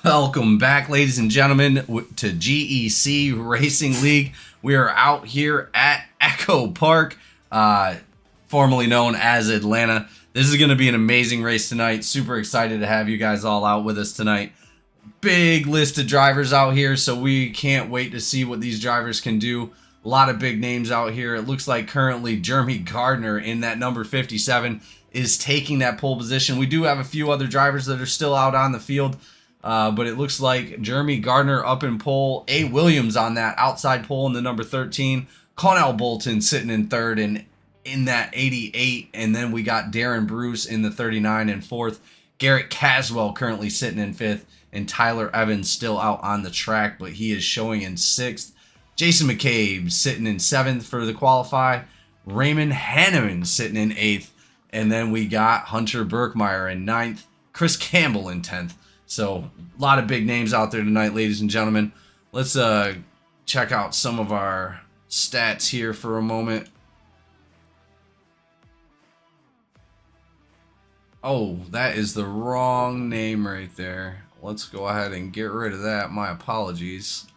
Welcome back, ladies and gentlemen, to GEC Racing League. We are out here at Echo Park, formerly known as Atlanta. This is going to be an amazing race tonight. Super excited to have you guys all out with us tonight. Big list of drivers out here, so we can't wait to see what these drivers can do. A lot of big names out here. It looks like currently Jeremy Gardner in that number 57 is taking that pole position. We do have a few other drivers that are still out on the field. But it looks like Jeremy Gardner up in pole. A. Williams on that outside pole in the number 13. Connell Bolton sitting in third and in that 88. And then we got Darren Bruce in the 39 and fourth. Garrett Caswell currently sitting in fifth. And Tyler Evans still out on the track, but he is showing in sixth. Jason McCabe sitting in seventh for the qualify. Raymond Hanneman sitting in eighth. And then we got Hunter Birkmeyer in ninth. Chris Campbell in 10th. So, a lot of big names out there tonight, ladies and gentlemen. Let's check out some of our stats here for a moment. Oh, that is the wrong name right there. Let's go ahead and get rid of that. My apologies.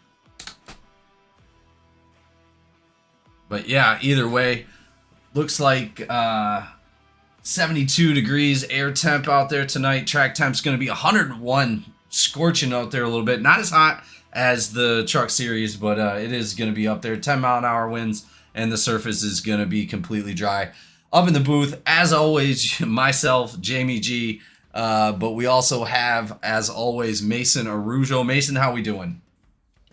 But yeah, either way, looks like 72 degrees air temp out there tonight. Track temp's going to be 101, scorching out there a little bit. Not as hot as the truck series, but it is going to be up there. 10-mile-an-hour winds, and the surface is going to be completely dry. Up in the booth, as always, myself, Jamie G, but we also have, as always, Mason Arujo. Mason, how we doing?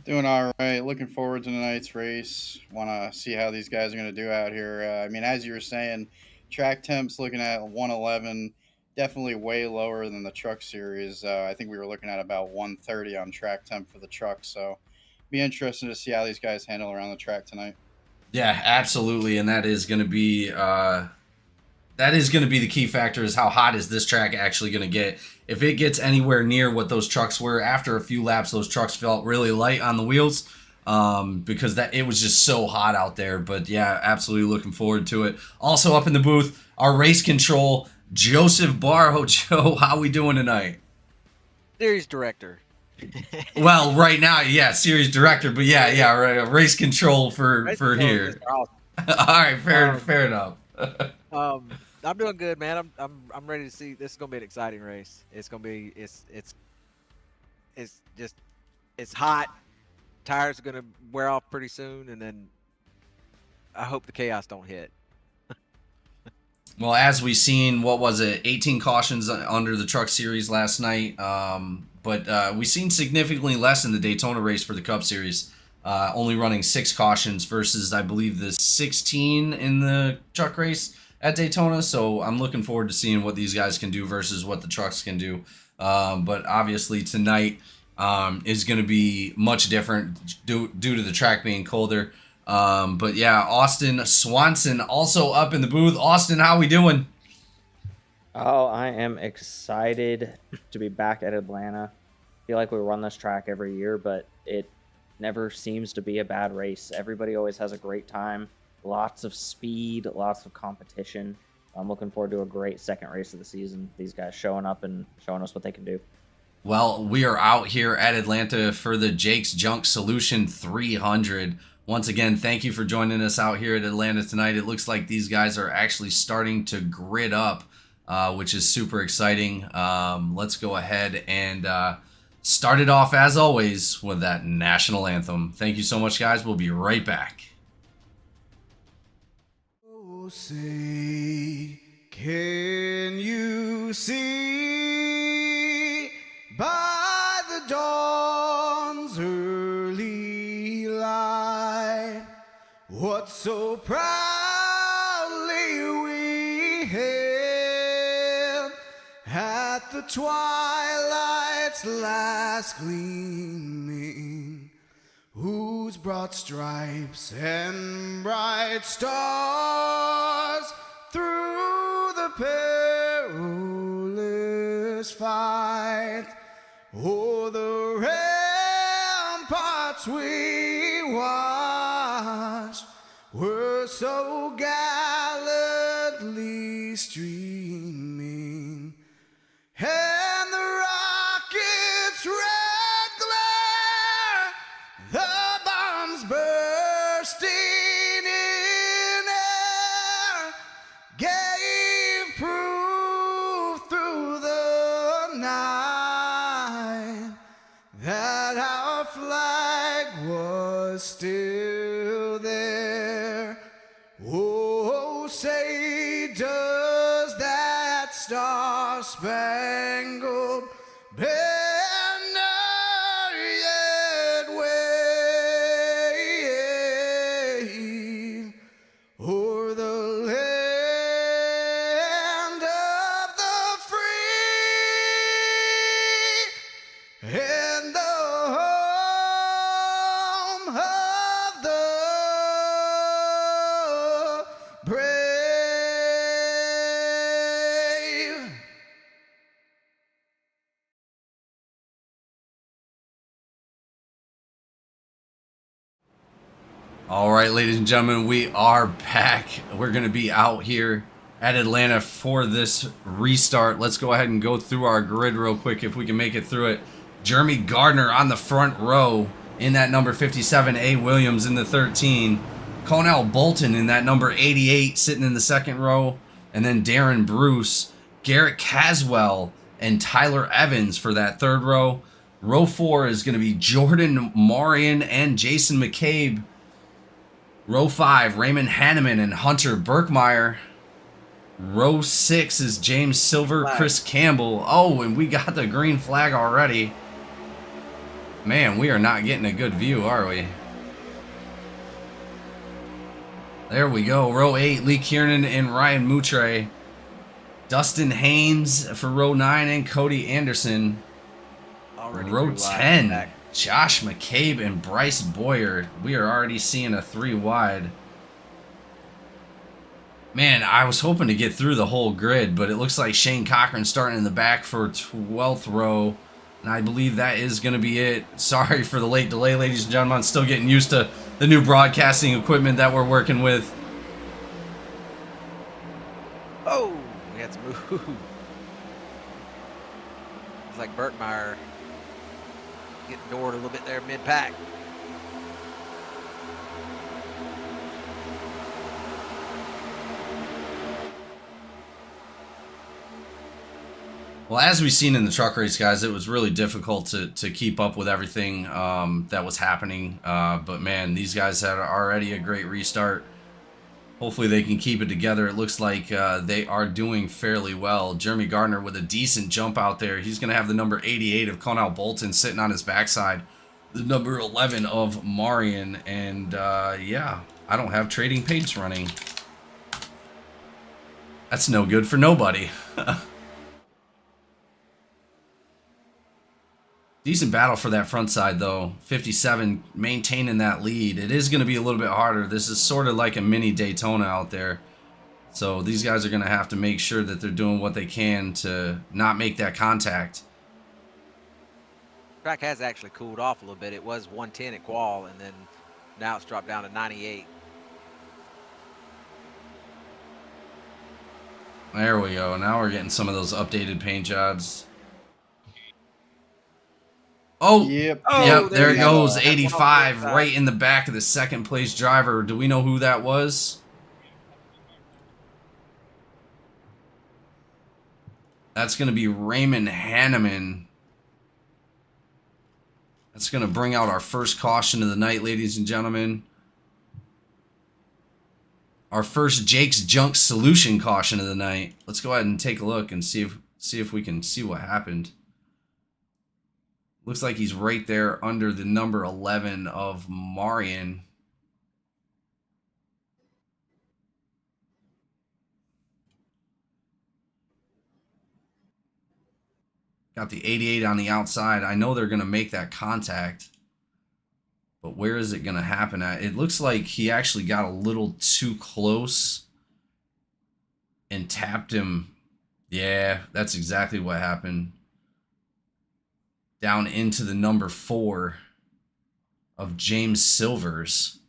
Doing all right. Looking forward to tonight's race. Want to see how these guys are going to do out here. I mean, as you were saying, track temps looking at 111, definitely way lower than the truck series. I think we were looking at about 130 on track temp for the truck. So be interesting to see how these guys handle around the track tonight. Yeah, absolutely, and that is going to be the key factor, is how hot is this track actually going to get. If it gets anywhere near what those trucks were, after a few laps, those trucks felt really light on the wheels. Because it was just so hot out there. But yeah, absolutely looking forward to it. Also up in the booth, our race control, Joseph Barho. Joe, how we doing tonight? Series director. Well, right now, yeah, series director, but yeah, right, race control for here. Awesome. All right, fair enough. I'm doing good, man. I'm ready to see. This is gonna be an exciting race. It's gonna be it's hot. Tires are gonna wear off pretty soon, and then I hope the chaos don't hit. Well, as we seen, what was it, 18 cautions under the truck series last night, but we seen significantly less in the Daytona race for the Cup series, only running 6 cautions versus, I believe, the 16 in the truck race at Daytona. So I'm looking forward to seeing what these guys can do versus what the trucks can do. But obviously tonight is going to be much different due to the track being colder. But yeah, Austin Swanson also up in the booth. Austin, how we doing? Oh, I am excited to be back at Atlanta. I feel like we run this track every year, but it never seems to be a bad race. Everybody always has a great time. Lots of speed, lots of competition. I'm looking forward to a great second race of the season. These guys showing up and showing us what they can do. Well, we are out here at Atlanta for the Jake's Junk Solution 300. Once again, thank you for joining us out here at Atlanta tonight. It looks like these guys are actually starting to grid up, which is super exciting. Let's go ahead and start it off, as always, with that national anthem. Thank you so much, guys. We'll be right back. Oh, say, can you see by the dawn's early light what so proudly we hailed at the twilight's last gleaming, whose broad stripes and bright stars through the perilous fight o'er the ramparts we watched were so gallantly streaming, and the rockets ran Oh, say does that star-spangled banner yet wave o'er the land of the free and the home of the brave. All right, ladies and gentlemen, we are back. We're going to be out here at Atlanta for this restart. Let's go ahead and go through our grid real quick if we can make it through it. Jeremy Gardner on the front row in that number 57, A. Williams in the 13. Cornell Bolton in that number 88 sitting in the second row. And then Darren Bruce, Garrett Caswell, and Tyler Evans for that third row. Row 4 is going to be Jordan Marion and Jason McCabe. Row 5, Raymond Hanneman and Hunter Birkmeyer. Row 6 is James Silver, Chris Campbell. Oh, and we got the green flag already. Man, we are not getting a good view, are we? There we go. Row 8, Lee Kiernan and Ryan Moutre. Dustin Haynes for row 9 and Cody Anderson. Already Row through line 10, back. Josh McCabe and Bryce Boyer. We are already seeing a 3 wide. Man, I was hoping to get through the whole grid, but it looks like Shane Cochran starting in the back for 12th row. And I believe that is going to be it. Sorry for the late delay, ladies and gentlemen. I'm still getting used to the new broadcasting equipment that we're working with. Oh, we had to move. It's like Birkmeyer getting doored a little bit there mid-pack. Well, as we've seen in the truck race, guys, it was really difficult to keep up with everything that was happening. But, man, these guys had already a great restart. Hopefully they can keep it together. It looks like they are doing fairly well. Jeremy Gardner with a decent jump out there. He's going to have the number 88 of Cornell Bolton sitting on his backside. The number 11 of Marion. And, yeah, I don't have trading paints running. That's no good for nobody. Decent battle for that front side, though. 57 maintaining that lead. It is going to be a little bit harder. This is sort of like a mini Daytona out there. So these guys are going to have to make sure that they're doing what they can to not make that contact. Track has actually cooled off a little bit. It was 110 at qual, and then now it's dropped down to 98. There we go. Now we're getting some of those updated paint jobs. Oh, Yep. yep, there it you go. goes. That's one off the 85 inside. right in the back of the second place driver. Do we know who that was? That's going to be Raymond Hanneman. That's going to bring out our first caution of the night, ladies and gentlemen. Our first Jake's Junk Solution caution of the night. Let's go ahead and take a look and see if we can see what happened. Looks like he's right there under the number 11 of Marion. Got the 88 on the outside. I know they're going to make that contact. But where is it going to happen at? It looks like he actually got a little too close and tapped him. Yeah, that's exactly what happened. Down into the number 4 of James Silvers.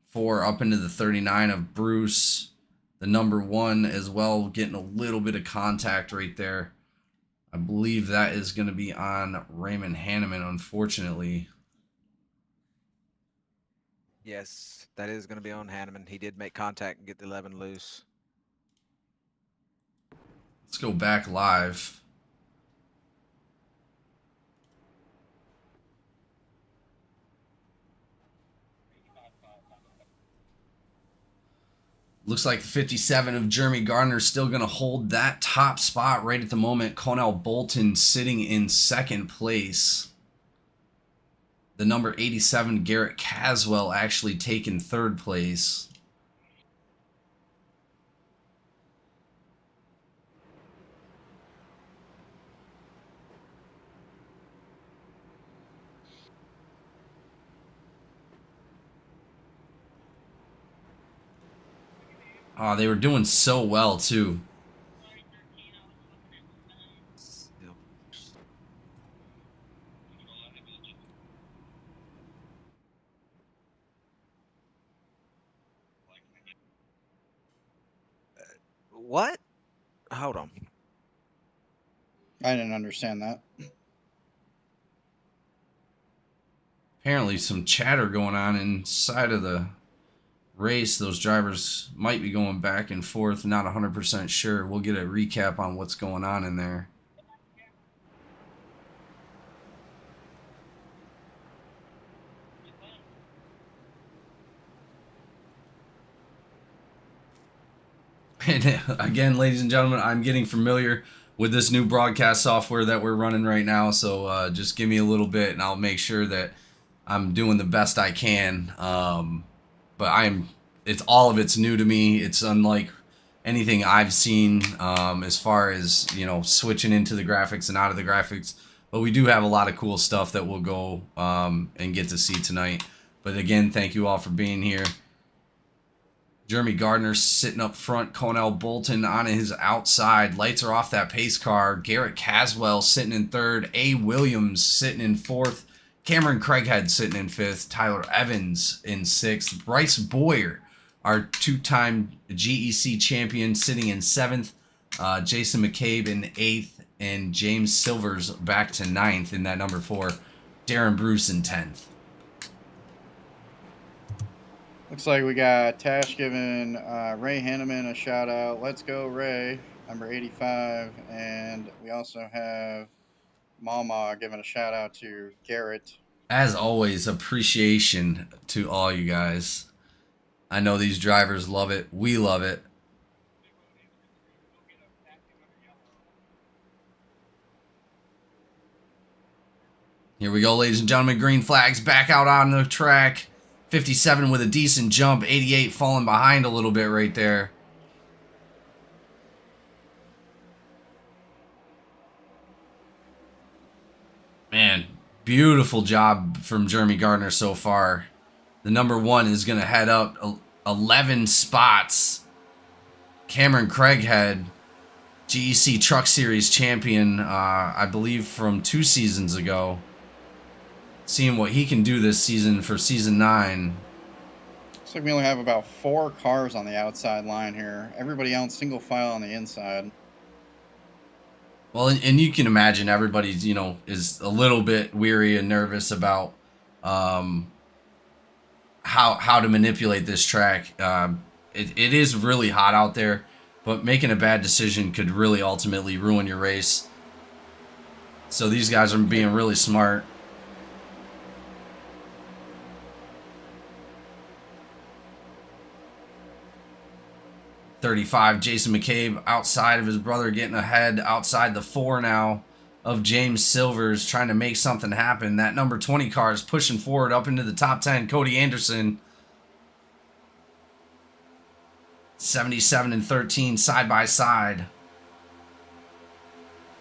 4 up into the 39 of Bruce. The number 1 as well, getting a little bit of contact right there. I believe that is going to be on Raymond Hanneman, unfortunately. Yes, that is going to be on Hanneman. He did make contact and get the 11 loose. Let's go back live. Looks like 57 of Jeremy Gardner still going to hold that top spot right at the moment. Cornell Bolton sitting in second place. The number 87, Garrett Caswell, actually taking third place. Oh, they were doing so well, too. What? Hold on. I didn't understand that. Apparently some chatter going on inside of the race. Those drivers might be going back and forth, not 100% sure. We'll get a recap on what's going on in there. And again, ladies and gentlemen, I'm getting familiar with this new broadcast software that we're running right now, so just give me a little bit and I'll make sure that I'm doing the best I can. But it's all of it's new to me. It's unlike anything I've seen as far as, you know, switching into the graphics and out of the graphics. But we do have a lot of cool stuff that we'll go and get to see tonight. But again, thank you all for being here. Jeremy Gardner sitting up front. Cornell Bolton on his outside. Lights are off that pace car. Garrett Caswell sitting in third. A. Williams sitting in fourth. Cameron Craighead sitting in fifth. Tyler Evans in sixth. Bryce Boyer, our two-time GEC champion, sitting in seventh. Jason McCabe in eighth. And James Silvers back to ninth in that number 4. Darren Bruce in 10th. Looks like we got Tash giving Ray Hanneman a shout out. Let's go, Ray, number 85. And we also have Mama giving a shout out to Garrett. As always, appreciation to all you guys. I know these drivers love it. We love it. Here we go, ladies and gentlemen. Green flags back out on the track. 57 with a decent jump. 88 falling behind a little bit right there. Man, beautiful job from Jeremy Gardner so far. The number 1 is going to head up 11 spots. Cameron Craighead, GEC Truck Series champion, I believe from 2 seasons ago. Seeing what he can do this season for season 9. Looks like we only have about 4 cars on the outside line here. Everybody else single file on the inside. Well, and you can imagine everybody's, you know, is a little bit weary and nervous about how to manipulate this track. It is really hot out there, but making a bad decision could really ultimately ruin your race. So these guys are being really smart. .35, Jason McCabe outside of his brother, getting ahead outside the 4 now of James Silvers, trying to make something happen. That number 20 car is pushing forward up into the top 10. Cody Anderson, 77 and 13 side by side.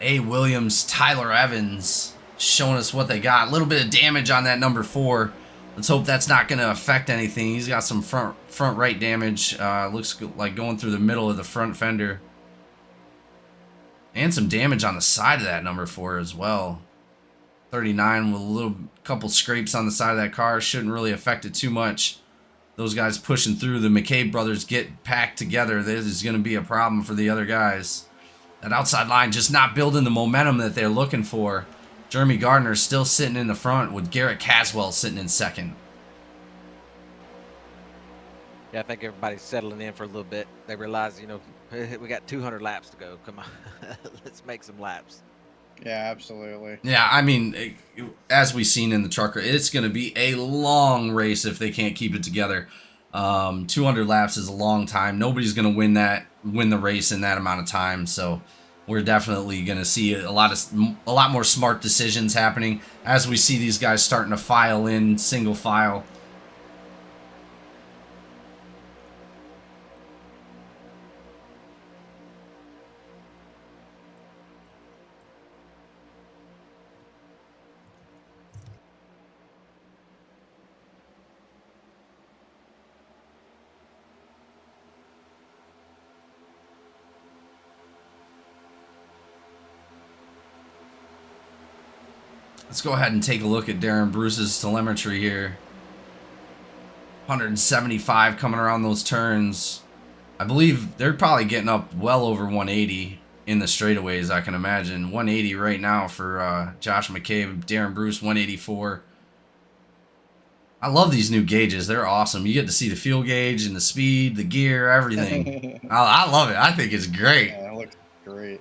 A. Williams, Tyler Evans showing us what they got. A little bit of damage on that number 4. Let's hope that's not going to affect anything. He's got some front right damage. Looks like going through the middle of the front fender. And some damage on the side of that number 4 as well. 39 with a couple scrapes on the side of that car. Shouldn't really affect it too much. Those guys pushing through. The McCabe brothers get packed together. This is going to be a problem for the other guys. That outside line just not building the momentum that they're looking for. Jeremy Gardner still sitting in the front with Garrett Caswell sitting in second. Yeah, I think everybody's settling in for a little bit. They realize, you know, we got 200 laps to go. Come on, let's make some laps. Yeah, absolutely. Yeah, I mean, as we've seen in the trucker, it's going to be a long race if they can't keep it together. 200 laps is a long time. Nobody's going to win the race in that amount of time. So we're definitely going to see a lot more smart decisions happening as we see these guys starting to file in single file. Let's go ahead and take a look at Darren Bruce's telemetry here. 175 coming around those turns. I believe they're probably getting up well over 180 in the straightaways, I can imagine. 180 right now for Josh McCabe. Darren Bruce, 184. I love these new gauges. They're awesome. You get to see the fuel gauge and the speed, the gear, everything. I love it. I think it's great. Yeah, it looks great.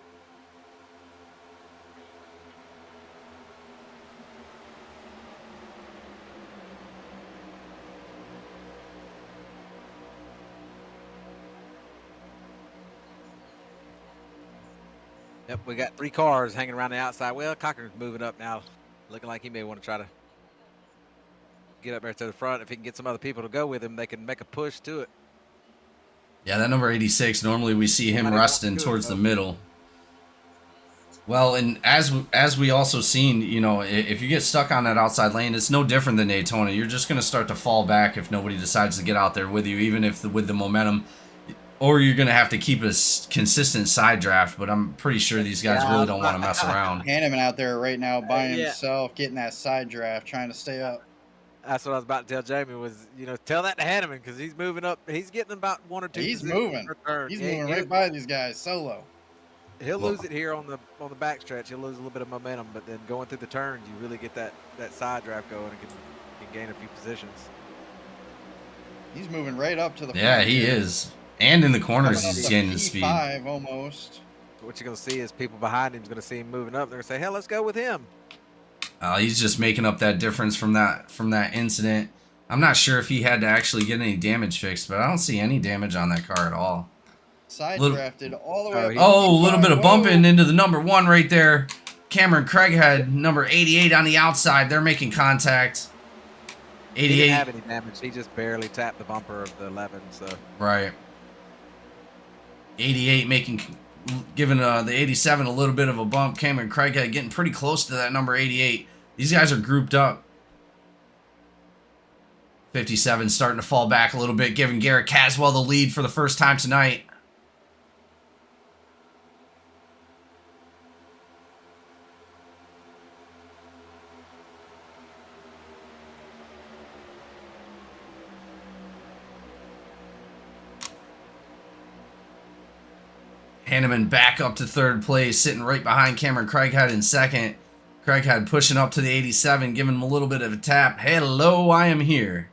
Yep, we got 3 cars hanging around the outside. Well, Cochran's moving up now, looking like he may want to try to get up there to the front. If he can get some other people to go with him, they can make a push to it. Yeah, that number 86, normally we see him resting towards the middle. Well, and as we also seen, you know, if you get stuck on that outside lane, it's no different than Daytona. You're just going to start to fall back if nobody decides to get out there with you, even if with the momentum. Or you're going to have to keep a consistent side draft, but I'm pretty sure these guys really don't want to mess around. Hanneman out there right now by Yeah. himself, getting that side draft, trying to stay up. That's what I was about to tell Jamie was, you know, tell that to Hanneman because he's moving up. He's getting about 1 or 2. He's positions moving. per turn. He's Yeah, moving right by these guys solo. He'll lose it here on the backstretch. He'll lose a little bit of momentum, but then going through the turns, you really get that side draft going and can gain a few positions. He's moving right up to the Yeah, front he here. is. And in the corners, Coming up he's to gaining speed. P5 almost. What you're going to see is people behind him's going to see him moving up. They're going to say, hell, let's go with him. He's just making up that difference from that incident. I'm not sure if he had to actually get any damage fixed, but I don't see any damage on that car at all. Side Little- drafted all the way up. to Oh, a little P5. bit of Whoa. bumping into the number 1 right there. Cameron Craighead, number 88 on the outside. They're making contact. He didn't 88. have any damage. He just barely tapped the bumper of the 11. So Right. 88 giving the 87 a little bit of a bump. Cameron Craighead getting pretty close to that number 88. These guys are grouped up. 57 starting to fall back a little bit, giving Garrett Caswell the lead for the first time tonight. Hanneman back up to 3rd place, sitting right behind Cameron Craighead in 2nd. Craighead pushing up to the 87, giving him a little bit of a tap. Hello, I am here.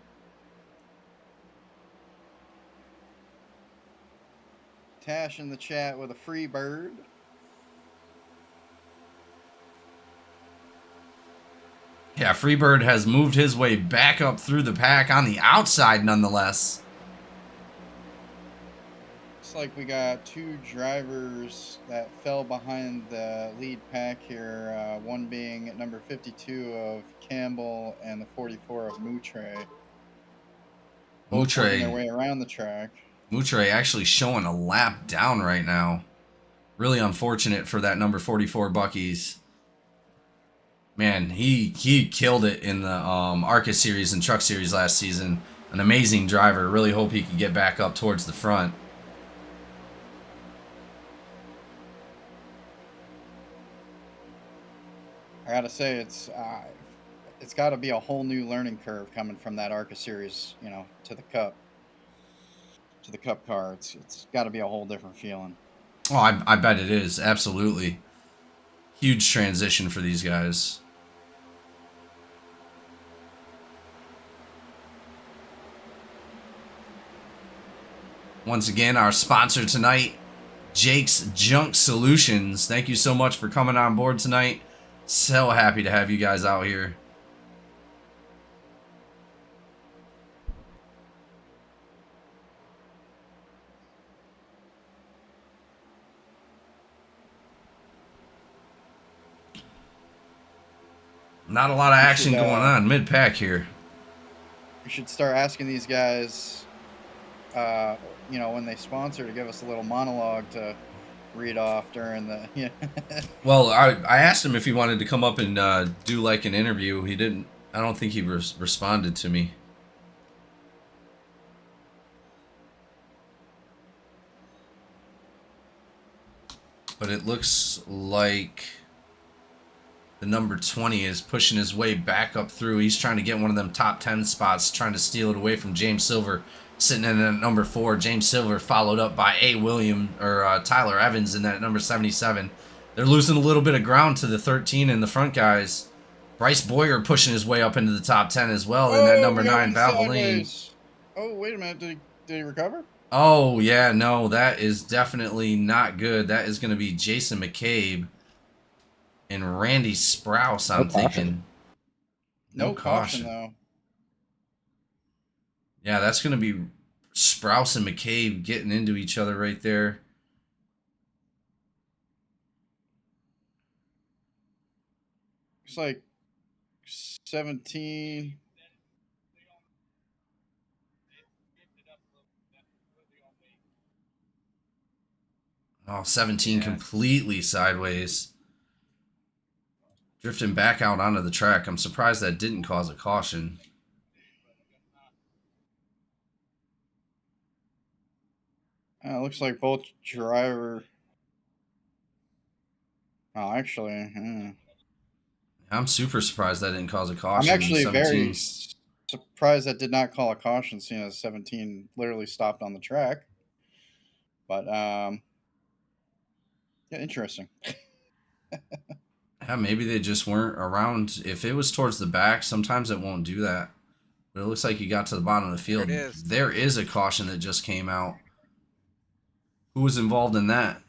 Tash in the chat with a free bird. Yeah, Freebird has moved his way back up through the pack on the outside nonetheless. Looks like we got 2 drivers that fell behind the lead pack here. One being at number 52 of Campbell and the 44 of Moutre. Both working their way around the track. Moutre actually showing a lap down right now. Really unfortunate for that number 44 Bucky's. Man, he killed it in the ARCA series and Truck series last season. An amazing driver. Really hope he can get back up towards the front. I gotta say, it's got to be a whole new learning curve coming from that ARCA series, you know, to the Cup car. It's got to be a whole different feeling. Oh, I bet it is. Absolutely. Huge transition for these guys. Once again, our sponsor tonight, Jake's Junk Solutions. Thank you so much for coming on board tonight. So happy to have you guys out here. Not a lot of action should, going on mid-pack here. We should start asking these guys, you know, when they sponsor, to give us a little monologue to read off during the. Yeah. Well, I asked him if he wanted to come up and do like an interview. He didn't. I don't think he responded to me. But it looks like the number 20 is pushing his way back up through. He's trying to get one of them top 10 spots, trying to steal it away from James Silver, sitting in at number 4. James Silver followed up by Tyler Evans in that number 77. They're losing a little bit of ground to the 13 and the front guys. Bryce Boyer pushing his way up into the top 10 as well in that number 9 Valvoline. Oh, wait a minute. Did he recover? Oh, yeah, no, that is definitely not good. That is going to be Jason McCabe and Randy Sprouse, I'm thinking. No caution, though. Yeah, that's going to be Sprouse and McCabe getting into each other right there. It's like 17. Oh, 17 completely sideways. Drifting back out onto the track. I'm surprised that didn't cause a caution. Looks like both driver. Oh, actually, I'm super surprised that didn't cause a caution. I'm actually 17. very surprised that did not call a caution, seeing as 17 literally stopped on the track. But yeah, interesting. Yeah, maybe they just weren't around. If it was towards the back, sometimes it won't do that. But it looks like you got to the bottom of the field. There is a caution that just came out. Who was involved in that?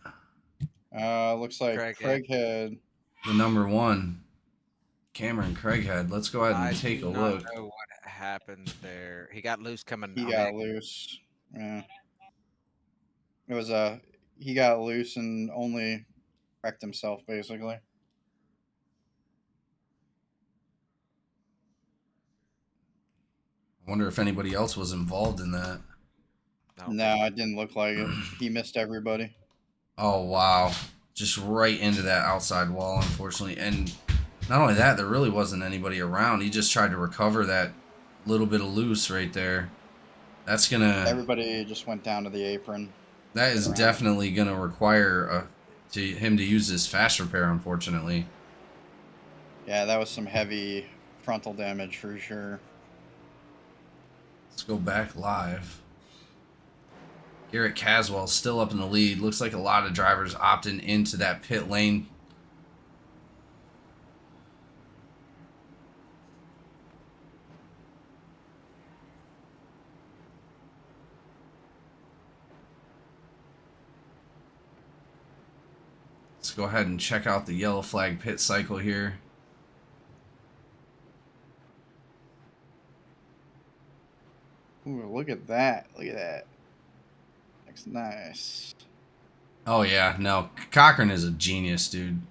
Looks like Craighead. The number 1. Cameron Craighead. Let's go ahead and take a look. I don't know what happened there. He got loose coming. He got loose. Yeah. It was he got loose and only wrecked himself, basically. I wonder if anybody else was involved in that. No, it didn't look like it. He missed everybody. Oh, wow. Just right into that outside wall, unfortunately. And not only that, there really wasn't anybody around. He just tried to recover that little bit of loose right there. That's going to... Everybody just went down to the apron. That is definitely going to require him to use his fast repair, unfortunately. Yeah, that was some heavy frontal damage for sure. Let's go back live. Garrett Caswell still up in the lead. Looks like a lot of drivers opting into that pit lane. Let's go ahead and check out the yellow flag pit cycle here. Ooh, look at that. Look at that. Looks nice. Oh, yeah. No, Cochran is a genius, dude.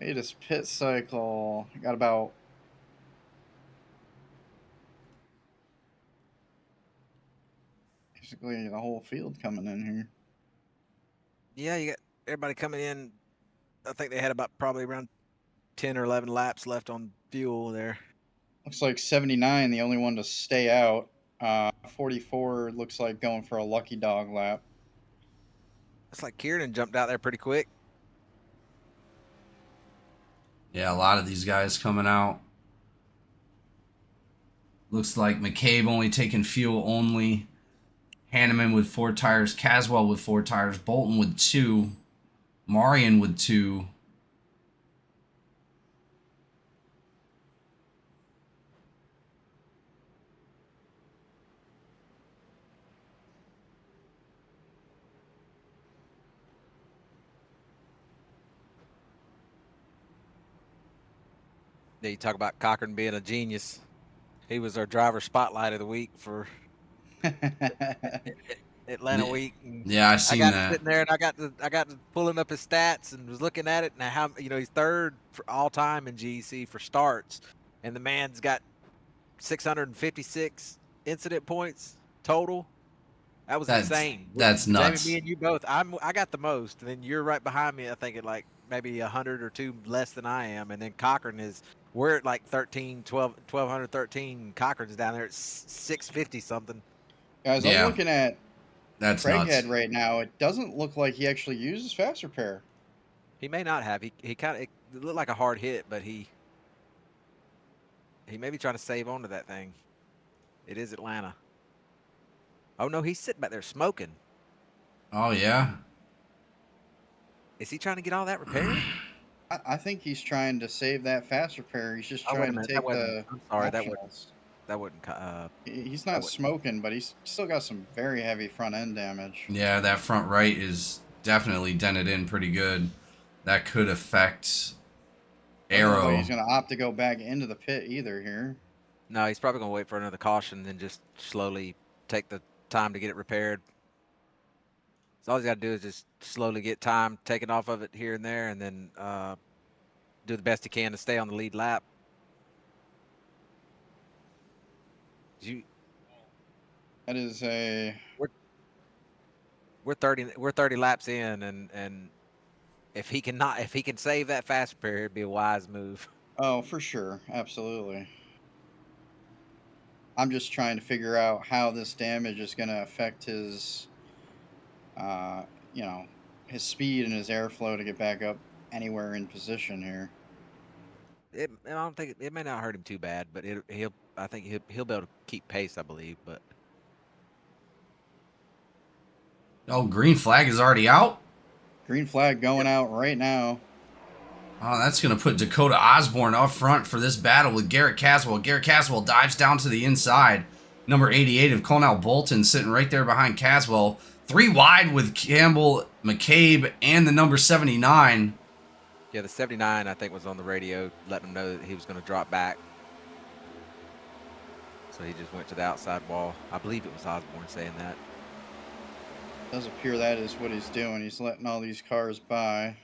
Hey, this pit cycle. Got about... basically the whole field coming in here. Yeah, you got everybody coming in. I think they had about probably around 10 or 11 laps left on fuel there. Looks like 79, the only one to stay out. 44 looks like going for a lucky dog lap. Looks like Kieran jumped out there pretty quick. Yeah, a lot of these guys coming out. Looks like McCabe only taking fuel only. Hanneman with 4 tires. Caswell with 4 tires. Bolton with 2. Marion with 2. Yeah, you talk about Cochran being a genius. He was our driver spotlight of the week for Atlanta Yeah. week. And Yeah, I I seen got that. sitting there and I got to pulling up his stats and was looking at it and how he's third for all time in GEC for starts, and the man's got 656 incident points total. That was insane. That's Jamie, me nuts. and you both. I got the most, and then you're right behind me. I think at like maybe 100 or two less than I am, and then Cochran is. We're at like 1,213. Cochran's down there at 650 something. Guys, I'm Yeah, looking at that's nuts. Craighead right now. It doesn't look like he actually uses fast repair. He may not have. He kind of it looked like a hard hit, but he may be trying to save onto that thing. It is Atlanta. Oh no, he's sitting back there smoking. Oh yeah. Is he trying to get all that repaired? I think he's trying to save that fast repair. He's just Oh, wait a trying to minute. take the I'm sorry. optionals. That wouldn't. He's that not wouldn't- smoking, but he's still got some very heavy front end damage. Yeah, that front right is definitely dented in pretty good. That could affect Doesn't look like Arrow. he's going to opt to go back into the pit either here. No, he's probably gonna wait for another caution and just slowly take the time to get it repaired. So all he's got to do is just slowly get time taken off of it here and there, and then do the best he can to stay on the lead lap. That is a We're 30 laps in, and if he can save that fast repair, it'd be a wise move. oh, for sure, absolutely. I'm just trying to figure out how this damage is going to affect his, his speed and his airflow to get back up anywhere in position here. I don't think it may not hurt him too bad, but I think he'll be able to keep pace, I believe. But Oh, green flag is already out. Green flag going out right now. Oh, that's going to put Dakota Osborne up front for this battle with Garrett Caswell. Garrett Caswell dives down to the inside. Number 88 of Colonel Bolton sitting right there behind Caswell. 3 wide with Campbell, McCabe, and the number 79. yeah, the 79 I think was on the radio letting him know that he was going to drop back. So he just went to the outside wall. I believe it was Osborne saying that. Does appear that is what he's doing. He's letting all these cars by.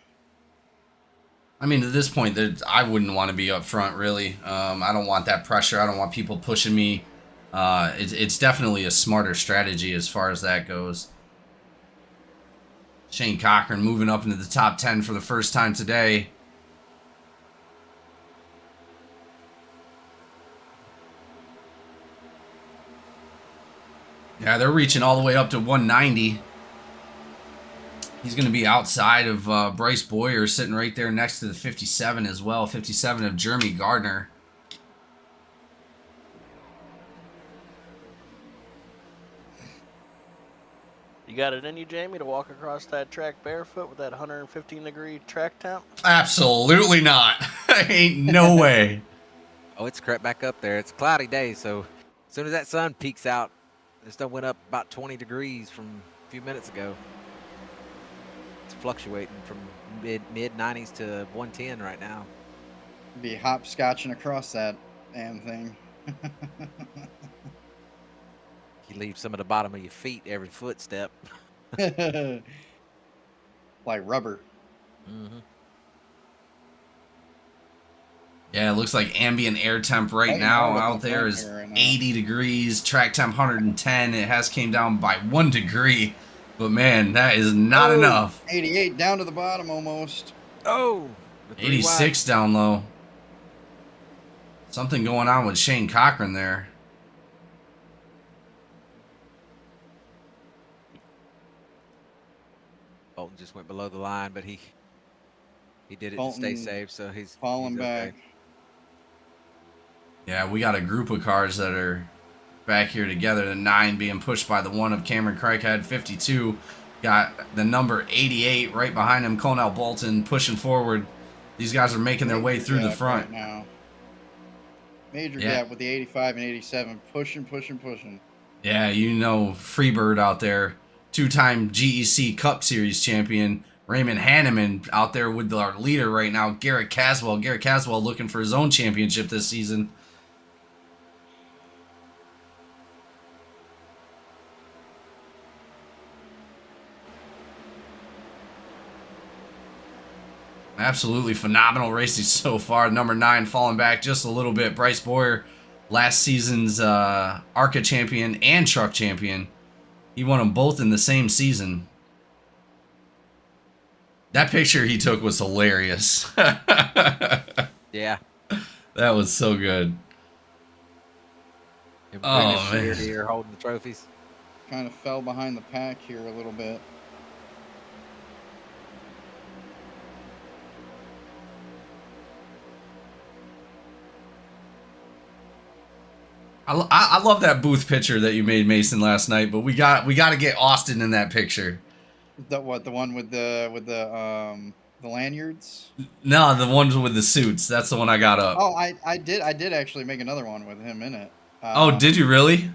I mean, at this point, I wouldn't want to be up front, really. I don't want that pressure. I don't want people pushing me. It's definitely a smarter strategy as far as that goes. Shane Cochran moving up into the top 10 for the first time today. Yeah, they're reaching all the way up to 190. He's going to be outside of Bryce Boyer, sitting right there next to the 57 as well. 57 of Jeremy Gardner. You got it in you, Jamie, to walk across that track barefoot with that 115-degree track temp? Absolutely not. Ain't no way. Oh, it's crept back up there. It's a cloudy day, so as soon as that sun peeks out, this stuff went up about 20 degrees from a few minutes ago. It's fluctuating from mid 90s to 110 right now. Be hopscotching across that damn thing. You leave some of the bottom of your feet every footstep. Like rubber. Mm-hmm. Yeah, it looks like ambient air temp right Hey, now we're out looking there fine is here right now. 80 degrees. Track temp 110. It has came down by 1 degree. But man, that is not Oh, enough. 88 down to the bottom almost. Oh, the 3 86 down low. Something going on with Shane Cochran there. Bolton just went below the line, but he did it Bolton to stay safe, so he's falling he's back. okay. Yeah, we got a group of cars that are back here together. The 9 being pushed by the 1 of Cameron Craighead. 52 got the number 88 right behind him. Colonel Bolton pushing forward. These guys are making their way through the Gap front. right now. Major Yeah. gap with the 85 and 87. Pushing. Yeah, you know Freebird out there. 2-time GEC Cup Series champion. Raymond Hanneman out there with our leader right now, Garrett Caswell. Garrett Caswell looking for his own championship this season. Absolutely phenomenal racing so far. Number 9 falling back just a little bit. Bryce Boyer, last season's ARCA champion and truck champion. He won them both in the same season. That picture he took was hilarious. Yeah. That was so good. And Oh, British man. here holding the trophies. Kind of fell behind the pack here a little bit. I love that booth picture that you made, Mason, last night. But we got to get Austin in that picture. The one with the lanyards? No, the ones with the suits. That's the one I got up. Oh, I did actually make another one with him in it. Oh, did you really?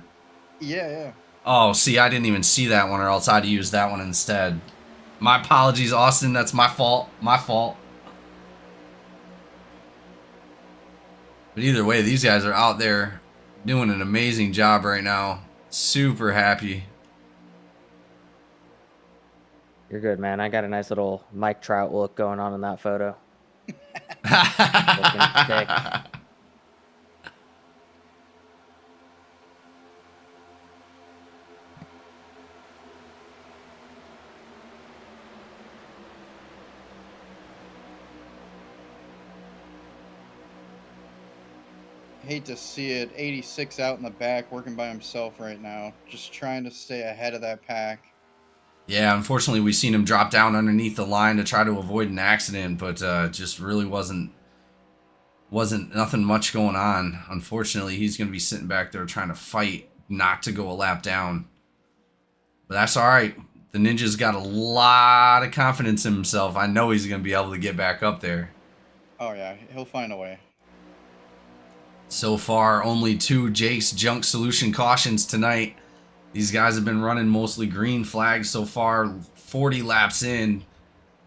Yeah. Oh, see, I didn't even see that one, or else I'd use that one instead. My apologies, Austin. That's my fault. My fault. But either way, these guys are out there doing an amazing job right now. Super happy. You're good, man. I got a nice little Mike Trout look going on in that photo. Looking thick. Hate to see it. 86 out in the back, working by himself right now. Just trying to stay ahead of that pack. Yeah, unfortunately, we've seen him drop down underneath the line to try to avoid an accident, but just really wasn't nothing much going on. Unfortunately, he's going to be sitting back there trying to fight not to go a lap down. But that's all right. The Ninja's got a lot of confidence in himself. I know he's going to be able to get back up there. Oh yeah, he'll find a way. So far, only 2 Jake's Junk Solution cautions tonight. These guys have been running mostly green flags so far. 40 laps in,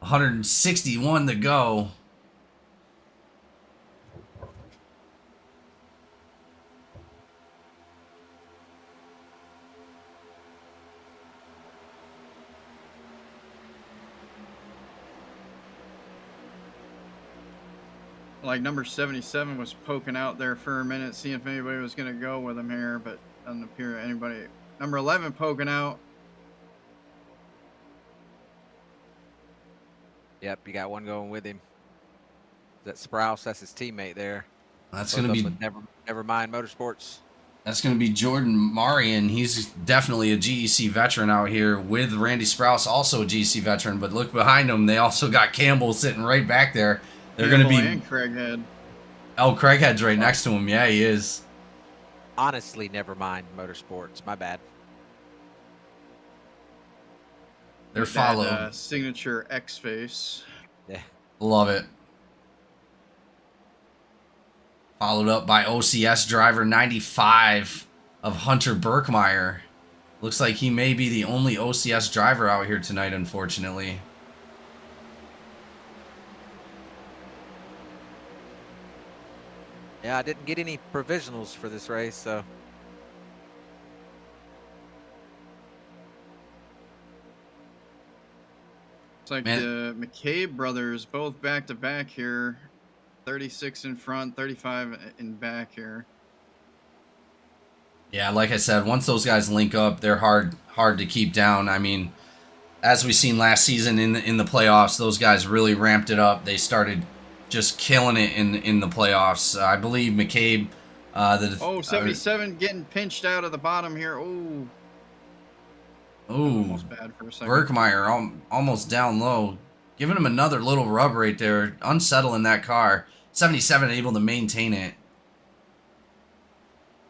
161 to go. Like number 77 was poking out there for a minute, seeing if anybody was going to go with him here, but doesn't appear anybody. Number 11 poking out. Yep, you got one going with him. That Sprouse, that's his teammate there. That's Both going to up be with Nevermind Motorsports. That's going to be Jordan Marion. He's definitely a GEC veteran out here with Randy Sprouse, also a GEC veteran. But look behind them. They also got Campbell sitting right back there. They're going to be... And Craighead. Oh, Craighead's right next to him. Yeah, he is. Honestly, Nevermind Motorsports. My bad. They're That, followed. signature X face. Yeah. Love it. Followed up by OCS driver 95 of Hunter Berkmeyer. Looks like he may be the only OCS driver out here tonight, unfortunately. Yeah, I didn't get any provisionals for this race, so. It's like Man. the McCabe brothers both back to back here. 36 in front, 35 in back here. Yeah, like I said, once those guys link up, they're hard to keep down. I mean, as we seen last season in the playoffs, those guys really ramped it up. They started just killing it in the playoffs. I believe McCabe. 77 getting pinched out of the bottom here. Oh, Ooh, almost bad for a second. Berkmeyer almost down low, giving him another little rub right there, unsettling that car. 77 able to maintain it.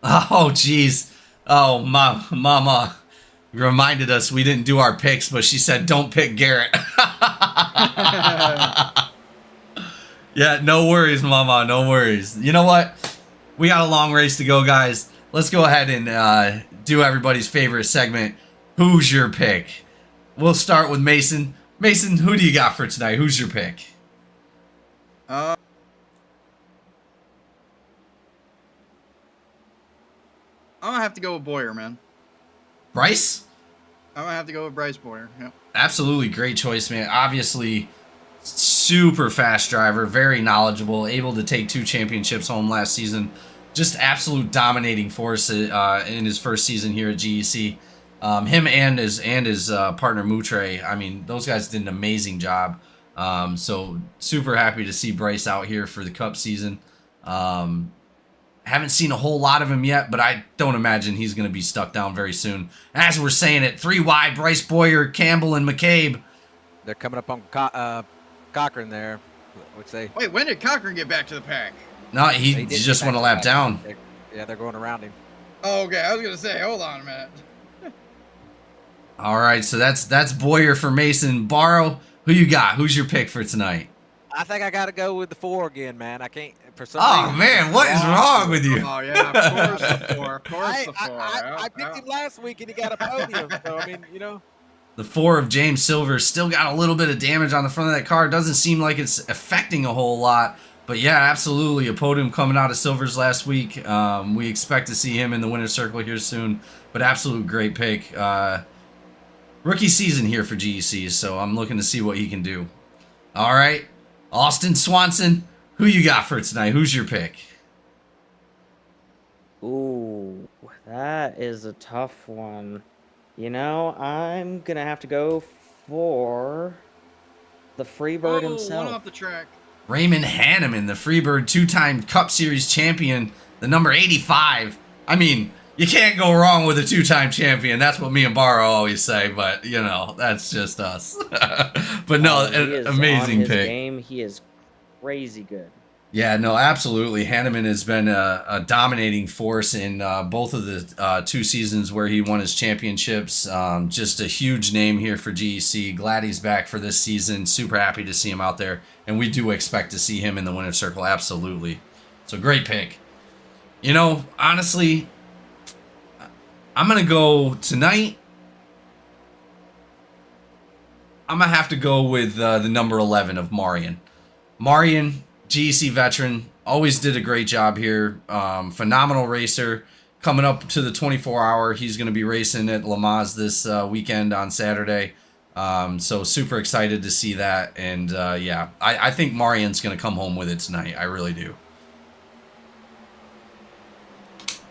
Oh, jeez. Oh, Mama reminded us we didn't do our picks, but she said don't pick Garrett. Yeah, no worries, Mama, no worries. You know what? We got a long race to go, guys. Let's go ahead and do everybody's favorite segment. Who's your pick? We'll start with Mason. Mason, who do you got for tonight? Who's your pick? I'm gonna have to go with Boyer, man. Bryce? I'm gonna have to go with Bryce Boyer. Yep. Absolutely great choice, man. Obviously, super fast driver, very knowledgeable, able to take 2 championships home last season. Just absolute dominating force in his first season here at GEC. Him and his partner Moutre, I mean, those guys did an amazing job. So super happy to see Bryce out here for the Cup season. Haven't seen a whole lot of him yet, but I don't imagine he's going to be stuck down very soon. As we're saying it, 3 wide, Bryce Boyer, Campbell, and McCabe. They're coming up on Cochran there, which they. Wait, when did Cochran get back to the pack? No, he did just get went a back lap to down. They're going around him. Oh, okay. I was gonna say, hold on a minute. All right, so that's Boyer for Mason. Barrow, who you got? Who's your pick for tonight? I think I got to go with the 4 again, man. I can't for some Oh reason. man, what is wrong with you? Oh yeah, of course the 4. Of course the 4. I picked him last week and he got a podium. So I mean, you know. The 4 of James Silver still got a little bit of damage on the front of that car. Doesn't seem like it's affecting a whole lot. But yeah, absolutely. A podium coming out of Silver's last week. We expect to see him in the winner's circle here soon. But absolute great pick. Rookie season here for GEC, so I'm looking to see what he can do. All right. Austin Swanson, who you got for tonight? Who's your pick? Ooh, that is a tough one. You know, I'm going to have to go for the Freebird himself. One off the track. Raymond Hanneman, the Freebird 2-time Cup Series champion, the number 85. I mean, you can't go wrong with a 2-time champion. That's what me and Barrow always say, but, you know, that's just us. But no, an amazing on his pick. Game, he is crazy good. Yeah, no, absolutely. Hanneman has been a dominating force in both of the 2 seasons where he won his championships. Just a huge name here for GEC. Glad he's back for this season. Super happy to see him out there. And we do expect to see him in the winner's circle, absolutely. So great pick. You know, honestly, I'm going to go tonight. I'm going to have to go with the number 11 of Marion. Marion, GEC veteran, always did a great job here. Phenomenal racer. Coming up to the 24-hour, he's going to be racing at Le Mans this weekend on Saturday. So super excited to see that. And yeah, I think Marion's going to come home with it tonight. I really do.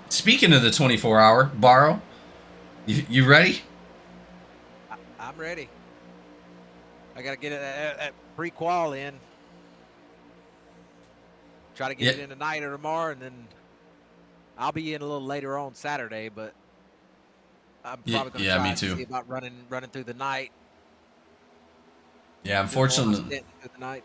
Speaking of the 24-hour, Barrow, you ready? I'm ready. I got to get that pre-qual in. Try to get it in tonight or tomorrow, and then I'll be in a little later on Saturday, but I'm probably going to try me to too. see about running through the night. Yeah, unfortunately. Through the night.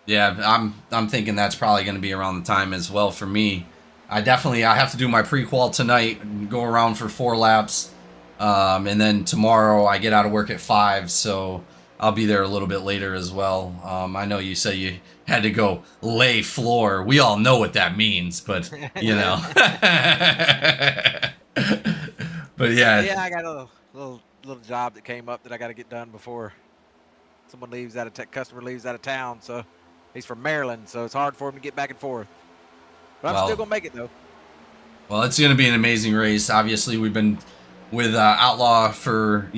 Yeah, I'm thinking that's probably going to be around the time as well for me. I have to do my pre-qual tonight and go around for 4 laps. And then tomorrow I get out of work at 5, so I'll be there a little bit later as well. I know you say you had to go lay floor. We all know what that means, but you know. But yeah. Yeah, I got a little job that came up that I got to get done before someone leaves out of customer leaves out of town. So he's from Maryland, so it's hard for him to get back and forth. But I'm still gonna make it though. Well, it's gonna be an amazing race. Obviously, we've been with Outlaw for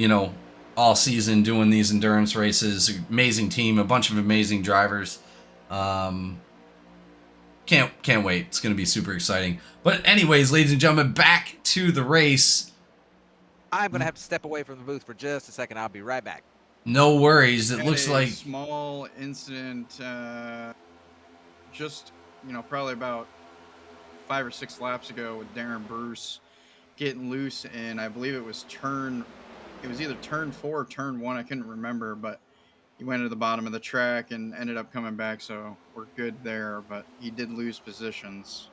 all season doing these endurance races. Amazing team, a bunch of amazing drivers. Can't wait. It's gonna be super exciting. But anyways, ladies and gentlemen, back to the race. I'm gonna have to step away from the booth for just a second. I'll be right back. No worries. It Had looks a like small incident. Just probably about 5 or 6 laps ago with Darren Bruce getting loose, and I believe it was either turn 4 or turn 1. I couldn't remember, but he went to the bottom of the track and ended up coming back, so we're good there, but he did lose positions.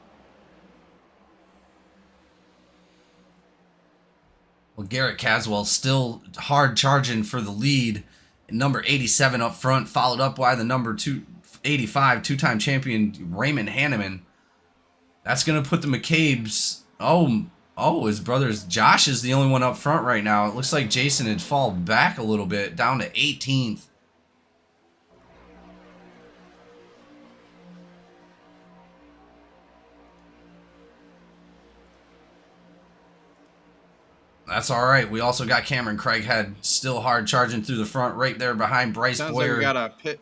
Well, Garrett Caswell still hard charging for the lead. Number 87 up front, followed up by the number 285 2-time champion Raymond Hanneman. That's going to put the McCabe's. Oh, his brother's Josh is the only one up front right now. It looks like Jason had fallen back a little bit, down to 18th. That's all right. We also got Cameron Craighead still hard charging through the front right there behind Bryce Sounds Boyer. like we got a pit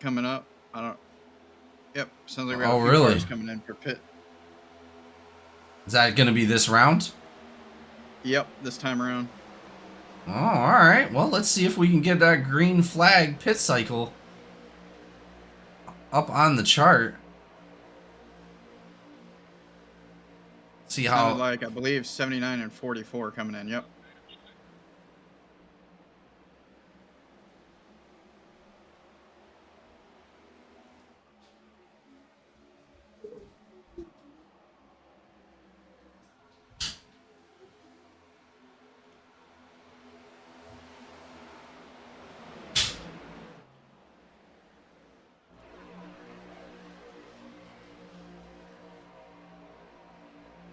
coming up. I don't. Yep, sounds like we got Oh, a few really? cars coming in for pit. Is that going to be this round? Yep, this time around. Oh, all right. Well, let's see if we can get that green flag pit cycle up on the chart. See Sounded how. like, I believe, 79 and 44 coming in. Yep.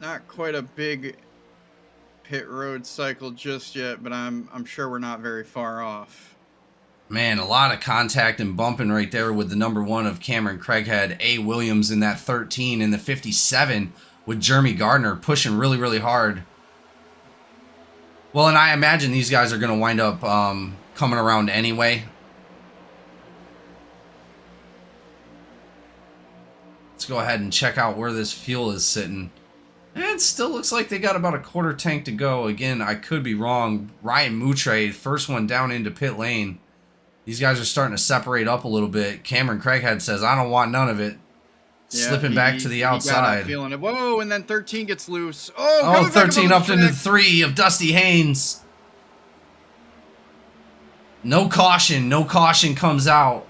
Not quite a big pit road cycle just yet, but I'm sure we're not very far off. Man, a lot of contact and bumping right there with the number 1 of Cameron Craighead, A. Williams in that 13, and the 57 with Jeremy Gardner pushing really, really hard. Well, and I imagine these guys are going to wind up coming around anyway. Let's go ahead and check out where this fuel is sitting. And it still looks like they got about a quarter tank to go. Again, I could be wrong. Ryan Moutre, first one down into pit lane. These guys are starting to separate up a little bit. Cameron Craighead says, I don't want none of it. Yeah, Slipping back to the outside. Feeling it. Whoa, and then 13 gets loose. Oh, Oh, coming back 13 up up into 3 of Dusty Haynes. No caution. No caution comes out.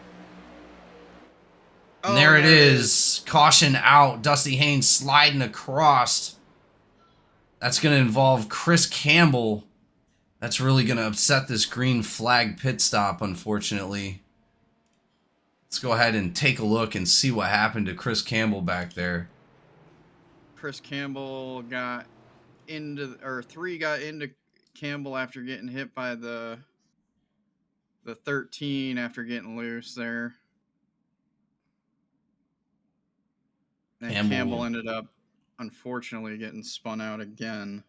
And there it is. Caution out. Dusty Haynes sliding across. That's going to involve Chris Campbell. That's really going to upset this green flag pit stop, unfortunately. Let's go ahead and take a look and see what happened to Chris Campbell back there. Chris Campbell got into, or 3 got into Campbell after getting hit by the 13 after getting loose there. And Campbell ended up, unfortunately, getting spun out again.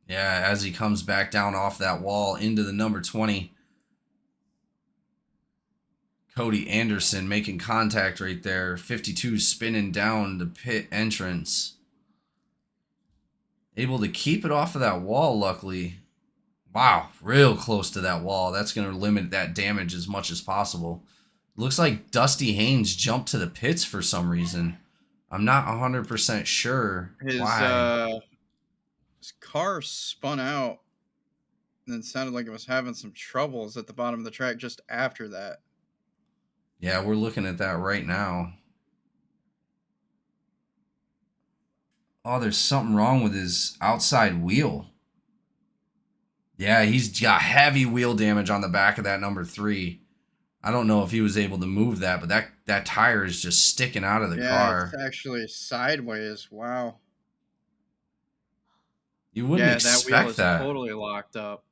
Yeah, as he comes back down off that wall into the number 20. Cody Anderson making contact right there. 52 spinning down the pit entrance. Able to keep it off of that wall, luckily. Wow, real close to that wall. That's going to limit that damage as much as possible. Looks like Dusty Haynes jumped to the pits for some reason. I'm not 100% sure why. His car spun out and then sounded like it was having some troubles at the bottom of the track just after that. Yeah, we're looking at that right now. Oh, there's something wrong with his outside wheel. Yeah, he's got heavy wheel damage on the back of that number 3. I don't know if he was able to move that, but that tire is just sticking out of the car. It's actually sideways. Wow. You wouldn't expect that wheel is that. totally locked up.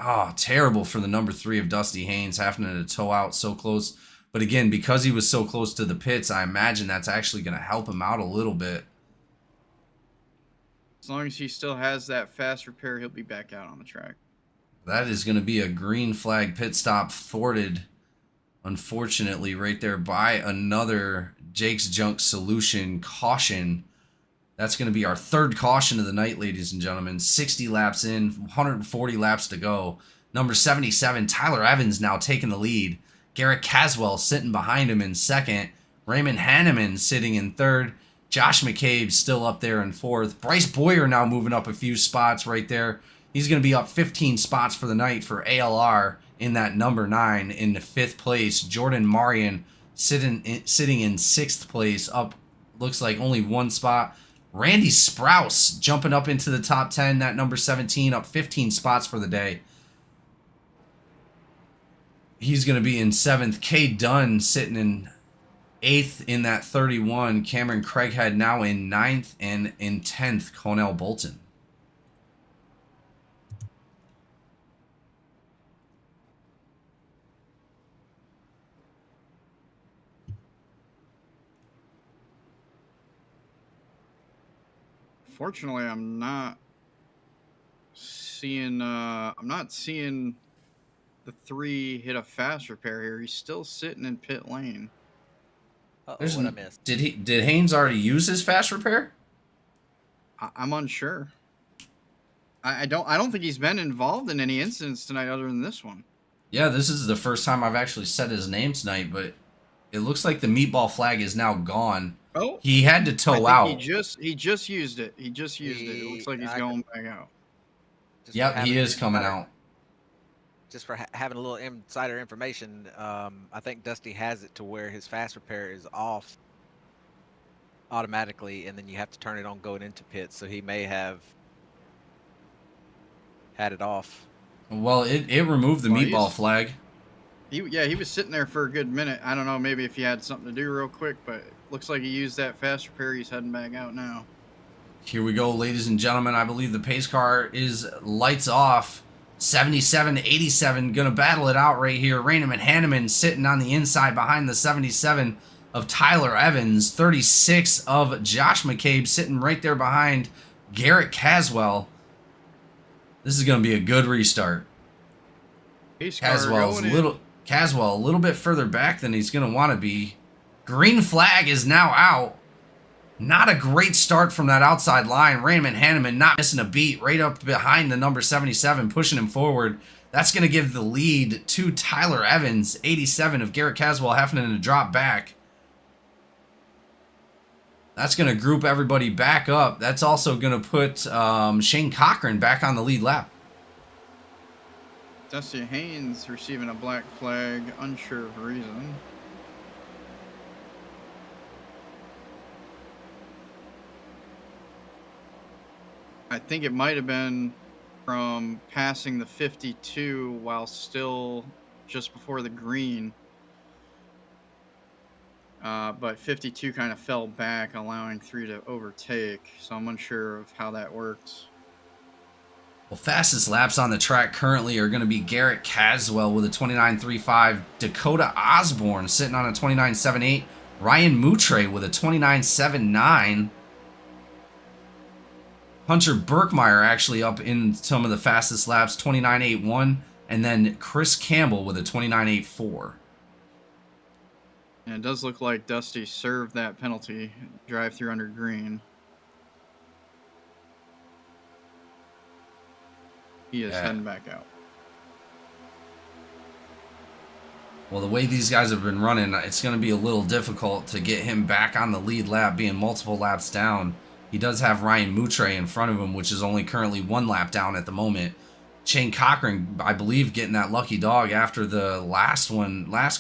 Oh, terrible for the number 3 of Dusty Haynes having to tow out so close. But again, because he was so close to the pits, I imagine that's actually going to help him out a little bit. As long as he still has that fast repair, he'll be back out on the track. That is going to be a green flag pit stop thwarted, unfortunately, right there by another Jake's Junk Solution caution. That's going to be our 3rd caution of the night, ladies and gentlemen. 60 laps in, 140 laps to go. Number 77, Tyler Evans now taking the lead. Garrett Caswell sitting behind him in 2nd. Raymond Hanneman sitting in 3rd. Josh McCabe still up there in 4th. Bryce Boyer now moving up a few spots right there. He's going to be up 15 spots for the night for ALR in that number 9 in the 5th place. Jordan Marion sitting in 6th place, up looks like only 1 spot. Randy Sprouse jumping up into the top 10, that number 17, up 15 spots for the day. He's going to be in 7th. Kay Dunn sitting in 8th in that 31. Cameron Craighead now in 9th, and in 10th, Cornell Bolton. Fortunately, I'm not seeing the the 3 hit a fast repair here. He's still sitting in pit lane. There's What I missed. Did Haynes already use his fast repair? I'm unsure. I don't think he's been involved in any incidents tonight other than this one. Yeah, this is the first time I've actually said his name tonight, but it looks like the meatball flag is now gone. Oh, He had to I tow think out. he just used it. He just used it. It looks like he's going back out. Just for Yep, having he is coming insider- out. Just for having a little insider information, I think Dusty has it to where his fast repair is off automatically, and then you have to turn it on going into pits. So he may have had it off. Well, it removed the Well, meatball he's- flag. He was sitting there for a good minute. I don't know, maybe if he had something to do real quick, but it looks like he used that fast repair. He's heading back out now. Here we go, ladies and gentlemen. I believe the pace car is lights off. 77-87, gonna battle it out right here. Rainham Hanneman sitting on the inside behind the 77 of Tyler Evans. 36 of Josh McCabe sitting right there behind Garrett Caswell. This is gonna be a good restart. Pace car going in. Caswell a little bit further back than he's gonna want to be. Green flag is now out. Not a great start from that outside line. Raymond Hanneman not missing a beat, right up behind the number 77, pushing him forward. That's going to give the lead to Tyler Evans. 87 of Garrett Caswell having to drop back. That's going to group everybody back up. That's also going to put Shane Cochran back on the lead lap. Dusty Haynes receiving a black flag, unsure of reason. I think it might have been from passing the 52 while still just before the green. But 52 kind of fell back, allowing 3 to overtake. So I'm unsure of how that works. Well, fastest laps on the track currently are going to be Garrett Caswell with a 29.35, Dakota Osborne sitting on a 29.78, Ryan Moutre with a 29.79, Hunter Burkmeyer actually up in some of the fastest laps, 29.81, and then Chris Campbell with a 29.84. And it does look like Dusty served that penalty, drive through under green. He is heading back out. Well, the way these guys have been running, it's going to be a little difficult to get him back on the lead lap, being multiple laps down. He does have Ryan Moutre in front of him, which is only currently 1 lap down at the moment. Shane Cochran, I believe, getting that lucky dog after the last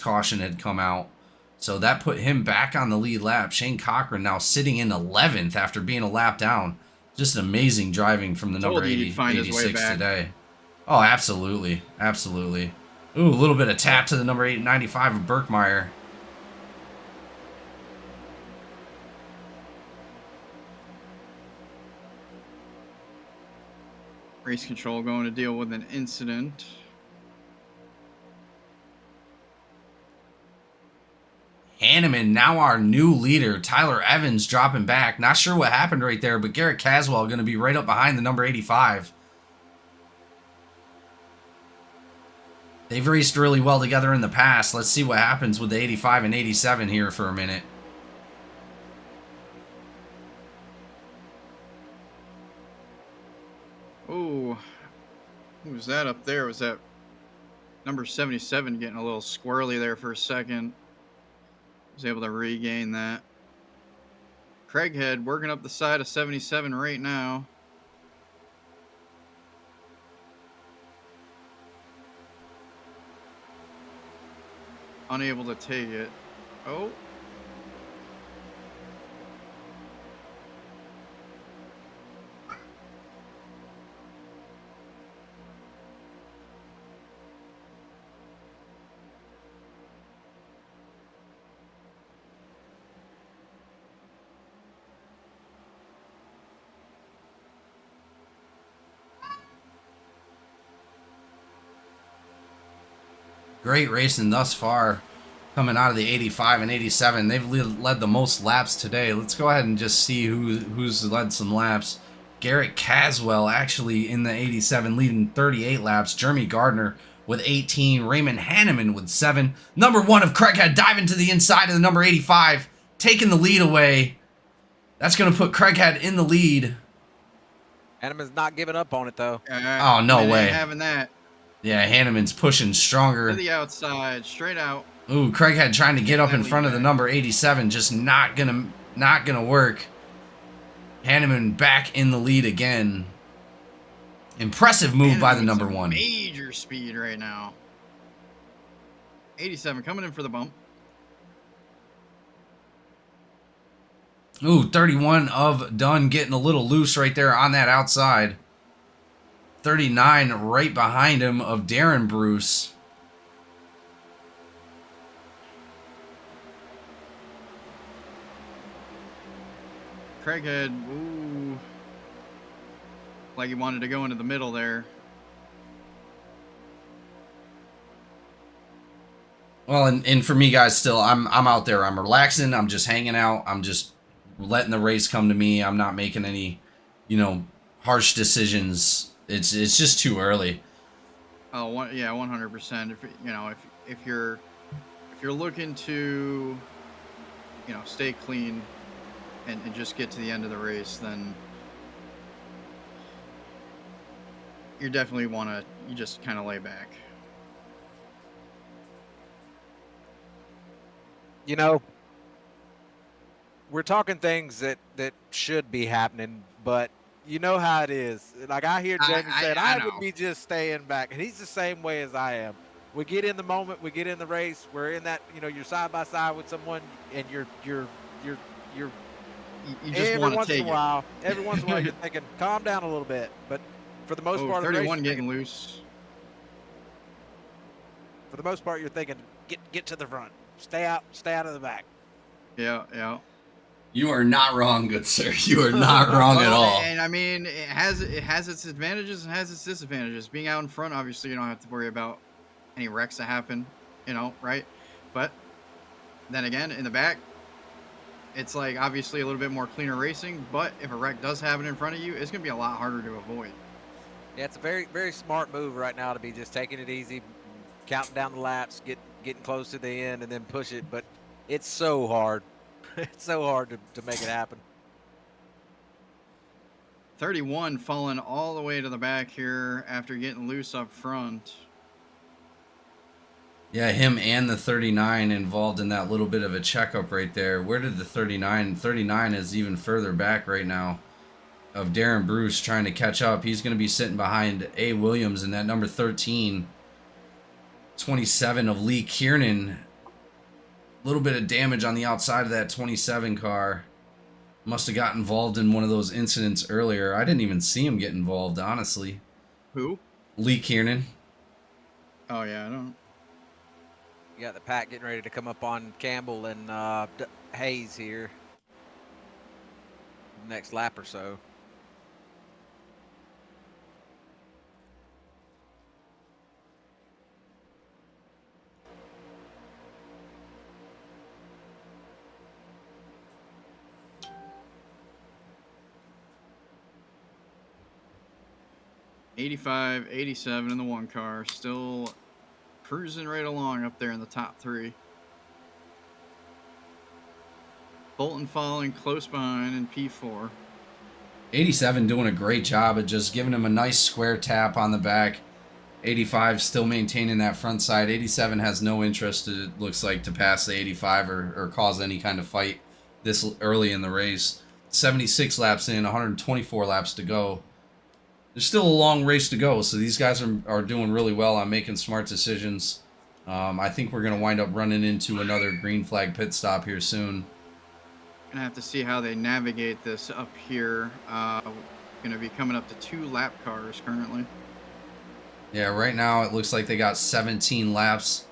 caution had come out. So that put him back on the lead lap. Shane Cochran now sitting in 11th after being a lap down. Just amazing driving from the number 86 today. Oh, absolutely. Absolutely. Ooh, a little bit of tap to the number 895 of Burkmeyer. Race control going to deal with an incident. Hanneman, now our new leader. Tyler Evans dropping back. Not sure what happened right there, but Garrett Caswell going to be right up behind the number 85. They've raced really well together in the past. Let's see what happens with the 85 and 87 here for a minute. Oh, who was that up there? Was that number 77 getting a little squirrely there for a second? Was able to regain that. Craighead working up the side of 77 right now. Unable to take it. Oh. Great racing thus far coming out of the 85 and 87. They've led the most laps today. Let's go ahead and just see who's led some laps. Garrett Caswell actually in the 87 leading 38 laps. Jeremy Gardner with 18. Raymond Hanneman with 7. Number 1 of Craighead diving to the inside of the number 85, taking the lead away. That's going to put Craighead in the lead. Hanneman's not giving up on it, though. Oh, no way. Having that. Yeah, Hanneman's pushing stronger. To the outside, straight out. Ooh, Craighead trying to get up in front of the number 87, just not gonna work. Hanneman back in the lead again. Impressive move by the number 1. Major speed right now. 87 coming in for the bump. Ooh, 31 of Dunn getting a little loose right there on that outside. 39 right behind him of Darren Bruce. Craighead, ooh, like he wanted to go into the middle there. Well, and for me, guys, still, I'm out there. I'm relaxing. I'm just hanging out. I'm just letting the race come to me. I'm not making any, harsh decisions. It's just too early. Oh, yeah, 100%. If you're looking to, stay clean and just get to the end of the race, then you definitely you just kind of lay back. We're talking things that should be happening, but you know how it is. Like I hear Jamie saying, I would be just staying back, and he's the same way as I am. We get in the moment, we get in the race, we're in that, you're side by side with someone, and you're you just want to take it. Every once in a while, you're thinking, calm down a little bit. But for the most part, 31 getting loose. For the most part, you're thinking, get to the front, stay out of the back. Yeah. You are not wrong, good sir. You are not wrong at all. And I mean, it has its advantages and has its disadvantages. Being out in front, obviously, you don't have to worry about any wrecks that happen, right? But then again, in the back, it's like obviously a little bit more cleaner racing. But if a wreck does happen in front of you, it's going to be a lot harder to avoid. Yeah, it's a very, very smart move right now to be just taking it easy, counting down the laps, getting close to the end, and then push it. But it's so hard. It's so hard to make it happen. 31 falling all the way to the back here after getting loose up front. Yeah, him and the 39 involved in that little bit of a checkup right there. Where did the 39? 39 is even further back right now of Darren Bruce trying to catch up. He's going to be sitting behind A. Williams in that number 13. 27 of Lee Kiernan. Little bit of damage on the outside of that 27 car. Must have got involved in one of those incidents earlier. I didn't even see him get involved, honestly. Who? Lee Kiernan. Oh, yeah, I don't. You got the pack getting ready to come up on Campbell and Hayes here. Next lap or so. '85, '87 in the one car, still cruising right along up there in the top 3. Bolton following close behind in P4. 87 doing a great job of just giving him a nice square tap on the back. 85 still maintaining that front side. 87 has no interest, it looks like, to pass the 85 or cause any kind of fight this early in the race. 76 laps in, 124 laps to go. There's still a long race to go, so these guys are doing really well on making smart decisions. I think we're going to wind up running into another green flag pit stop here soon. Gonna have to see how they navigate this up here. Gonna be coming up to 2 lap cars currently. Yeah, right now it looks like they got 17 laps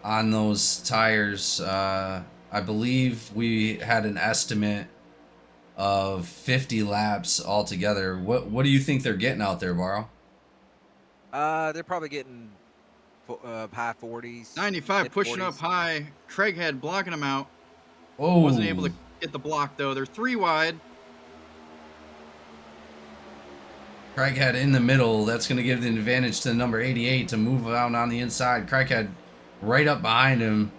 on those tires. I believe we had an estimate of 50 laps altogether. What do you think they're getting out there, Barrow? They're probably getting high 40s. 95 pushing 40s. up high. Craighead blocking them out. Oh, Wasn't able to get the block though. They're 3 wide. Craighead in the middle. That's going to give the advantage to number 88 to move out on the inside. Craighead right up behind him.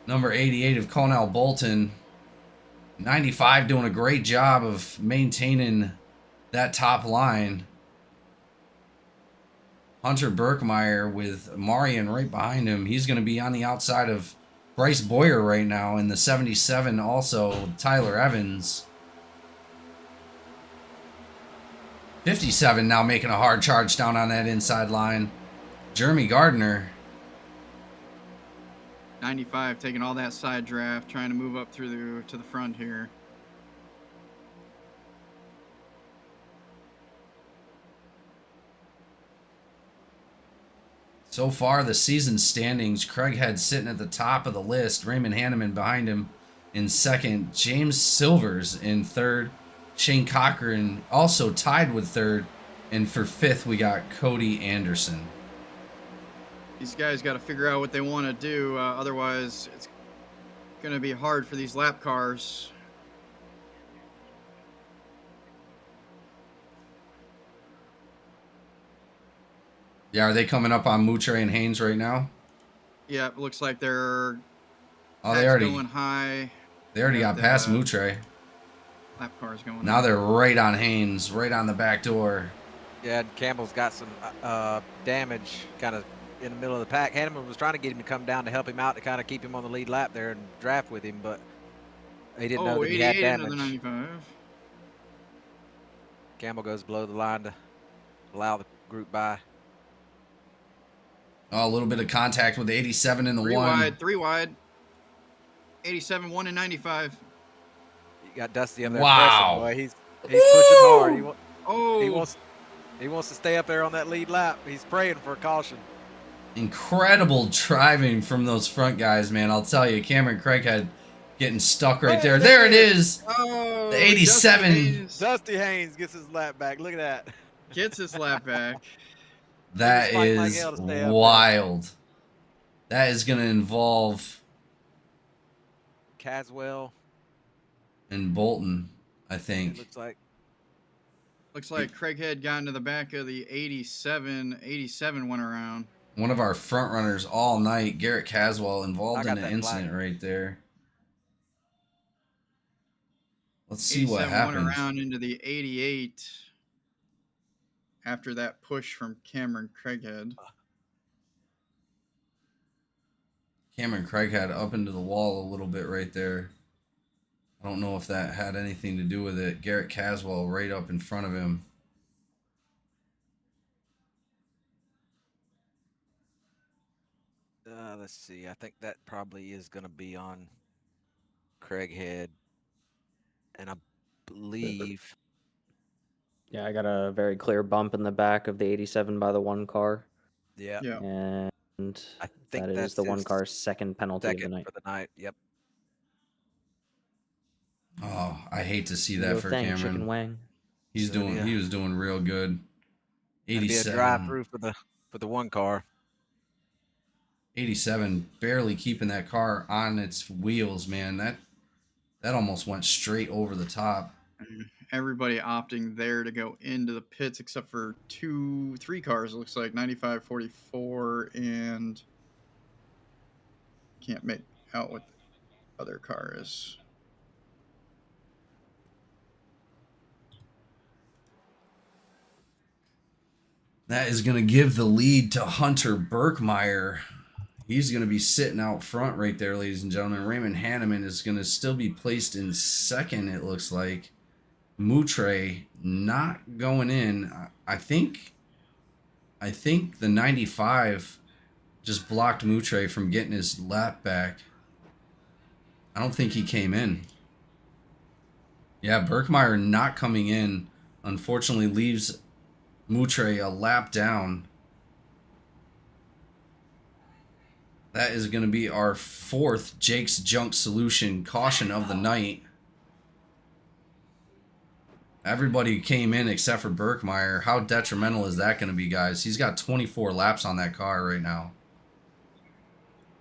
Number 88 of Cornell Bolton. 95 doing a great job of maintaining that top line. Hunter Berkmeyer with Marion right behind him. He's going to be on the outside of Bryce Boyer right now in the 77. Also, Tyler Evans. 57 now making a hard charge down on that inside line. Jeremy Gardner. 95 taking all that side draft, trying to move up through to the front here. So far, the season standings, Craighead sitting at the top of the list. Raymond Hanneman behind him in second. James Silvers in third. Shane Cochran also tied with third. And for fifth, we got Cody Anderson. These guys got to figure out what they want to do. Otherwise, it's going to be hard for these lap cars. Yeah, are they coming up on Moutre and Haynes right now? Yeah, it looks like they're going high. They already got past Moutre. Lap cars going. Now they're right on Haynes, right on the back door. Yeah, and Campbell's got some damage kind of in the middle of the pack. Hanneman was trying to get him to come down to help him out to kind of keep him on the lead lap there and draft with him, but he didn't know that he had damage. 95. Campbell goes below the line to allow the group by. Oh, a little bit of contact with the 87 and the 1. Three wide. 87, 1 and 95. You got Dusty up there. Wow. Boy. He's pushing hard. He wants to stay up there on that lead lap. He's praying for a caution. Incredible driving from those front guys, man. I'll tell you, Cameron Craighead getting stuck right there. There it is. Oh, The 87. Dusty Haynes gets his lap back. Look at that. Gets his lap back. That is wild. That is going to involve Caswell and Bolton, I think. It looks like Craighead got into the back of the 87. 87 went around. One of our front runners all night, Garrett Caswell, involved in an incident right there. Let's see what happens. Went around into the 88 after that push from Cameron Craighead. Cameron Craighead up into the wall a little bit right there. I don't know if that had anything to do with it. Garrett Caswell right up in front of him. let's see. I think that probably is going to be on Craighead. And I believe... Yeah, I got a very clear bump in the back of the 87 by the 1 car. Yeah. And I think that is the 1 car's second penalty of the night. For the night. Yep. Oh, I hate to see that for Cameron. Chicken wing. He was doing real good. 87. Be a drive-through for the 1 car. 87 barely keeping that car on its wheels, man. That almost went straight over the top. Everybody opting there to go into the pits except for 3 cars. It looks like 95, 44, and can't make out what the other car is. That is going to give the lead to Hunter Berkmeyer. He's going to be sitting out front right there, ladies and gentlemen. Raymond Hanneman is going to still be placed in second, it looks like. Moutre not going in. I think the 95 just blocked Moutre from getting his lap back. I don't think he came in. Yeah, Berkmeyer not coming in, unfortunately, leaves Moutre a lap down. That is going to be our 4th Jake's Junk Solution caution of the night. Everybody came in except for Berkmeyer. How detrimental is that going to be, guys? He's got 24 laps on that car right now.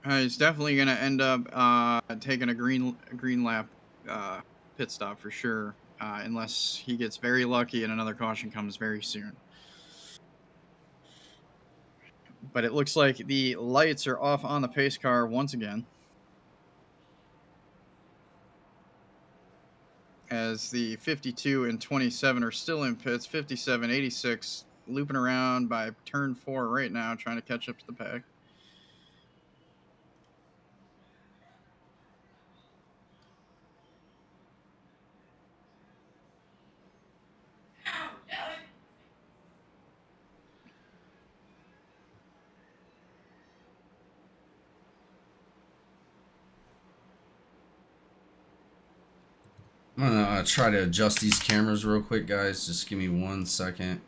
He's definitely going to end up taking a green lap pit stop for sure. unless he gets very lucky and another caution comes very soon. But it looks like the lights are off on the pace car once again, as the 52 and 27 are still in pits. 57, 86 looping around by turn 4 right now, trying to catch up to the pack. I'm gonna try to adjust these cameras real quick, guys. Just give me 1 second.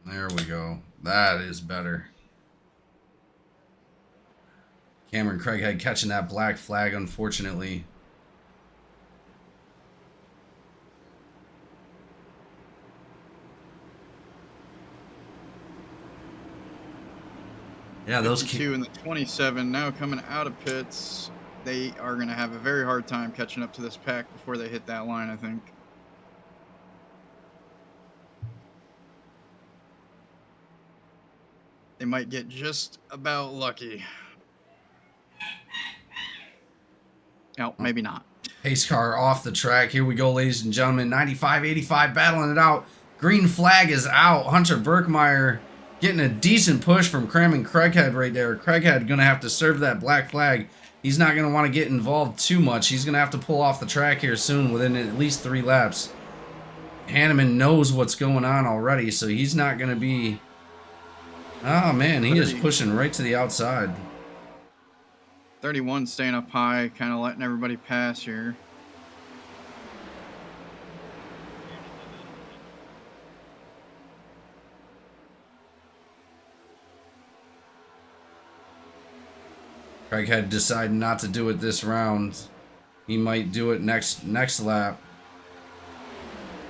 There we go. That is better. Cameron Craighead catching that black flag, unfortunately. Yeah, those 52 and the 27 now coming out of pits. They are going to have a very hard time catching up to this pack before they hit that line, I think. They might get just about lucky. Oh, maybe not. pace car off the track. Here we go, ladies and gentlemen. 95-85 battling it out. Green flag is out. Hunter Berkmeyer getting a decent push from Cameron Craighead right there. Craighead going to have to serve that black flag. He's not going to want to get involved too much. He's going to have to pull off the track here soon within at least 3 laps. Hanneman knows what's going on already, so he's not going to be... Oh, man, he is pushing right to the outside. 31 staying up high, kind of letting everybody pass here. Craighead decided not to do it this round. He might do it next lap.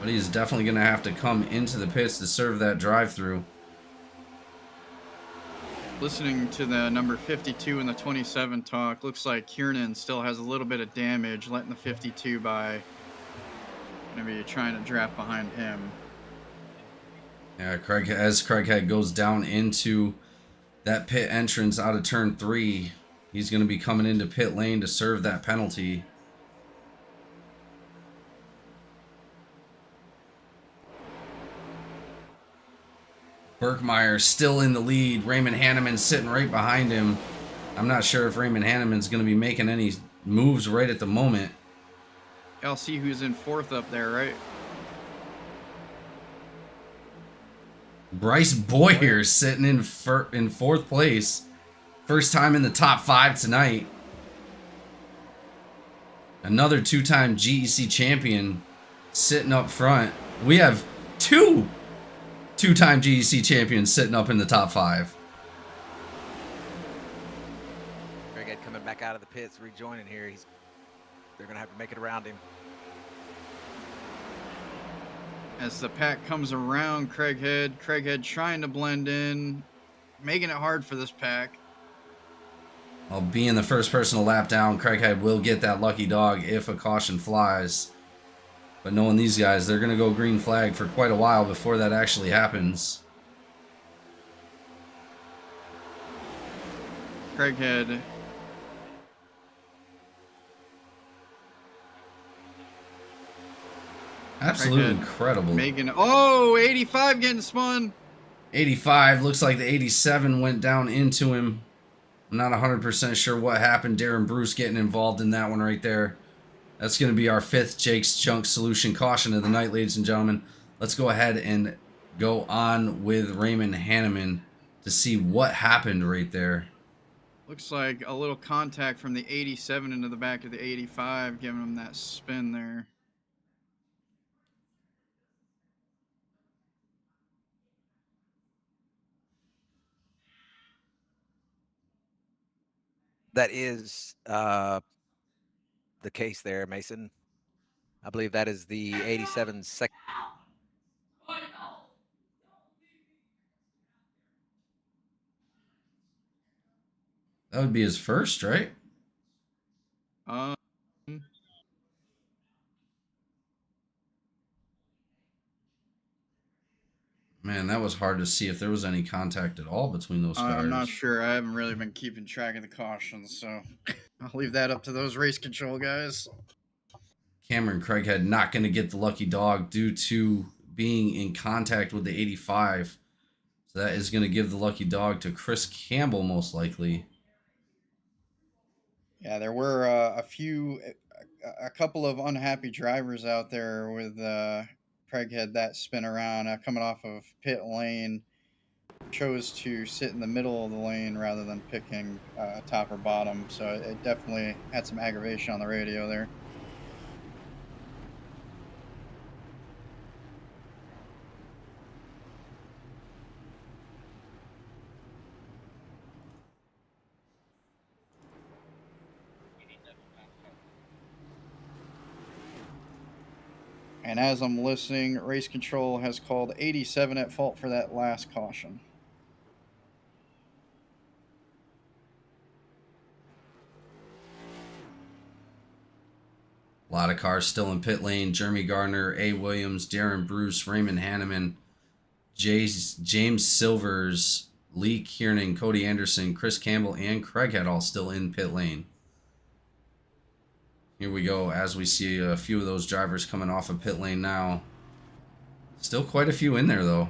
But he's definitely going to have to come into the pits to serve that drive-through. Listening to the number 52 and the 27 talk, looks like Kiernan still has a little bit of damage, letting the 52 by. Maybe trying to draft behind him. Yeah, as Craighead goes down into that pit entrance out of turn 3, he's going to be coming into pit lane to serve that penalty. Berkmeyer still in the lead. Raymond Hanneman sitting right behind him. I'm not sure if Raymond Hanneman's going to be making any moves right at the moment. I'll see who's in 4th up there, right? Bryce Boyer sitting in 4th place. First time in the top 5 tonight. Another 2-time GEC champion sitting up front. We have 2-time GEC champions sitting up in the top 5. Craighead coming back out of the pits, rejoining here. They're going to have to make it around him. As the pack comes around Craighead trying to blend in, making it hard for this pack. Well, being the first person to lap down, Craighead will get that lucky dog if a caution flies. But knowing these guys, they're going to go green flag for quite a while before that actually happens. Craighead. Absolutely Craighead incredible. Making, oh, 85 getting spun. 85, looks like the 87 went down into him. I'm not 100% sure what happened. Darren Bruce getting involved in that one right there. That's going to be our 5th Jake's Junk Solution caution of the night, ladies and gentlemen. Let's go ahead and go on with Raymond Hanneman to see what happened right there. Looks like a little contact from the 87 into the back of the 85, giving him that spin there. That is the case there, Mason. I believe that is the 87 second. That would be his first, right? Um, Man, that was hard to see if there was any contact at all between those cars. I'm not sure. I haven't really been keeping track of the cautions, so I'll leave that up to those race control guys. Cameron Craighead not going to get the lucky dog due to being in contact with the 85. So that is going to give the lucky dog to Chris Campbell, most likely. Yeah, there were a couple of unhappy drivers out there with Craighead that spin around coming off of pit lane. Chose to sit in the middle of the lane rather than picking top or bottom, so it definitely had some aggravation on the radio there. And as I'm listening, race control has called 87 at fault for that last caution. A lot of cars still in pit lane. Jeremy Gardner, A. Williams, Darren Bruce, Raymond Hanneman, James Silvers, Lee Kiernan, Cody Anderson, Chris Campbell, and Craighead all still in pit lane. Here we go as we see a few of those drivers coming off of pit lane now. Still quite a few in there, though.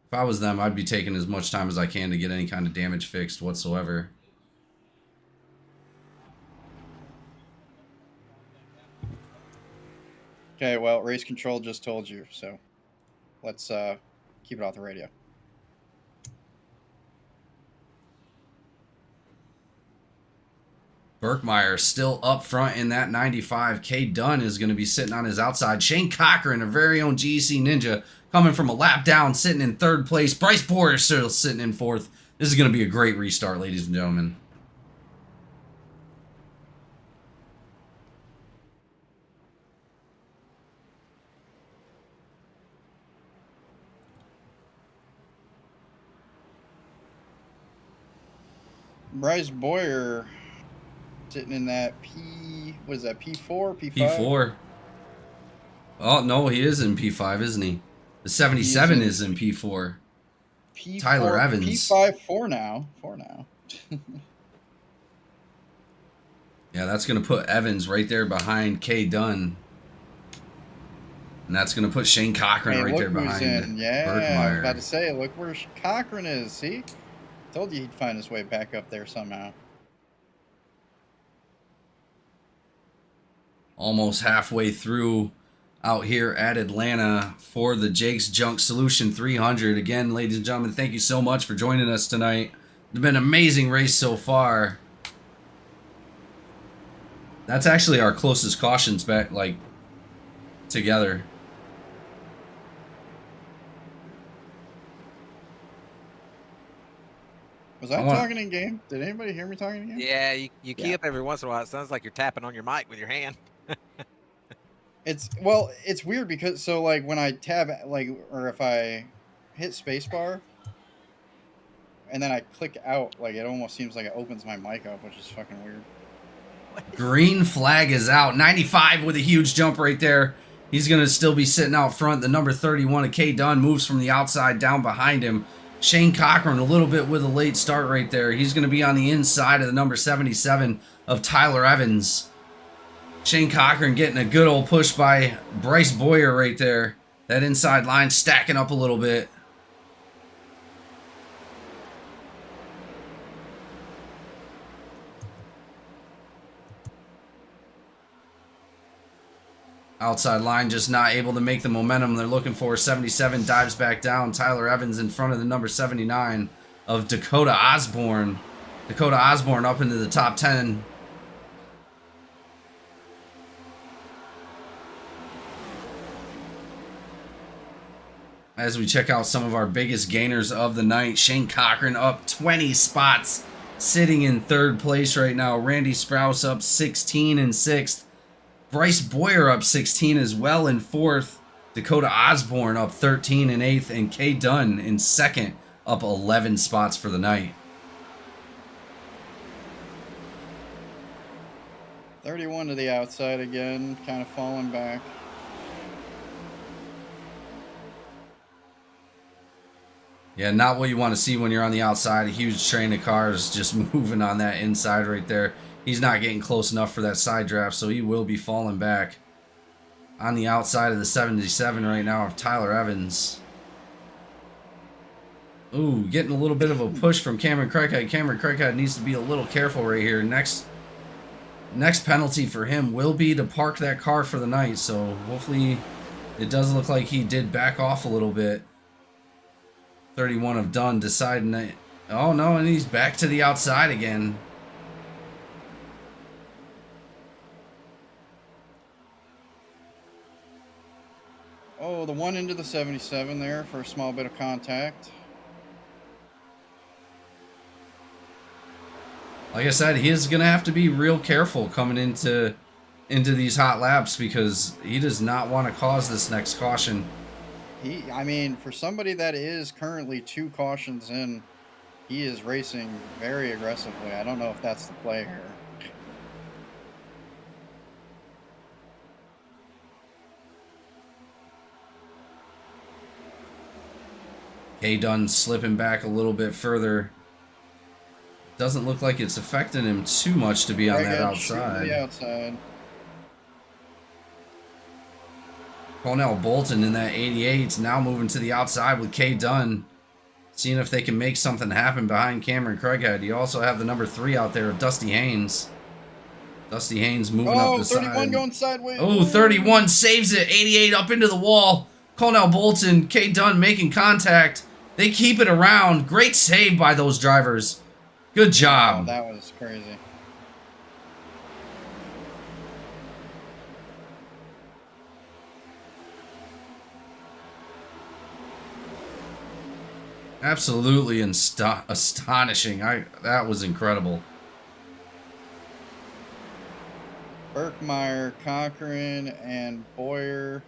If I was them, I'd be taking as much time as I can to get any kind of damage fixed whatsoever. Okay, well, race control just told you, so let's keep it off the radio. Burkmeyer still up front in that 95. K. Dunn is going to be sitting on his outside. Shane Cochran, our very own GEC Ninja, coming from a lap down, sitting in third place. Bryce Boyer still sitting in fourth. This is going to be a great restart, ladies and gentlemen. Bryce Boyer sitting in that what is that, P4, P5? P4. Oh, no, he is in P5, isn't he? The 77 is in P4. P4, Tyler Evans. P5, 4 now. Yeah, that's going to put Evans right there behind K. Dunn. And that's going to put Shane Cochran right there behind Yeah, Burkmeyer. I was about to say, look where Cochran is. See? Told you he'd find his way back up there somehow. Almost halfway through out here at Atlanta for the Jake's Junk Solution 300. Again, ladies and gentlemen, thank you so much for joining us tonight. It's been an amazing race so far. That's actually our closest cautions back, like, together. Was I talking in game? Did anybody hear me talking in game? Yeah, you key up every once in a while. It sounds like you're tapping on your mic with your hand. It's weird because so like when I tab or if I hit spacebar and then I click out, like it almost seems like it opens my mic up, which is fucking weird. Green flag is out. 95 with a huge jump right there. He's going to still be sitting out front. The number 31 of K. Dunn moves from the outside down behind him. Shane Cochran a little bit with a late start right there. He's going to be on the inside of the number 77 of Tyler Evans. Shane Cochran getting a good old push by Bryce Boyer right there. That inside line stacking up a little bit. Outside line just not able to make the momentum they're looking for. 77 dives back down. Tyler Evans in front of the number 79 of Dakota Osborne. Dakota Osborne up into the top 10. As we check out some of our biggest gainers of the night, Shane Cochran up 20 spots, sitting in third place right now. Randy Sprouse up 16 in sixth. Bryce Boyer up 16 as well in fourth. Dakota Osborne up 13 in eighth. And K. Dunn in second, up 11 spots for the night. 31 to the outside again, kind of falling back. Yeah, not what you want to see when you're on the outside. A huge train of cars just moving on that inside right there. He's not getting close enough for that side draft, so he will be falling back on the outside of the 77 right now of Tyler Evans. Ooh, getting a little bit of a push from Cameron Craighead. Cameron Craighead needs to be a little careful right here. Next penalty for him will be to park that car for the night, so hopefully it does look like he did back off a little bit. 31 of Dunn deciding that, oh no, and he's back to the outside again. Oh, the one into the 77 there for a small bit of contact. Like I said, he is going to have to be real careful coming into these hot laps because he does not want to cause this next caution. I mean, for somebody that is currently 2 cautions in, he is racing very aggressively. I don't know if that's the play here. K Dunn slipping back a little bit further. Doesn't look like it's affecting him too much to be on that outside. The outside. Cornell Bolton in that 88 now moving to the outside with K Dunn, seeing if they can make something happen behind Cameron Craighead. You also have the number 3 out there of Dusty Haynes. Dusty Haynes moving up the 31 side. going sideways. Oh, 31 saves it. 88 up into the wall. Cornell Bolton, K Dunn making contact. They keep it around. Great save by those drivers. Good job. Oh, that was crazy. Absolutely astonishing. That was incredible. Berkmeyer, Cochran, and Boyer,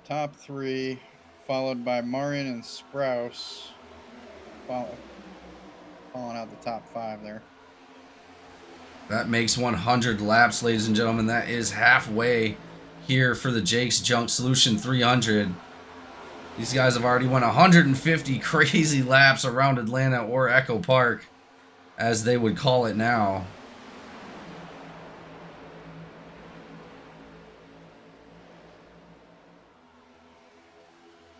top 3, followed by Marion and Sprouse, falling out the top 5 there. That makes 100 laps, ladies and gentlemen. That is halfway here for the Jake's Junk Solution 300. These guys have already won 150 crazy laps around Atlanta, or Echo Park, as they would call it now.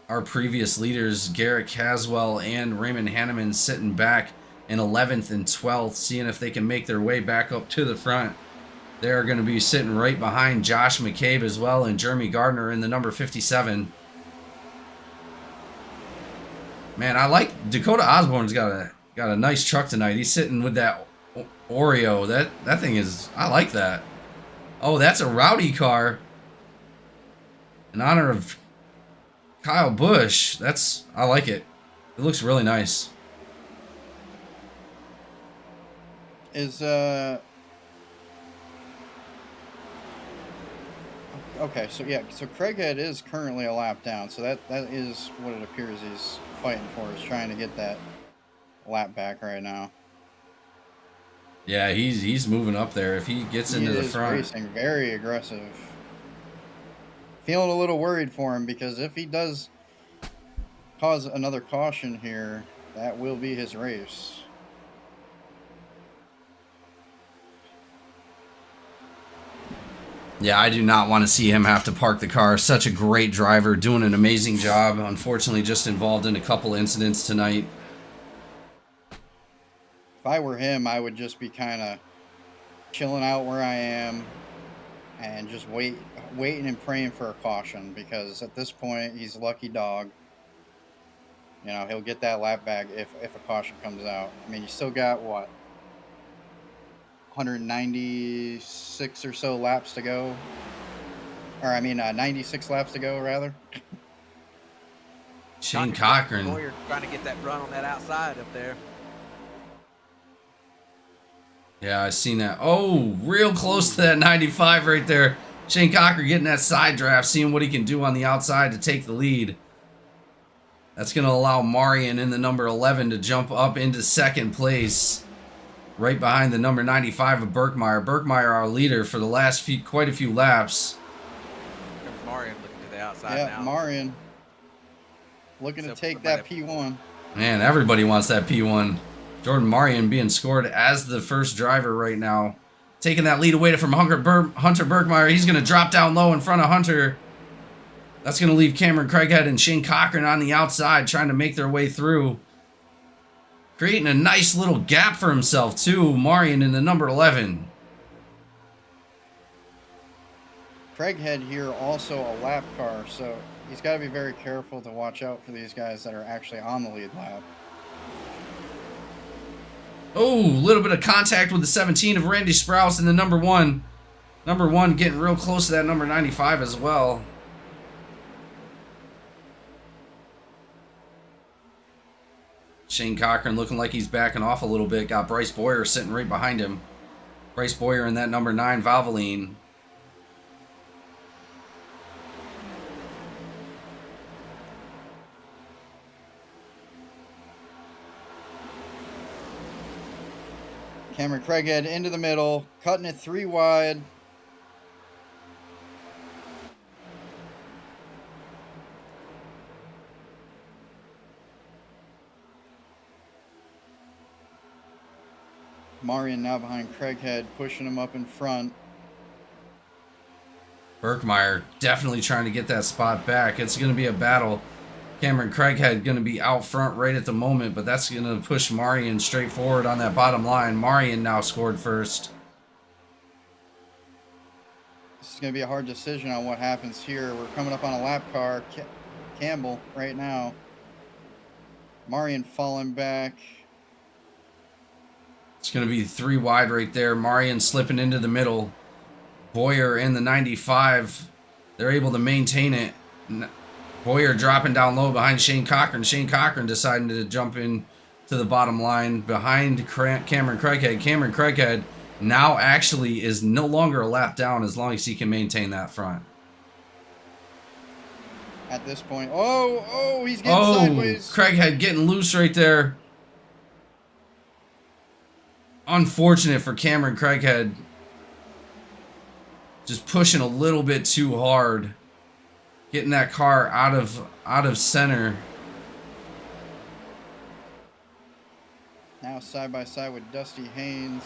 Our previous leaders, Garrett Caswell and Raymond Hanneman, sitting back in 11th and 12th, seeing if they can make their way back up to the front. They're going to be sitting right behind Josh McCabe as well, and Jeremy Gardner in the number 57. Man, I like Dakota Osborne's got a nice truck tonight. He's sitting with that Oreo. That thing is, I like that. Oh, that's a Rowdy car in honor of Kyle Busch. I like it. It looks really nice. Okay, so yeah, so Craighead is currently a lap down, so that is what it appears he's fighting for, is trying to get that lap back right now. Yeah, he's moving up there. If he gets into the front, racing very aggressive. Feeling a little worried for him, because if he does cause another caution here, that will be his race. yeah, I do not want to see him have to park the car. Such a great driver, doing an amazing job. Unfortunately, just involved in a couple incidents tonight. If I were him, I would just be kind of chilling out where I am and just waiting and praying for a caution, because at this point, he's a lucky dog. You know, he'll get that lap back if a caution comes out. I mean, you still got, what, 196 or so laps to go? Or, I mean, 96 laps to go, rather. Shane Cochran. Boyer trying to get that run on that outside up there. Yeah, I seen that. Oh, real close to that 95 right there. Shane Cochran getting that side draft, seeing what he can do on the outside to take the lead. That's going to allow Marion in the number 11 to jump up into second place, right behind the number 95 of Berkmeyer. Berkmeyer, our leader for the last quite a few laps. Marion looking to the outside now. Yeah, Marion looking to take that P1. Man, everybody wants that P1. Jordan Marion being scored as the first driver right now. Taking that lead away from Hunter Bergmeyer. He's going to drop down low in front of Hunter. That's going to leave Cameron Craighead and Shane Cochran on the outside trying to make their way through. Creating a nice little gap for himself, too. Marion in the number 11. Craighead here also a lap car, so he's got to be very careful to watch out for these guys that are actually on the lead lap. Oh, a little bit of contact with the 17 of Randy Sprouse in the number 1. Number 1 getting real close to that number 95 as well. Shane Cochran looking like he's backing off a little bit. Got Bryce Boyer sitting right behind him. Bryce Boyer in that number 9 Valvoline. Cameron Craighead into the middle, cutting it 3 wide. Marion now behind Craighead, pushing him up in front. Berkmeyer definitely trying to get that spot back. It's going to be a battle. Cameron Craighead going to be out front right at the moment, but that's going to push Marion straight forward on that bottom line. Marion now scored first. This is going to be a hard decision on what happens here. We're coming up on a lap car. Campbell right now. Marion falling back. It's going to be 3 wide right there. Marion slipping into the middle. Boyer in the 95. They're able to maintain it. Boyer dropping down low behind Shane Cochran. Shane Cochran deciding to jump in to the bottom line behind Cameron Craighead. Cameron Craighead now actually is no longer a lap down as long as he can maintain that front. At this point, he's getting sideways. Craighead getting loose right there. Unfortunate for Cameron Craighead. Just pushing a little bit too hard. Getting that car out of center. Now side by side with Dusty Haynes.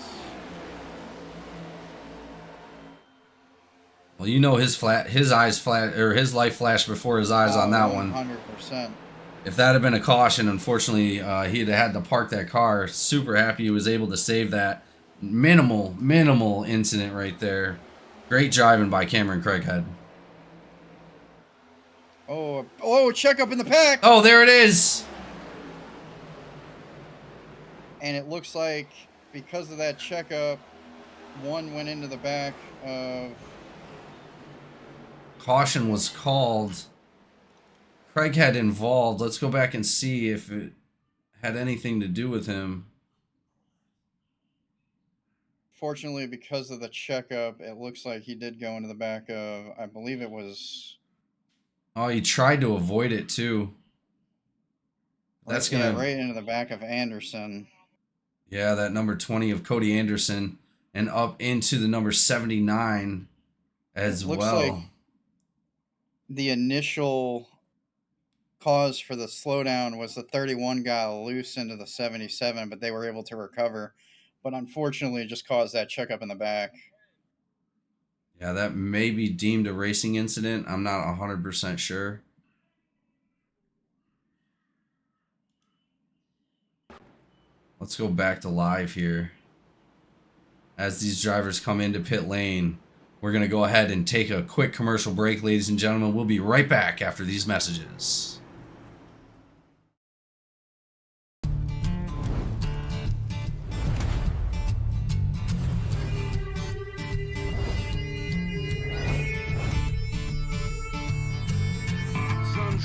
Well, you know his eyes flat, or his life flashed before his eyes on that one. 100%. If that had been a caution, unfortunately, he'd have had to park that car. Super happy he was able to save that minimal incident right there. Great driving by Cameron Craighead. Check up in the pack. Oh, there it is. And it looks like because of that checkup, one went into the back of... Caution was called. Craighead involved. Let's go back and see if it had anything to do with him. Fortunately, because of the checkup, it looks like he did go into the back of, I believe it was... Oh, he tried to avoid it too. That's gonna right into the back of Anderson. Yeah, that number 20 of Cody Anderson, and up into the number 79 as well. Looks like the initial cause for the slowdown was the 31 got loose into the 77, but they were able to recover. But unfortunately, it just caused that checkup in the back. Yeah, that may be deemed a racing incident. I'm not 100% sure. Let's go back to live here. As these drivers come into pit lane, we're going to go ahead and take a quick commercial break, ladies and gentlemen. We'll be right back after these messages.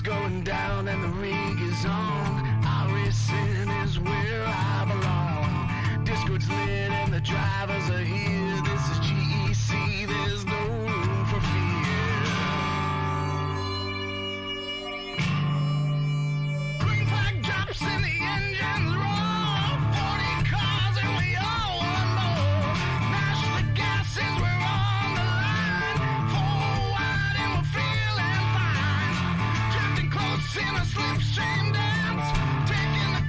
Going down and the rig is on. iRacing is where I belong. Discord's lit and the drivers are here. This is GEC, there's no room for fear. Green flag drops and the engines roll. 40 cars and we all want more. Mash the gases, we're on the line. 4 wide and we're feeling fine. Close in a slipstream dance, taking the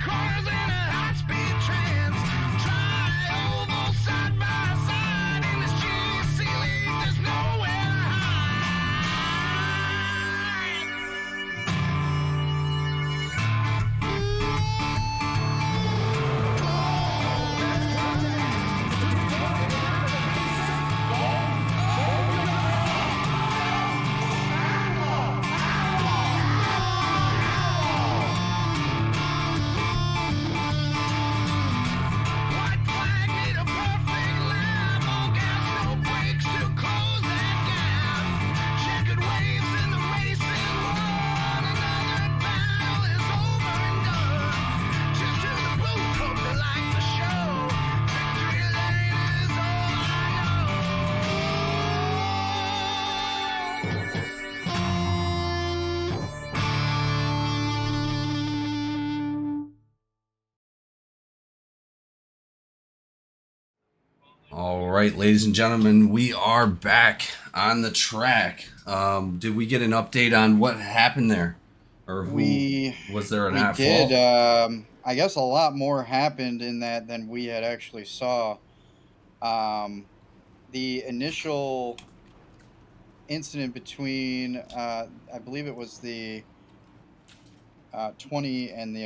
All right, ladies and gentlemen, we are back on the track. Did we get an update on what happened there? Or who was there an We at did. fault? I guess a lot more happened in that than we had actually saw. Um, the initial incident between, I believe it was the 20 and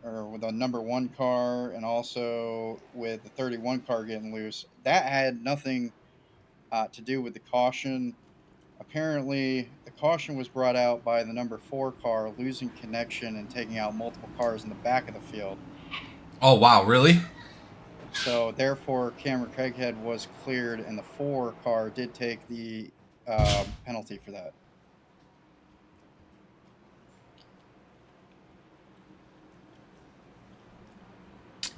or with the number one car, and also with the 31 car getting loose, that had nothing to do with the caution. Apparently, the caution was brought out by the number four car losing connection and taking out multiple cars in the back of the field. Oh, wow, really? So, therefore, Cameron Craighead was cleared, and the four car did take the penalty for that.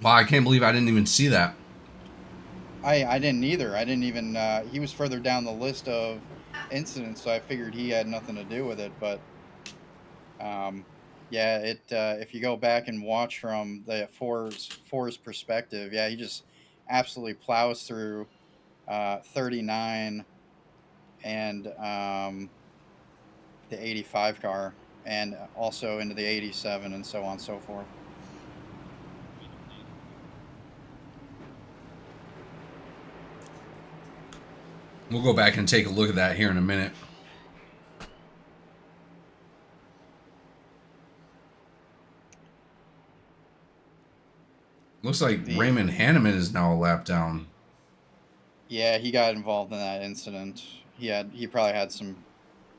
Wow, I can't believe I didn't even see that. I didn't either. I didn't even. He was further down the list of incidents, so I figured he had nothing to do with it. But yeah, it. If you go back and watch from the four's perspective, yeah, he just absolutely plows through 39 and the 85 car, and also into the 87, and so on and so forth. We'll go back and take a look at that here in a minute. Looks like Raymond Hanneman is now a lap down. Yeah, he got involved in that incident. He probably had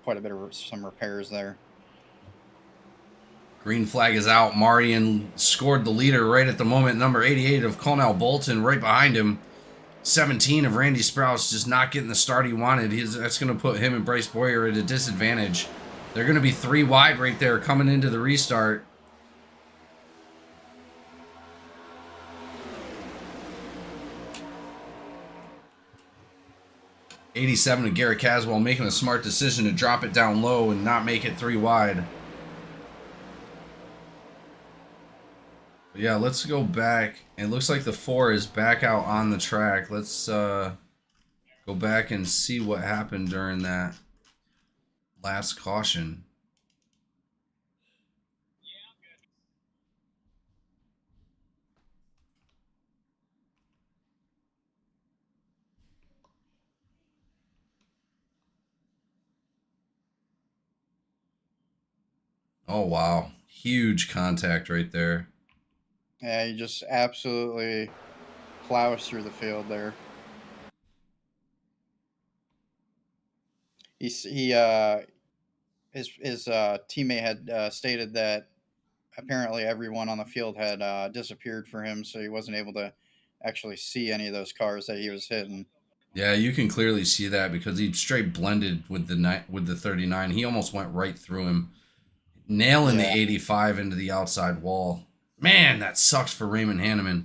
quite a bit of some repairs there. Green flag is out. Marion scored the leader right at the moment. Number 88 of Colonel Bolton right behind him. 17 of Randy Sprouse just not getting the start he wanted. That's going to put him and Bryce Boyer at a disadvantage. They're going to be 3 wide right there coming into the restart. '87 of Garrett Caswell making a smart decision to drop it down low and not make it 3 wide. But yeah, let's go back. It looks like the 4 is back out on the track. Let's go back and see what happened during that last caution. Oh, wow. Huge contact right there. Yeah, he just absolutely plows through the field there. His teammate had stated that apparently everyone on the field had disappeared for him, so he wasn't able to actually see any of those cars that he was hitting. Yeah, you can clearly see that because he straight blended with the 39. He almost went right through him, nailing the 85 into the outside wall. Man, that sucks for Raymond Hanneman.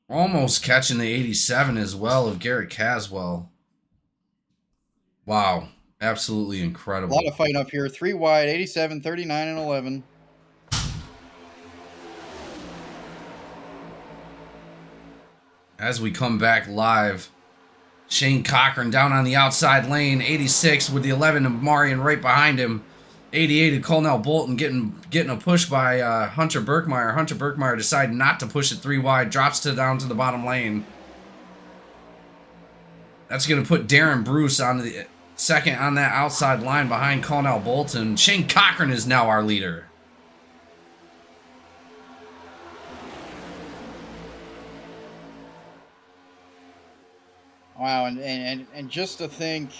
Almost catching the 87 as well of Garrett Caswell. Wow, absolutely A incredible. lot of fighting up here. 3 wide, 87, 39, and 11. As we come back live, Shane Cochran down on the outside lane, 86 with the 11 of Marion right behind him. 88 of Colonel Bolton getting a push by Hunter Berkmeyer. Hunter Berkmeyer decided not to push it 3 wide, drops down to the bottom lane. That's going to put Darren Bruce on the second on that outside line behind Colonel Bolton. Shane Cochran is now our leader. Wow, and just to think,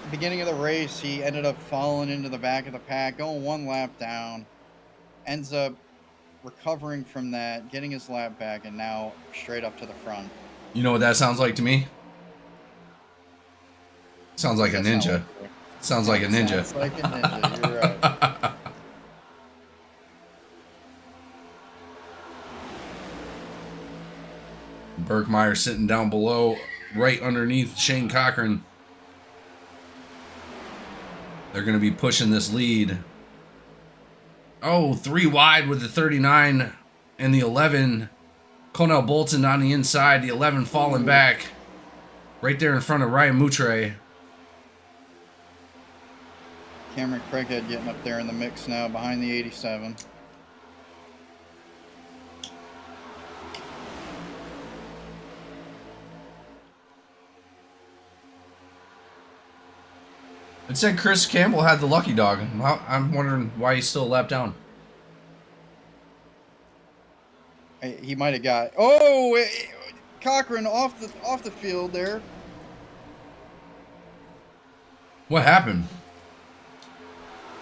the beginning of the race, he ended up falling into the back of the pack, going 1 lap down, ends up recovering from that, getting his lap back, and now straight up to the front. You know what that sounds like to me? Sounds like a ninja. Sounds like a ninja. Sounds like a ninja, you're right. Berkmeyer sitting down below, right underneath Shane Cochran. They're going to be pushing this lead. Oh, 3 wide with the 39 and the 11, Cornell Bolton on the inside. The 11 falling back right there in front of Ryan Moutre. Cameron Craighead getting up there in the mix now behind the 87. It said Chris Campbell had the lucky dog. I'm wondering why he's still a lap down. He might have got Cochran off the field there. What happened?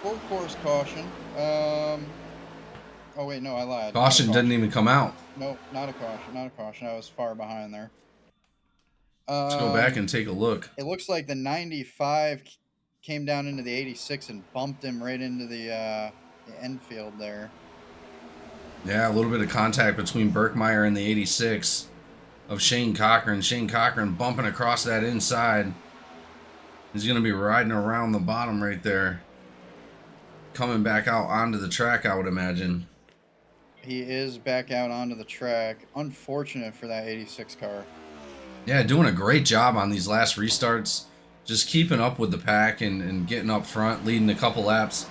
Full course caution. Oh wait, no, I lied. Caution didn't even come out. No, not a caution. Not a caution. I was far behind there. Let's go back and take a look. It looks like the 95 came down into the 86 and bumped him right into the end field there. Yeah, a little bit of contact between Birkmeyer and the 86 of Shane Cochran. Shane Cochran bumping across that inside. He's going to be riding around the bottom right there. Coming back out onto the track, I would imagine. He is back out onto the track. Unfortunate for that 86 car. Yeah, doing a great job on these last restarts. Just keeping up with the pack and getting up front, leading a couple laps.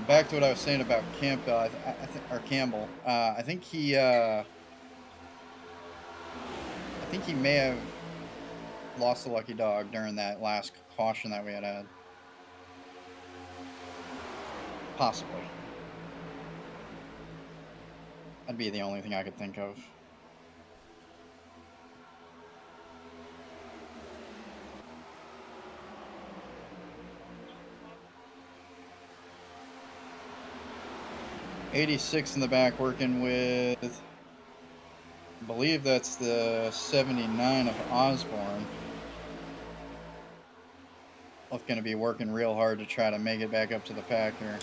Back to what I was saying about Campbell, Campbell. I think he may have lost the lucky dog during that last caution that we had. Possibly. That'd be the only thing I could think of. '86 in the back working with, I believe that's the 79 of Osborne. Both going to be working real hard to try to make it back up to the pack here.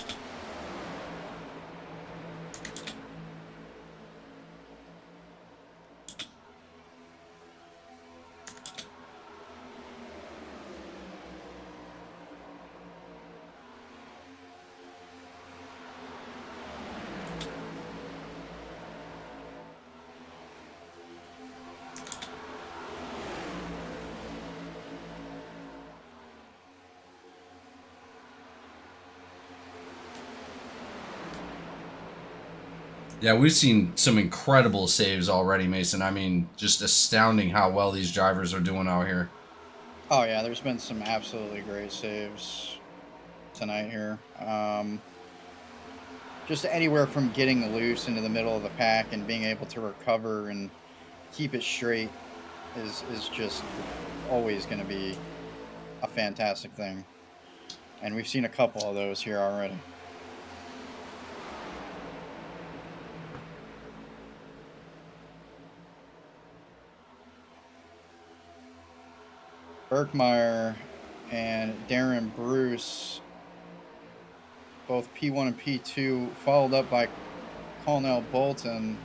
Yeah, we've seen some incredible saves already, Mason. I mean, just astounding how well these drivers are doing out here. Oh yeah, there's been some absolutely great saves tonight here. Just anywhere from getting loose into the middle of the pack and being able to recover and keep it straight is just always going to be a fantastic thing. And we've seen a couple of those here already. Birkmeyer and Darren Bruce, both P1 and P2, followed up by Cornell Bolton.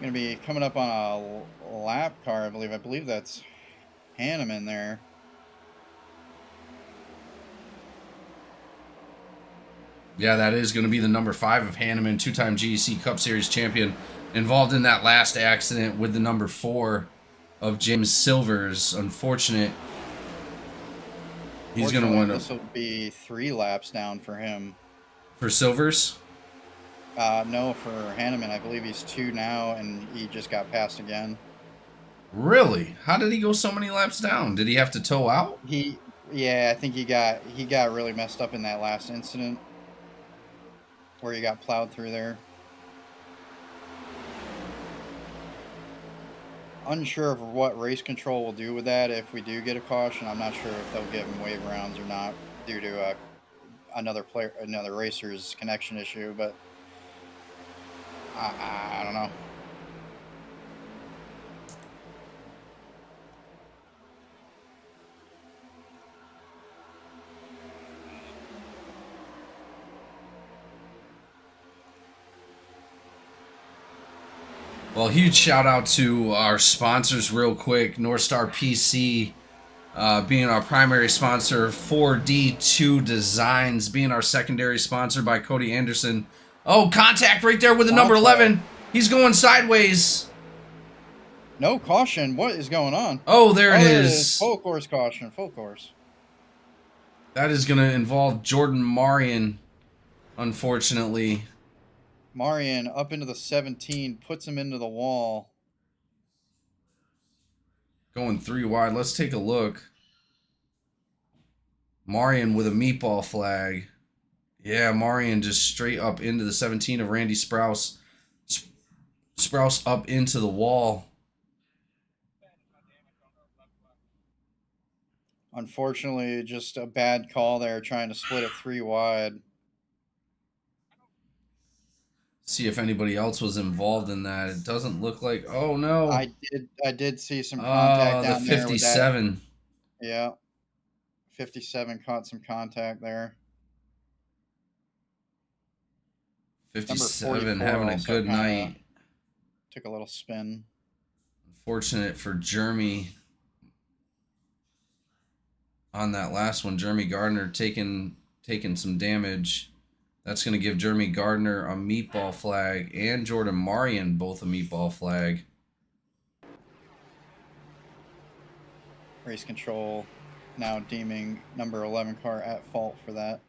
Going to be coming up on a lap car, I believe. I believe that's Hanneman there. Yeah, that is going to be the number 5 of Hanneman, two-time GEC Cup Series champion, involved in that last accident with the number 4 of James Silvers. Unfortunate. He's going to wind up. This will be 3 laps down for him. For Silvers? No, for Hanneman. I believe he's 2 now, and he just got passed again. Really? How did he go so many laps down? Did he have to tow out? Yeah, I think he got really messed up in that last incident where he got plowed through there. Unsure of what race control will do with that if we do get a caution. I'm not sure if they'll give him wave rounds or not due to another racer's connection issue, but I don't know. Well, huge shout out to our sponsors real quick. North Star PC being our primary sponsor, 4D2 Designs being our secondary sponsor by Cody Anderson. Oh, contact right there with the number 11. He's going sideways. No caution. What is going on? Oh, there it is. Full course caution. Full course. That is going to involve Jordan Marion, unfortunately. Marion up into the 17, puts him into the wall. Going 3 wide. Let's take a look. Marion with a meatball flag. Yeah, Marion just straight up into the 17 of Randy Sprouse. Sprouse up into the wall. Unfortunately, just a bad call there, trying to split it 3 wide. See if anybody else was involved in that. It doesn't look like. Oh no! I did see some contact down the there. 57. Yeah, 57 caught some contact there. 57 having a good night. Took a little spin. Unfortunate for Jeremy on that last one. Jeremy Gardner taking some damage. That's going to give Jeremy Gardner a meatball flag and Jordan Marion both a meatball flag. Race control now deeming number 11 car at fault for that.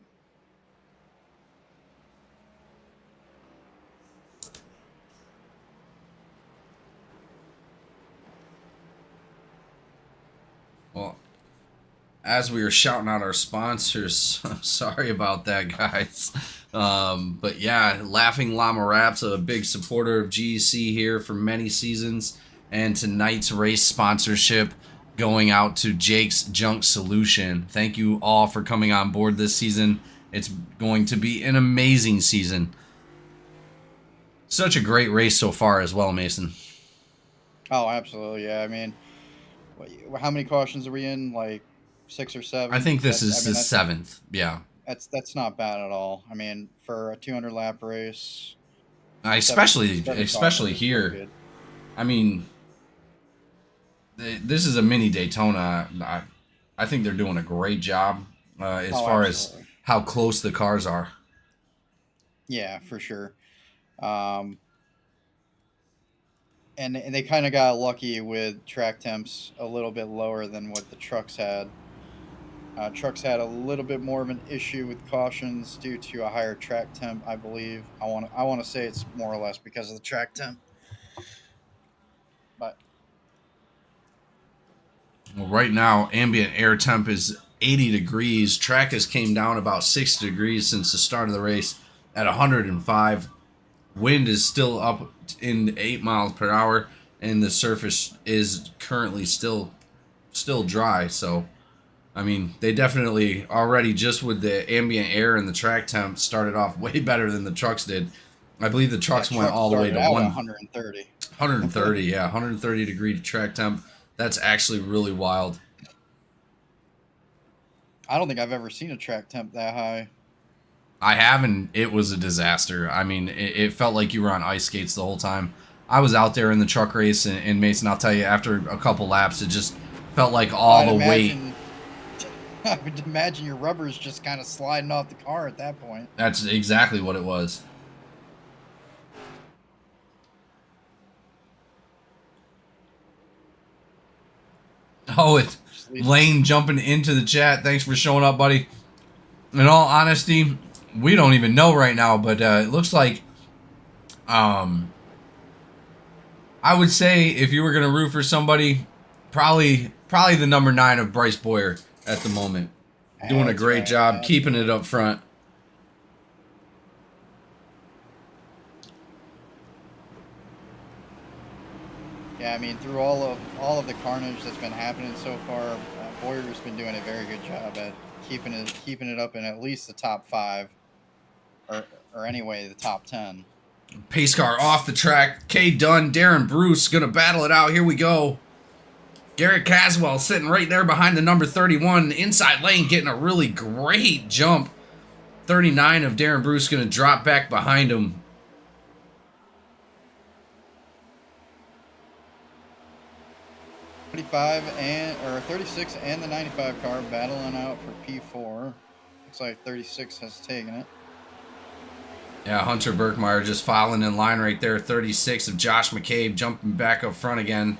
Well, as we were shouting out our sponsors, sorry about that, guys. But yeah, Laughing Llama Rap's a big supporter of GEC here for many seasons. And tonight's race sponsorship going out to Jake's Junk Solution. Thank you all for coming on board this season. It's going to be an amazing season. Such a great race so far as well, Mason. Oh, absolutely. Yeah, I mean, how many cautions are we in? Like 6 or 7? I think this is the 7th. Yeah. That's not bad at all. I mean, for a 200 lap race, especially here. Good. I mean, this is a mini Daytona. I think they're doing a great job as far as how close the cars are. Yeah, for sure. And they kind of got lucky with track temps a little bit lower than what the trucks had. Trucks had a little bit more of an issue with cautions due to a higher track temp, I believe. I want to say it's more or less because of the track temp. But well, right now, ambient air temp is 80 degrees. Track has came down about 60 degrees since the start of the race at 105. Wind is still up in 8 miles per hour, and the surface is currently still dry. So, I mean, they definitely already, just with the ambient air and the track temp, started off way better than the trucks did. I believe the trucks went all the way to 130. 130, yeah, 130 degree track temp. That's actually really wild. I don't think I've ever seen a track temp that high. I haven't. It was a disaster. I mean, it felt like you were on ice skates the whole time. I was out there in the truck race, and Mason, I'll tell you, after a couple laps, it just felt like all the weight. I would imagine your rubber's just kind of sliding off the car at that point. That's exactly what it was. Oh, it's Lane jumping into the chat. Thanks for showing up, buddy. In all honesty, we don't even know right now, but it looks like I would say if you were going to root for somebody, probably the number 9 of Bryce Boyer at the moment. Doing a great job, keeping it up front. Yeah, I mean, through all of the carnage that's been happening so far, Boyer's been doing a very good job at keeping it up in at least the top 5, or anyway the top 10. Pace car off the track. K Dunn, Darren Bruce gonna battle it out. Here we go. Garrett Caswell sitting right there behind the number 31. Inside lane getting a really great jump. 39 of Darren Bruce gonna drop back behind him. 35 or 36 and the 95 car battling out for P4. Looks like 36 has taken it. Yeah, Hunter Birkmeyer just filing in line right there. 36 of Josh McCabe jumping back up front again.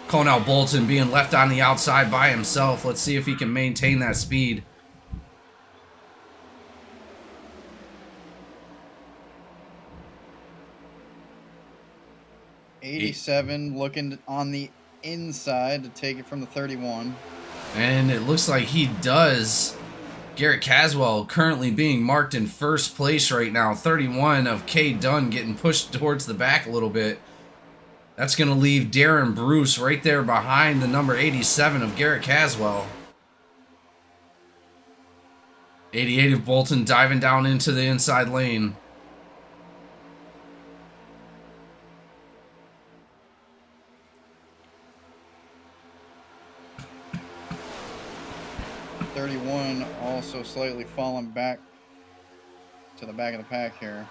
Cornell Bolton being left on the outside by himself. Let's see if he can maintain that speed. '87 looking on the inside to take it from the 31. And it looks like he does. Garrett Caswell currently being marked in first place right now. 31 of K. Dunn getting pushed towards the back a little bit. That's going to leave Darren Bruce right there behind the number 87 of Garrett Caswell. 88 of Bolton diving down into the inside lane. '31 also slightly falling back to the back of the pack here.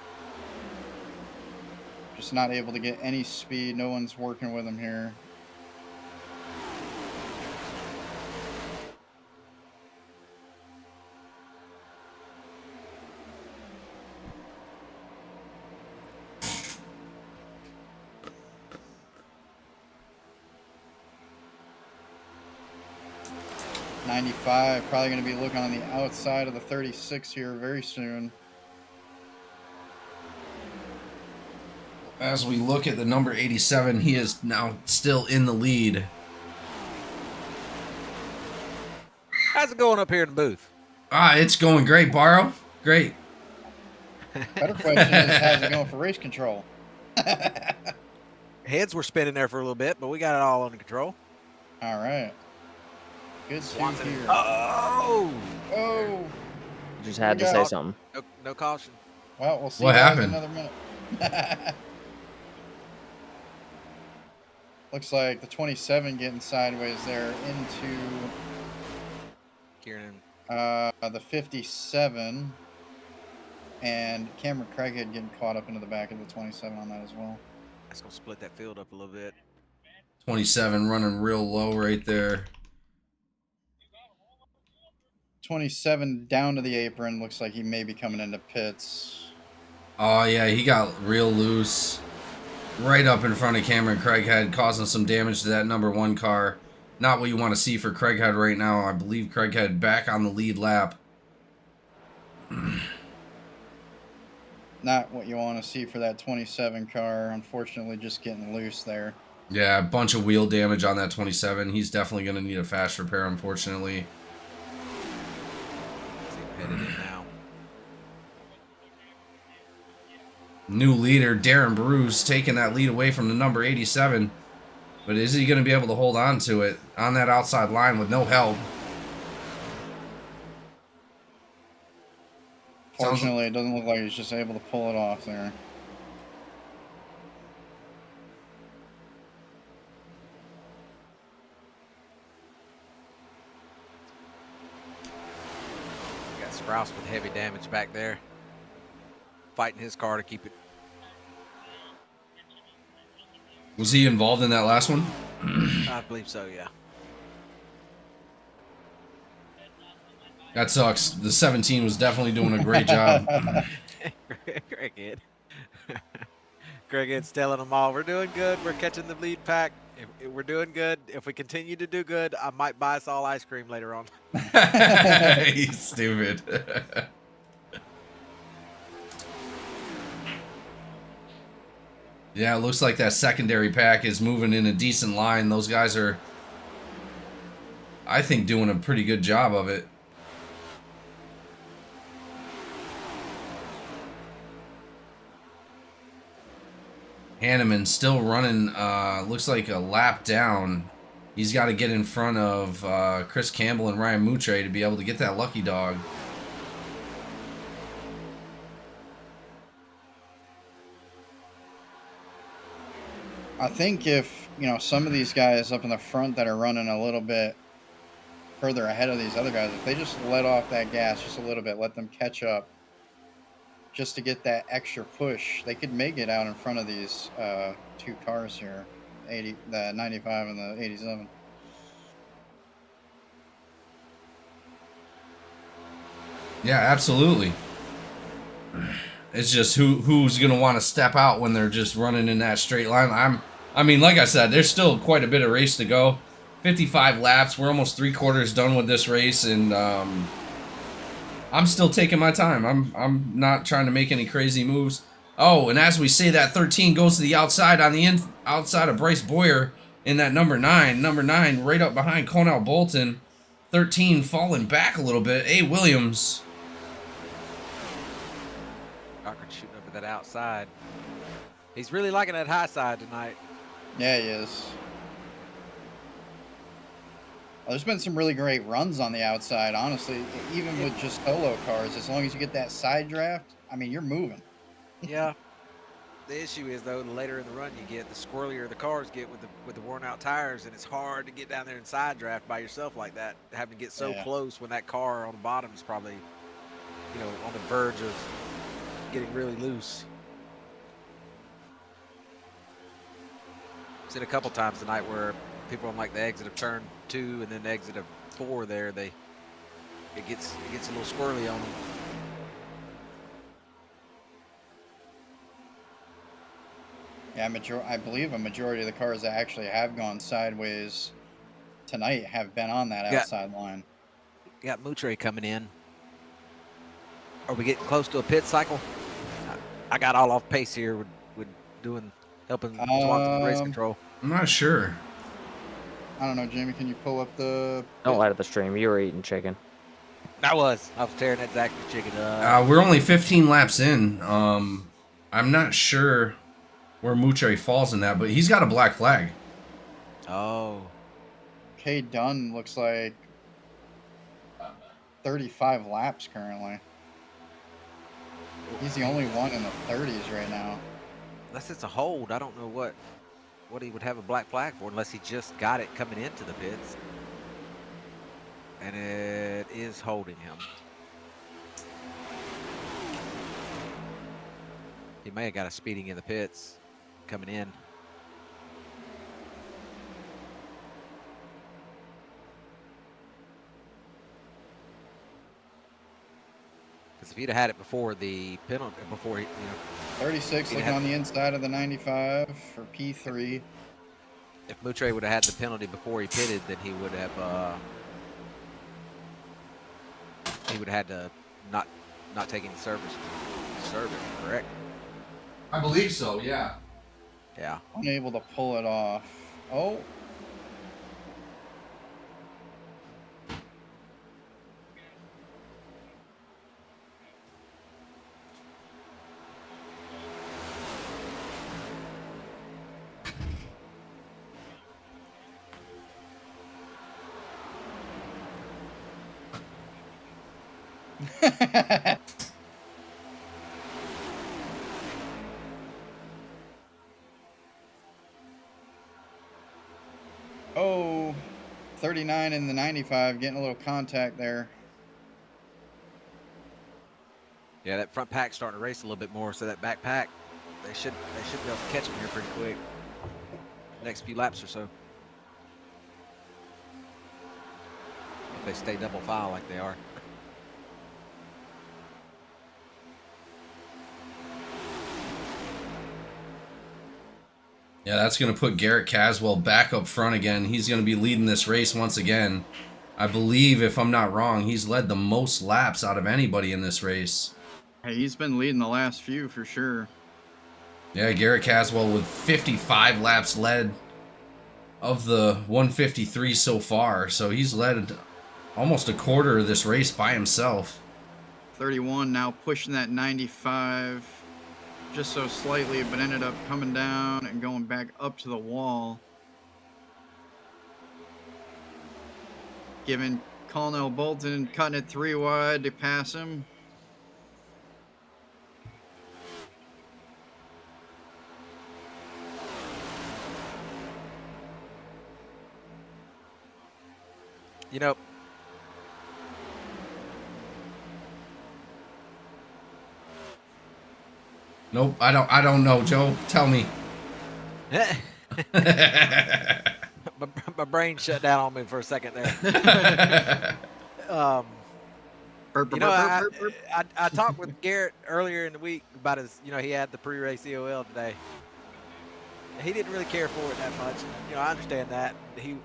Just not able to get any speed. No one's working with him here. '95 probably going to be looking on the outside of the 36 here very soon. As we look at the number 87, he is now still in the lead. How's it going up here in the booth? It's going great, Barrow. Great. Better question is, how's it going for race control? Heads were spinning there for a little bit, but we got it all under control. All right. Good to hear. Oh! Oh! Just had to say something. No caution. Well, we'll see. What happened? Another minute. Looks like the 27 getting sideways there into Kieran. the 57, and Cameron Craighead getting caught up into the back of the 27 on that as well. That's gonna split that field up a little bit. 27 running real low right there. 27 down to the apron. Looks like he may be coming into pits. Oh, yeah, he got real loose. Right up in front of Cameron Craighead, causing some damage to that number 1 car. Not what you want to see for Craighead right now. I believe Craighead back on the lead lap. Not what you want to see for that 27 car. Unfortunately, just getting loose there. Yeah, a bunch of wheel damage on that 27. He's definitely going to need a fast repair, unfortunately. Headed in now. New leader, Darren Bruce, taking that lead away from the number 87. But is he going to be able to hold on to it on that outside line with no help? Fortunately, it doesn't look like he's just able to pull it off there. Got Sprouse with heavy damage back there. Fighting his car to keep it. Was he involved in that last one? I believe so, yeah. That sucks. The 17 was definitely doing a great job. Craighead. Craighead's telling them all, we're doing good. We're catching the lead pack. If we're doing good. If we continue to do good, I might buy us all ice cream later on. He's stupid. Yeah, it looks like that secondary pack is moving in a decent line. Those guys are, I think, doing a pretty good job of it. Hanneman still running, looks like a lap down. He's got to get in front of Chris Campbell and Ryan Moutre to be able to get that lucky dog. I think if, some of these guys up in the front that are running a little bit further ahead of these other guys, if they just let off that gas just a little bit, let them catch up just to get that extra push, they could make it out in front of these 2 cars here, the 95 and the 87. Yeah, absolutely. It's just who's gonna want to step out when they're just running in that straight line. I mean, like I said, there's still quite a bit of race to go. 55 laps. We're almost 3/4 done with this race, and I'm still taking my time. I'm not trying to make any crazy moves. Oh, and as we say that, 13 goes to the outside on the outside of Bryce Boyer in that number 9. Number 9 right up behind Cornell Bolton. 13 falling back a little bit. A. Williams. Cochran shooting up at that outside. He's really liking that high side tonight. Yeah, he is. Well, there's been some really great runs on the outside, honestly. Even with just solo cars, as long as you get that side draft, I mean, you're moving. Yeah. The issue is though, the later in the run you get, the squirrelier the cars get with the worn out tires, and it's hard to get down there and side draft by yourself like that. Having to get so close when that car on the bottom is probably, you know, on the verge of getting really loose. I've seen a couple times tonight where people on like the exit of turn 2 and then the exit of 4 there, it gets a little squirrely on them. Yeah, I believe a majority of the cars that actually have gone sideways tonight have been on that outside line. Got Moutre coming in. Are we getting close to a pit cycle? I got all off pace here with helping Swanson with race control. I'm not sure. I don't know, Jamie. Can you pull up the? Don't lie to the stream. You were eating chicken. I was tearing that Zachary chicken up. We're only 15 laps in. I'm not sure where Moutre falls in that, but he's got a black flag. Oh. K Dunn looks like 35 laps currently. He's the only one in the 30s right now. Unless it's a hold, I don't know what he would have a black flag for, unless he just got it coming into the pits. And it is holding him. He may have got a speeding in the pits coming in. Because if he'd have had it before the penalty, before he, 36 looking on the inside of the 95 for P3. if Moutre would have had the penalty before he pitted, then he would have had to not take any service to serve it, correct? I believe so, yeah. Yeah. Unable to pull it off. Oh. Oh, 39 in the 95, getting a little contact there. Yeah, that front pack's starting to race a little bit more, so that back pack, they should be able to catch him here pretty quick. Next few laps or so. If they stay double file like they are. Yeah, that's going to put Garrett Caswell back up front again. He's going to be leading this race once again. I believe, if I'm not wrong, he's led the most laps out of anybody in this race. Hey, he's been leading the last few for sure. Yeah, Garrett Caswell with 55 laps led of the 153 so far. So he's led almost a quarter of this race by himself. 31 now pushing that 95 just so slightly, but ended up coming down and going back up to the wall. Giving Colonel Bolton, cutting it 3 wide to pass him. You know, Nope, I don't know, Joe. Tell me. my brain shut down on me for a second there. You know, I talked with Garrett earlier in the week about his, you know, he had the pre-race EOL today. He didn't really care for it that much. You know, I understand that. He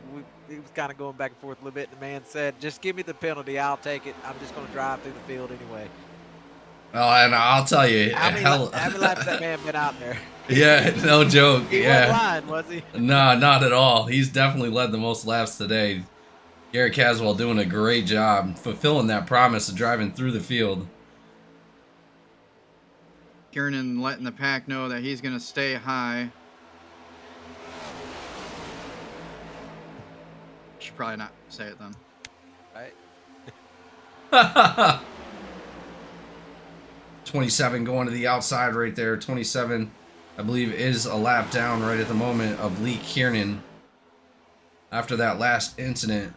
was kind of going back and forth a little bit. The man said, just give me the penalty. I'll take it. I'm just going to drive through the field anyway. Oh, and I'll tell you, How many laps that man been out there? Yeah, no joke. He yeah. wasn't lying, was he? No, not at all. He's definitely led the most laps today. Garrett Caswell doing a great job fulfilling that promise of driving through the field. Kiernan letting the pack know that he's going to stay high. Should probably not say it then. Right. 27 going to the outside right there. 27, I believe, is a lap down right at the moment of Lee Kiernan after that last incident.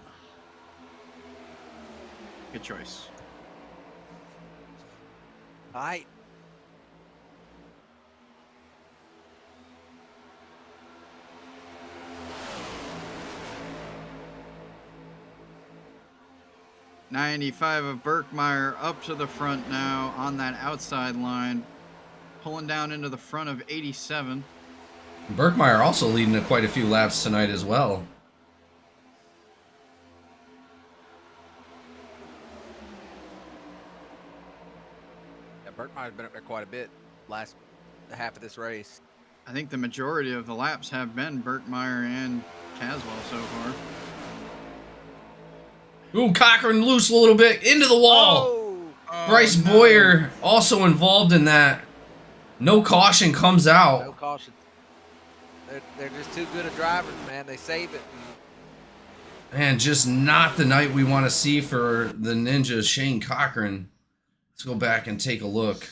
Good choice. All right. '95 of Birkmeyer up to the front now on that outside line, pulling down into the front of 87. Birkmeyer also leading quite a few laps tonight as well. Yeah, Birkmeyer's been up there quite a bit last half of this race. I think the majority of the laps have been Birkmeyer and Caswell so far. Ooh, Cochran loose a little bit into the wall. Oh, Bryce no. Boyer also involved in that. No caution comes out. no caution. They're just too good at drivers, man. They save it. Man, just not the night we want to see for the Ninja Shane Cochran. Let's go back and take a look.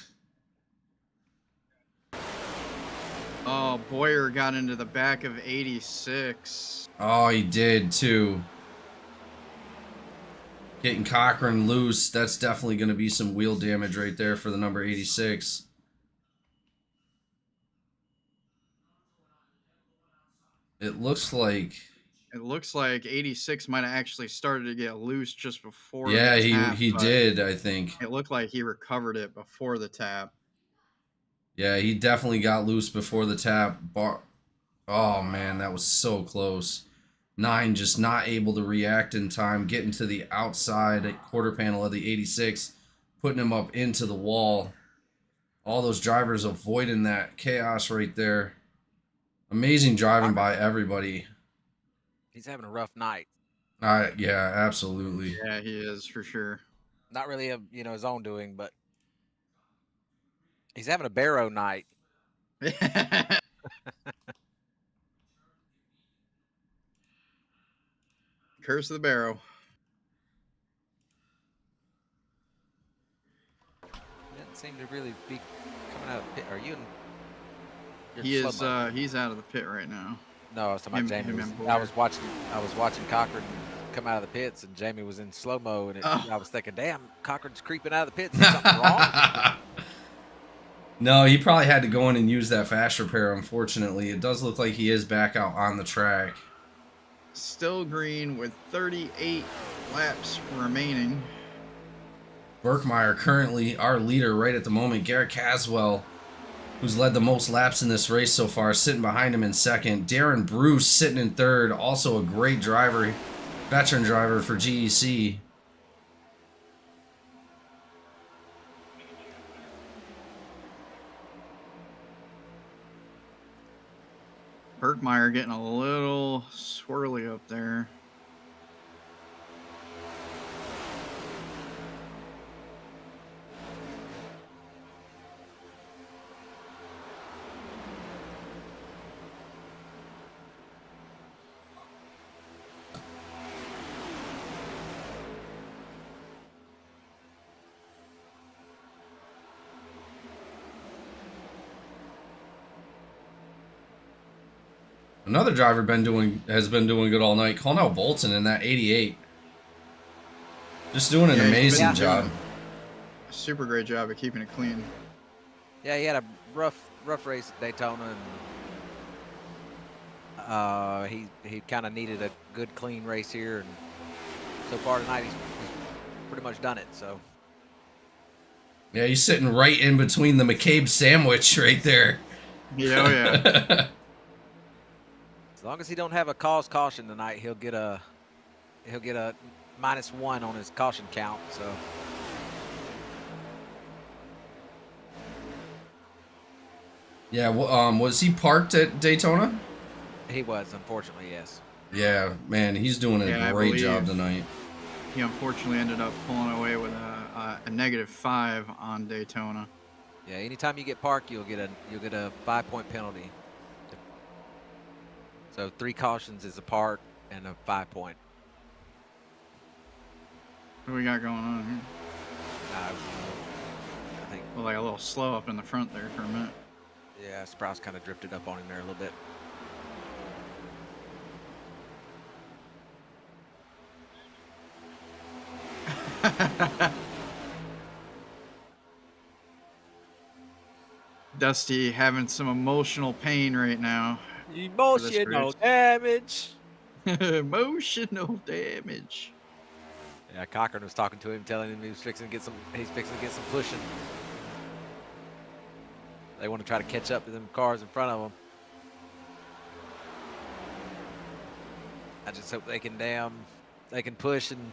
Oh, Boyer got into the back of 86. Oh, he did too. Getting Cochran loose. That's definitely going to be some wheel damage right there for the number 86. It looks like 86 might have actually started to get loose just before. yeah, the tap, he but did, I think. It looked like he recovered it before the tap. Yeah, he definitely got loose before the tap. Oh man, that was so close. 9 just not able to react in time, getting to the outside quarter panel of the 86, putting him up into the wall. All those drivers avoiding that chaos right there. Amazing driving by everybody. He's having a rough night. Yeah, absolutely. Yeah, he is for sure. Not really his own doing, but he's having a Barrow night. Curse of the Barrow. He doesn't seem to really be coming out of the pit. Are you in? He is. He's out of the pit right now. No, I was talking about him Jamie. and I Boyer. was watching Cochran come out of the pits, and Jamie was in slow mo, and I was thinking, damn, Cochran's creeping out of the pits. Is something wrong? No, he probably had to go in and use that fast repair, unfortunately. It does look like he is back out on the track. Still green with 38 laps remaining. Birkmeyer currently our leader right at the moment. Garrett Caswell, who's led the most laps in this race so far, sitting behind him in second. Darren Bruce sitting in third, also a great driver, veteran driver for GEC. Birkmeyer getting a little swirly up there. Another driver has been doing good all night. Colnell Bolton in that 88. Just doing an Yeah, he's amazing been job. doing a super great job of keeping it clean. Yeah, he had a rough race at Daytona, and he kind of needed a good clean race here, and so far tonight he's pretty much done it. So Yeah, he's sitting right in between the McCabe sandwich right there. Yeah, oh yeah. As long as he don't have a cause caution tonight, he'll get a -1 on his caution count. So Yeah, was he parked at Daytona? he was, unfortunately, yes. Yeah, man, he's doing a Yeah, I great job believe. tonight. He unfortunately ended up pulling away with a -5 on Daytona. Yeah, anytime you get parked, you'll get a 5-point penalty. So 3 cautions is a park and a 5-point. What do we got going on here? I think, Well, like a little slow up in the front there for a minute. yeah, Sprouse kind of drifted up on him there a little bit. Dusty having some emotional pain right now. Emotional race. damage. Emotional damage. Yeah, Cochran was talking to him, telling him he's fixing to get some pushing. They want to try to catch up to them cars in front of them. I just hope they can push and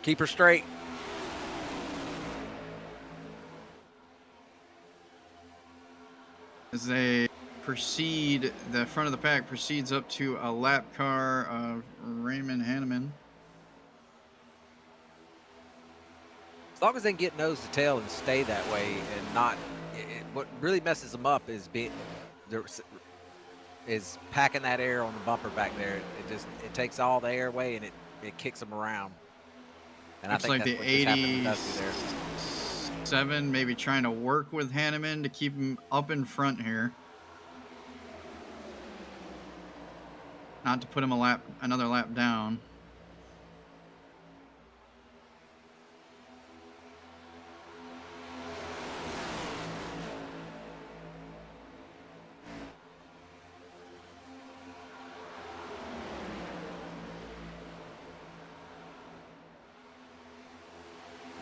keep her straight. As they proceed, the front of the pack proceeds up to a lap car of Raymond Hanneman. As long as they can get nose to tail and stay that way and not, what really messes them up is packing that air on the bumper back there. It takes all the air away and it kicks them around. And Looks I think like that's the what just happened to Dusty there. 87 maybe trying to work with Hanneman to keep him up in front here. Not to put him another lap down.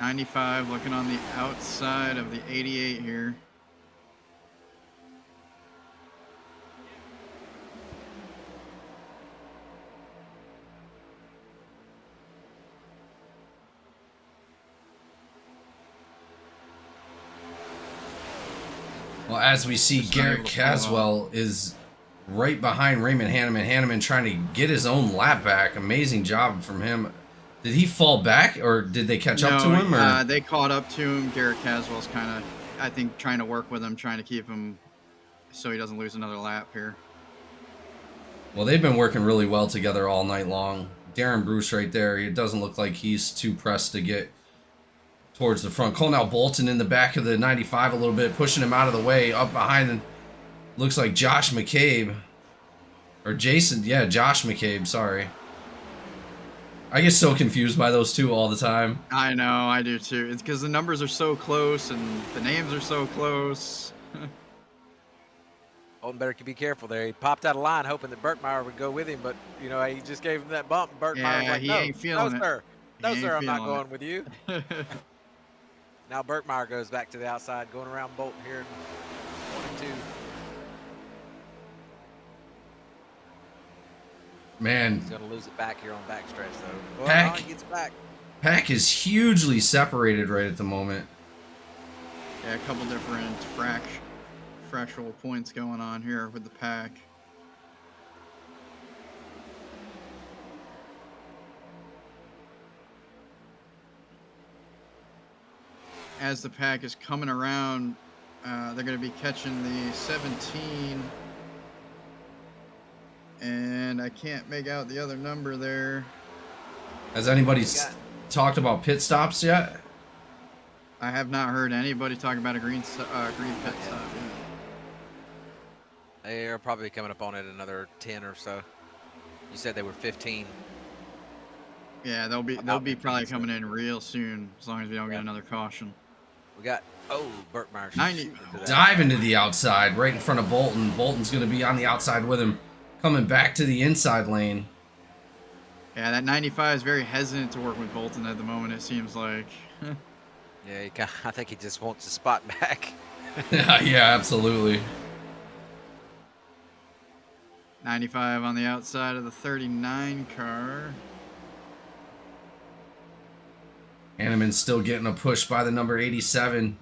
'95 looking on the outside of the 88 here. Well, as we see, Just not Garrett able to pull it off. Caswell is right behind Raymond Hanneman. Hanneman trying to get his own lap back. Amazing job from him. Did he fall back, or did they catch up to him? Or? They caught up to him. Garrett Caswell's kind of, I think, trying to work with him, trying to keep him so he doesn't lose another lap here. Well, they've been working really well together all night long. Darren Bruce right there. It doesn't look like he's too pressed to get towards the front. Calling out Bolton in the back of the 95 a little bit, pushing him out of the way. Up behind him, looks like Josh McCabe. Or Jason. Yeah, Josh McCabe. Sorry. I get so confused by those two all the time. I know, I do too. It's because the numbers are so close and the names are so close. Bolton better be careful there. He popped out of line hoping that Burkmeyer would go with him, but you know he just gave him that bump. And Burkmeyer was Yeah, like, he no, ain't feeling no, it. sir. No, He ain't sir, I'm not feeling going with you. Now Burkmeyer goes back to the outside, going around Bolton here in 1 and 2. Man, He's going to lose it back here on backstretch, though. Well, Pack. he gets back. Pack is hugely separated right at the moment. Yeah, a couple different fractional points going on here with the pack. As the pack is coming around, they're going to be catching the 17. And I can't make out the other number there. Has anybody talked about pit stops yet? I have not heard anybody talk about a green pit stop yet. They're probably coming up on it another 10 or so. You said they were 15. Yeah, they'll be About 15, probably so. coming in real soon, as long as we don't get another caution. We got, Burkmeyer. 90. Diving to the outside, right in front of Bolton. Bolton's going to be on the outside with him, coming back to the inside lane. Yeah, that 95 is very hesitant to work with Bolton at the moment, it seems like. Yeah, I think he just wants a spot back. Yeah, absolutely. 95 on the outside of the 39 car. Hanneman's still getting a push by the number 87.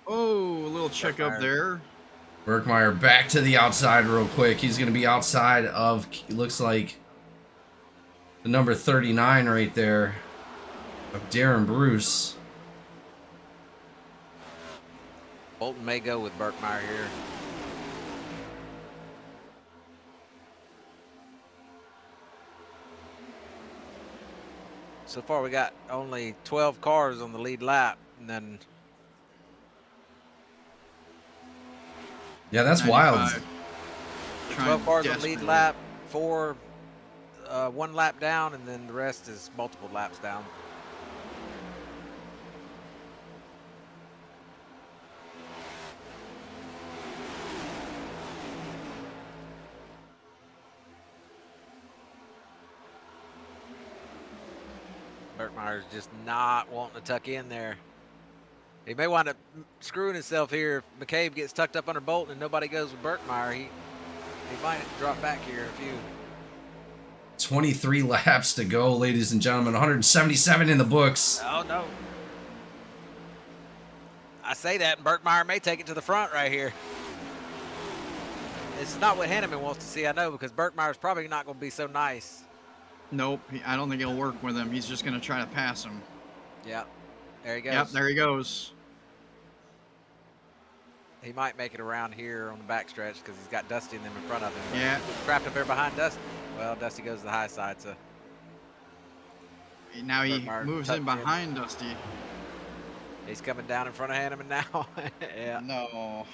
Oh, a little check up there. Berkmeyer back to the outside real quick. He's going to be outside of, looks like, the number 39 right there of Darren Bruce. Bolton may go with Berkmeyer here. So far, we got only 12 cars on the lead lap, and then Yeah, that's wild. 95. 12 cars on lead Desperately. lap, 4, 1 lap down, and then the rest is multiple laps down. Berkmeyer's just not wanting to tuck in there. He may wind up screwing himself here if McCabe gets tucked up under Bolton and nobody goes with Berkmeyer. He might drop back here a few. 23 laps to go, ladies and gentlemen. 177 in the books. Oh, no. I say that, and Berkmeyer may take it to the front right here. This is not what Hanneman wants to see, I know, because Berkmeyer's probably not going to be so nice. Nope, I don't think he'll work with him. He's just going to try to pass him. Yeah, there he goes. Yep, there he goes. He might make it around here on the backstretch because he's got Dusty and them in front of him. Yeah. Trapped up there behind Dusty. Well, Dusty goes to the high side, so. Now he Berkmeyer moves tucked in behind Dusty. He's coming down in front of Hanneman now. Yeah. No.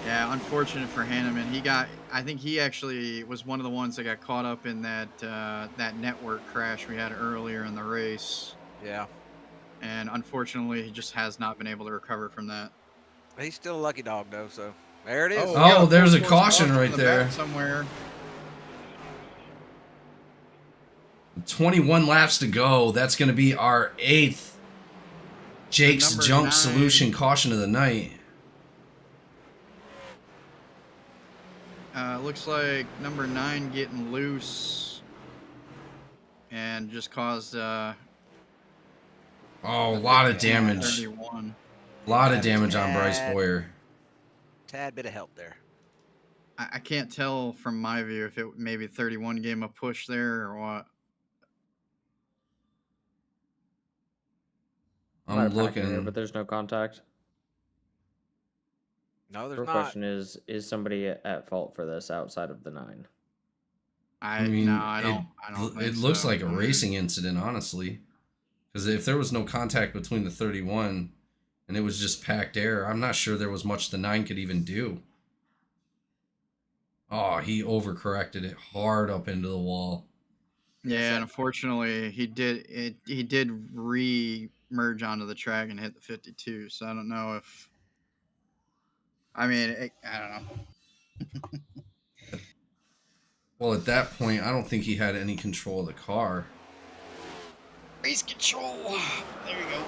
Yeah, unfortunate for Hanneman. I think he actually was one of the ones that got caught up in that that network crash we had earlier in the race. Yeah. And unfortunately, he just has not been able to recover from that. He's still a lucky dog, though, so. There it is. Oh, yeah, there's a full caution in right the there. back somewhere. 21 laps to go. That's going to be our 8th Jake's Number Junk 9. Solution caution of the night. Looks like number 9 getting loose and just caused Oh, a lot of damage. 31. A lot of damage on Bryce Boyer. Tad bit of help there. I can't tell from my view if it maybe 31 gave him a push there or what. Might I'm have packed in here, looking. but there's no contact. No, there's The not. question is somebody at fault for this outside of the 9? I mean, I don't think it looks so. like a racing incident, honestly. Because if there was no contact between the 31 and it was just packed air, I'm not sure there was much the 9 could even do. Oh, he overcorrected it hard up into the wall. Yeah, and unfortunately, he did re-merge onto the track and hit the 52. So I don't know if. I mean, I don't know. Well, at that point, I don't think he had any control of the car. Race control. There we go.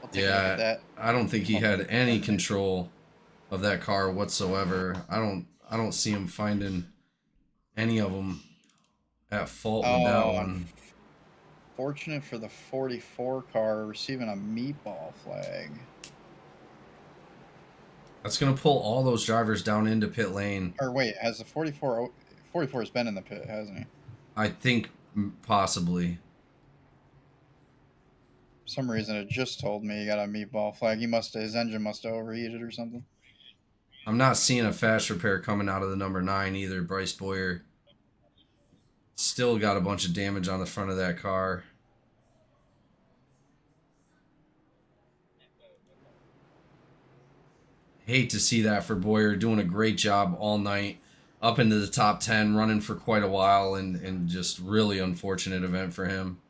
I'll take a look Yeah, at that. I don't think he had any control of that car whatsoever. I don't see him finding any of them at fault with that one. Fortunate for the 44 car receiving a meatball flag. That's going to pull all those drivers down into pit lane. Or wait, has the 44 has been in the pit, hasn't he? I think possibly. For some reason, it just told me he got a meatball flag. His engine must have overheated or something. I'm not seeing a fast repair coming out of the number 9 either. Bryce Boyer still got a bunch of damage on the front of that car. Hate to see that for Boyer, doing a great job all night, up into the top 10, running for quite a while, and just really unfortunate event for him.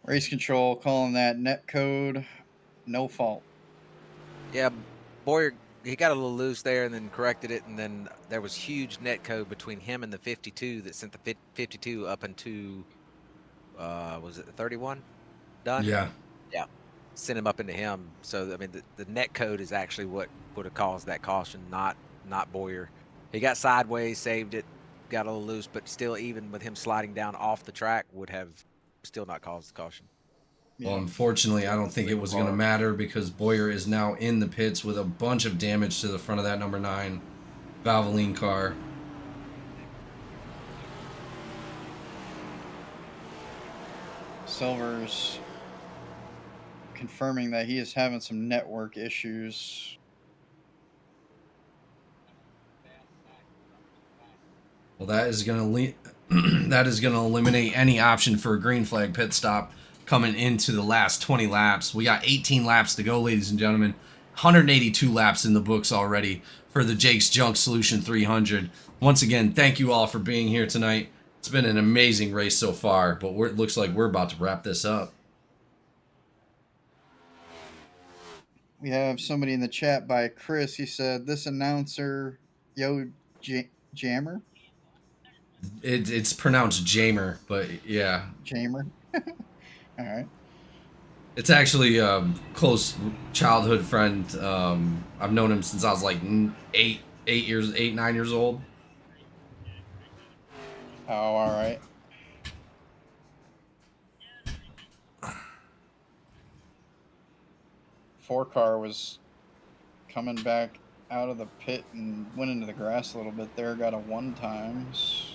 Race control calling that net code no fault. Yeah, Boyer, he got a little loose there and then corrected it, and then there was huge net code between him and the 52 that sent the 52 up into was it the 31 done? Yeah. Yeah. Sent him up into him. So I mean, the net code is actually what would have caused that caution, not Boyer. He got sideways, saved it, got a little loose, but still, even with him sliding down off the track, would have still not caused the caution. Well, unfortunately, I don't think it was going to matter because Boyer is now in the pits with a bunch of damage to the front of that number 9 Valvoline car. Silver's confirming that he is having some network issues. Well, that is going to eliminate any option for a green flag pit stop coming into the last 20 laps. We got 18 laps to go, ladies and gentlemen. 182 laps in the books already for the Jake's Junk Solution 300. Once again, thank you all for being here tonight. It's been an amazing race so far, but it looks like we're about to wrap this up. We have somebody in the chat by Chris. He said, "This announcer, Jammer." It's pronounced Jamer, but yeah. Jammer. All right. It's actually a close childhood friend. I've known him since I was like 9 years old. Oh, all right. Four-car was coming back out of the pit and went into the grass a little bit there. Got a 1 times.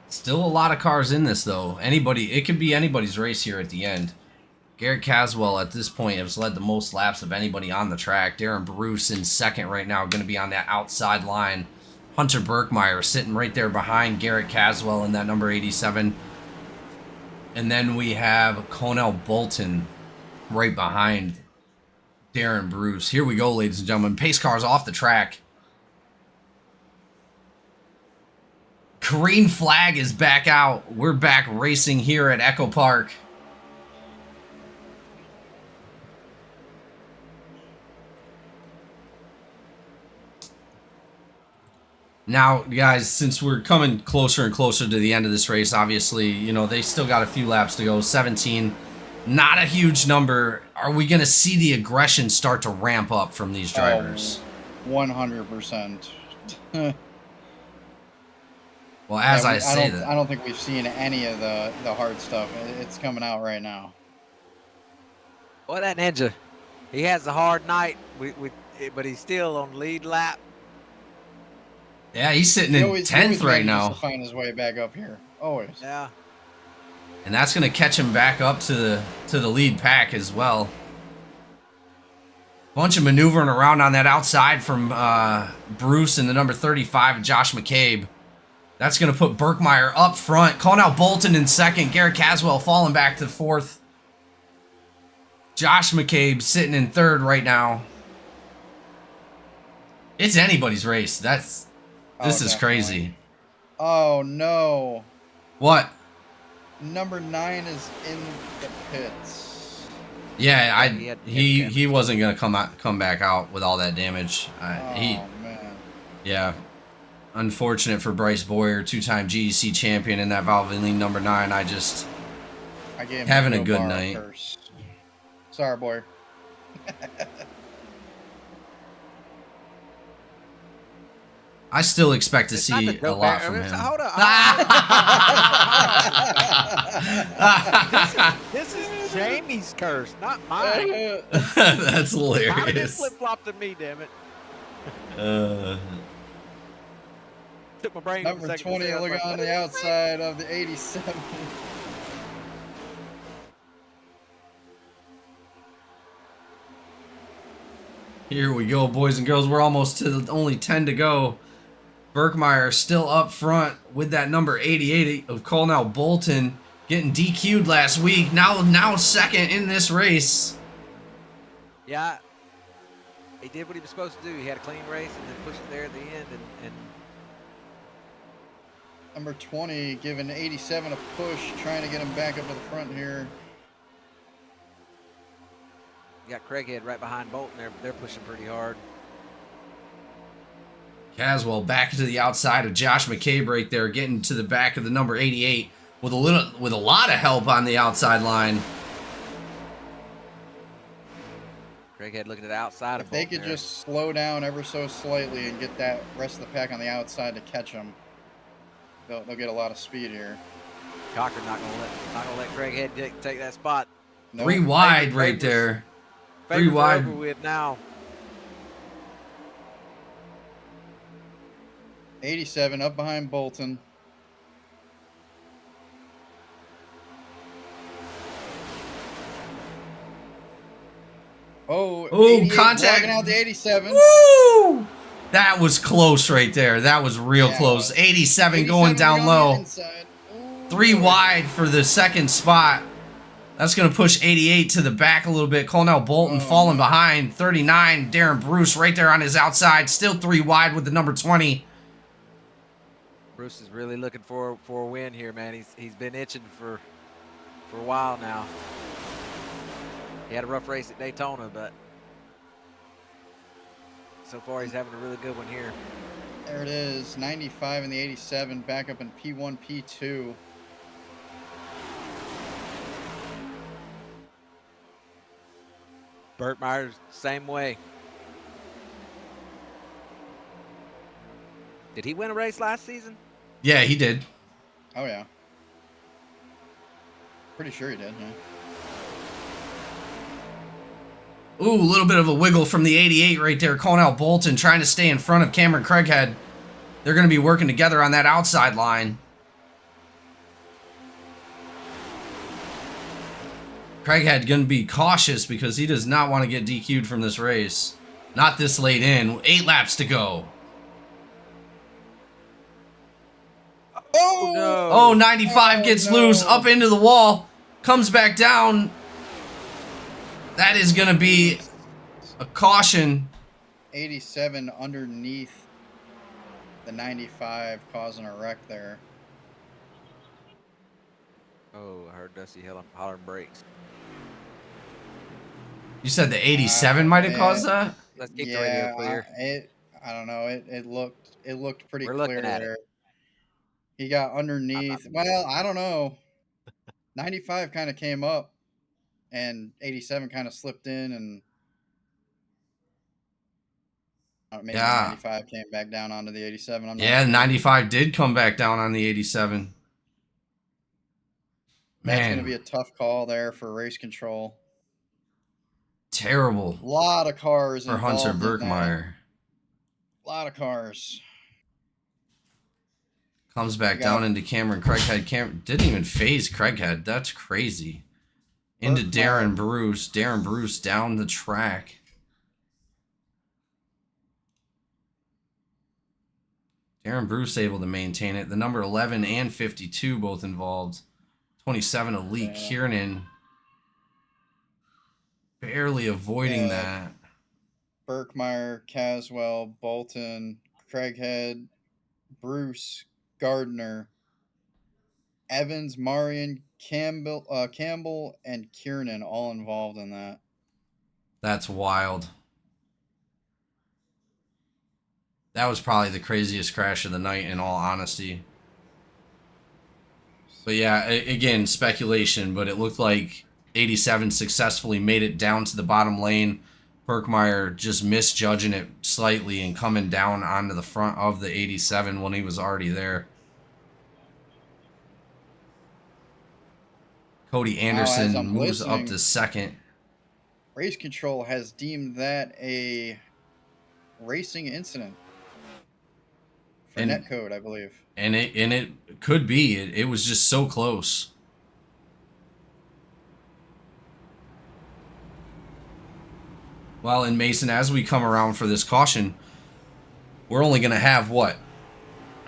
Still a lot of cars in this, though. It could be anybody's race here at the end. Garrett Caswell at this point has led the most laps of anybody on the track. Darren Bruce in second right now, going to be on that outside line. Hunter Berkmeyer sitting right there behind Garrett Caswell in that number 87. And then we have Cornell Bolton right behind Darren Bruce. Here we go, ladies and gentlemen. Pace cars off the track. Green flag is back out. We're back racing here at Echo Park. Now, guys, since we're coming closer and closer to the end of this race, obviously, you know, they still got a few laps to go. 17, not a huge number. Are we going to see the aggression start to ramp up from these drivers? 100%. Well, as I say I don't think we've seen any of the hard stuff. It's coming out right now. Boy, that ninja, he has a hard night. But he's still on the lead lap. Yeah, he's sitting in 10th right now. To find his way back up here, always. Yeah. And that's going to catch him back up to the lead pack as well. Bunch of maneuvering around on that outside from Bruce and the number 35, Josh McCabe. That's going to put Berkmeyer up front. Calling out Bolton in second. Garrett Caswell falling back to 4th. Josh McCabe sitting in 3rd right now. It's anybody's race. This is crazy. Oh, no. What? Number 9 is in the pits. Yeah, he wasn't going to come back out with all that damage. Man. Yeah. Unfortunate for Bryce Boyer, 2-time GEC champion in that Valvoline number 9. I gave him having a good night. Curse. Sorry, Boyer. I still expect to see a lot from him. Hold on. This is Jamie's curse, not mine. That's hilarious. Mine just flip-flopped to me, damn it. Took my brain Number 20 looking on the outside of the 87. Here we go, boys and girls. We're almost to only 10 to go. Berkmeyer still up front with that number 88 of Cornell Bolton, getting DQ'd last week. Now second in this race. Yeah, he did what he was supposed to do. He had a clean race and then pushed it there at the end. And Number 20 giving 87 a push, trying to get him back up to the front here. you got Craighead right behind Bolton there, but they're pushing pretty hard. Caswell back to the outside of Josh McCabe right there, getting to the back of the number 88 with a lot of help on the outside line. Craighead looking to the outside of If they Bolton could there. just slow down ever so slightly and get that rest of the pack on the outside to catch them, they'll get a lot of speed here. Cochran not gonna let Craighead take that spot. Nope. 3 wide Favors- right there. 3 Favors are wide. over with now. 87 up behind Bolton. Oh, Oh, 88 contact. blocking out the 87. Woo! That was close right there. That was real Yeah, close. it 87 going down on the low. inside. Ooh, 3 boy. wide for the second spot. That's going to push 88 to the back a little bit. Colonel Bolton Oh, falling no. behind. 39, Darren Bruce right there on his outside. Still 3 wide with the number 20. Bruce is really looking for a win here, man. He's been itching for a while now. He had a rough race at Daytona, but so far he's having a really good one here. There it is. 95 and the 87 back up in P1, P2. Burt Myers, same way. Did he win a race last season? Yeah, he did. Oh, yeah. Pretty sure he did, yeah. Ooh, a little bit of a wiggle from the 88 right there. Colonel Bolton trying to stay in front of Cameron Craighead. They're going to be working together on that outside line. Craighead going to be cautious because he does not want to get DQ'd from this race. Not this late in. 8 laps to go. Oh, no. Oh, 95 gets no. loose, up into the wall, comes back down. That is going to be a caution. 87 underneath the 95, causing a wreck there. Oh, I heard Dusty hollering brakes. You said the 87 might have yeah. caused that? Let's keep the radio clear. I don't know. It looked pretty We're clear looking at it. there. He got underneath. Well, I don't know. 95 kind of came up, and 87 kind of slipped in, and maybe Yeah. 95 came back down onto the 87. I'm not Yeah, sure. 95 did come back down on the 87. That's going to Man, be a tough call there for race control. terrible A lot of cars for Hunter involved in that. Birkmeyer. A lot of cars. Comes back We got- down into Cameron Craighead. Didn't even phase Craighead. That's crazy. Into Birkmeyer. Darren Bruce. Darren Bruce down the track. Darren Bruce able to maintain it. The number 11 and 52 both involved. 27 of Lee Yeah. Kiernan. Barely avoiding Yeah. that. Birkmeyer, Caswell, Bolton, Craighead, Bruce, Gardner, Evans, Marion, Campbell, and Kiernan all involved in that. That's wild. That was probably the craziest crash of the night, in all honesty. But yeah, again, speculation, but it looked like 87 successfully made it down to the bottom lane. Birkmeyer just misjudging it slightly and coming down onto the front of the 87 when he was already there. Cody Anderson I'm moves up listening- to second. Race control has deemed that a racing incident for And- netcode, I believe. And it could be. It was just so close. Well, and Mason, as we come around for this caution, we're only going to have, what,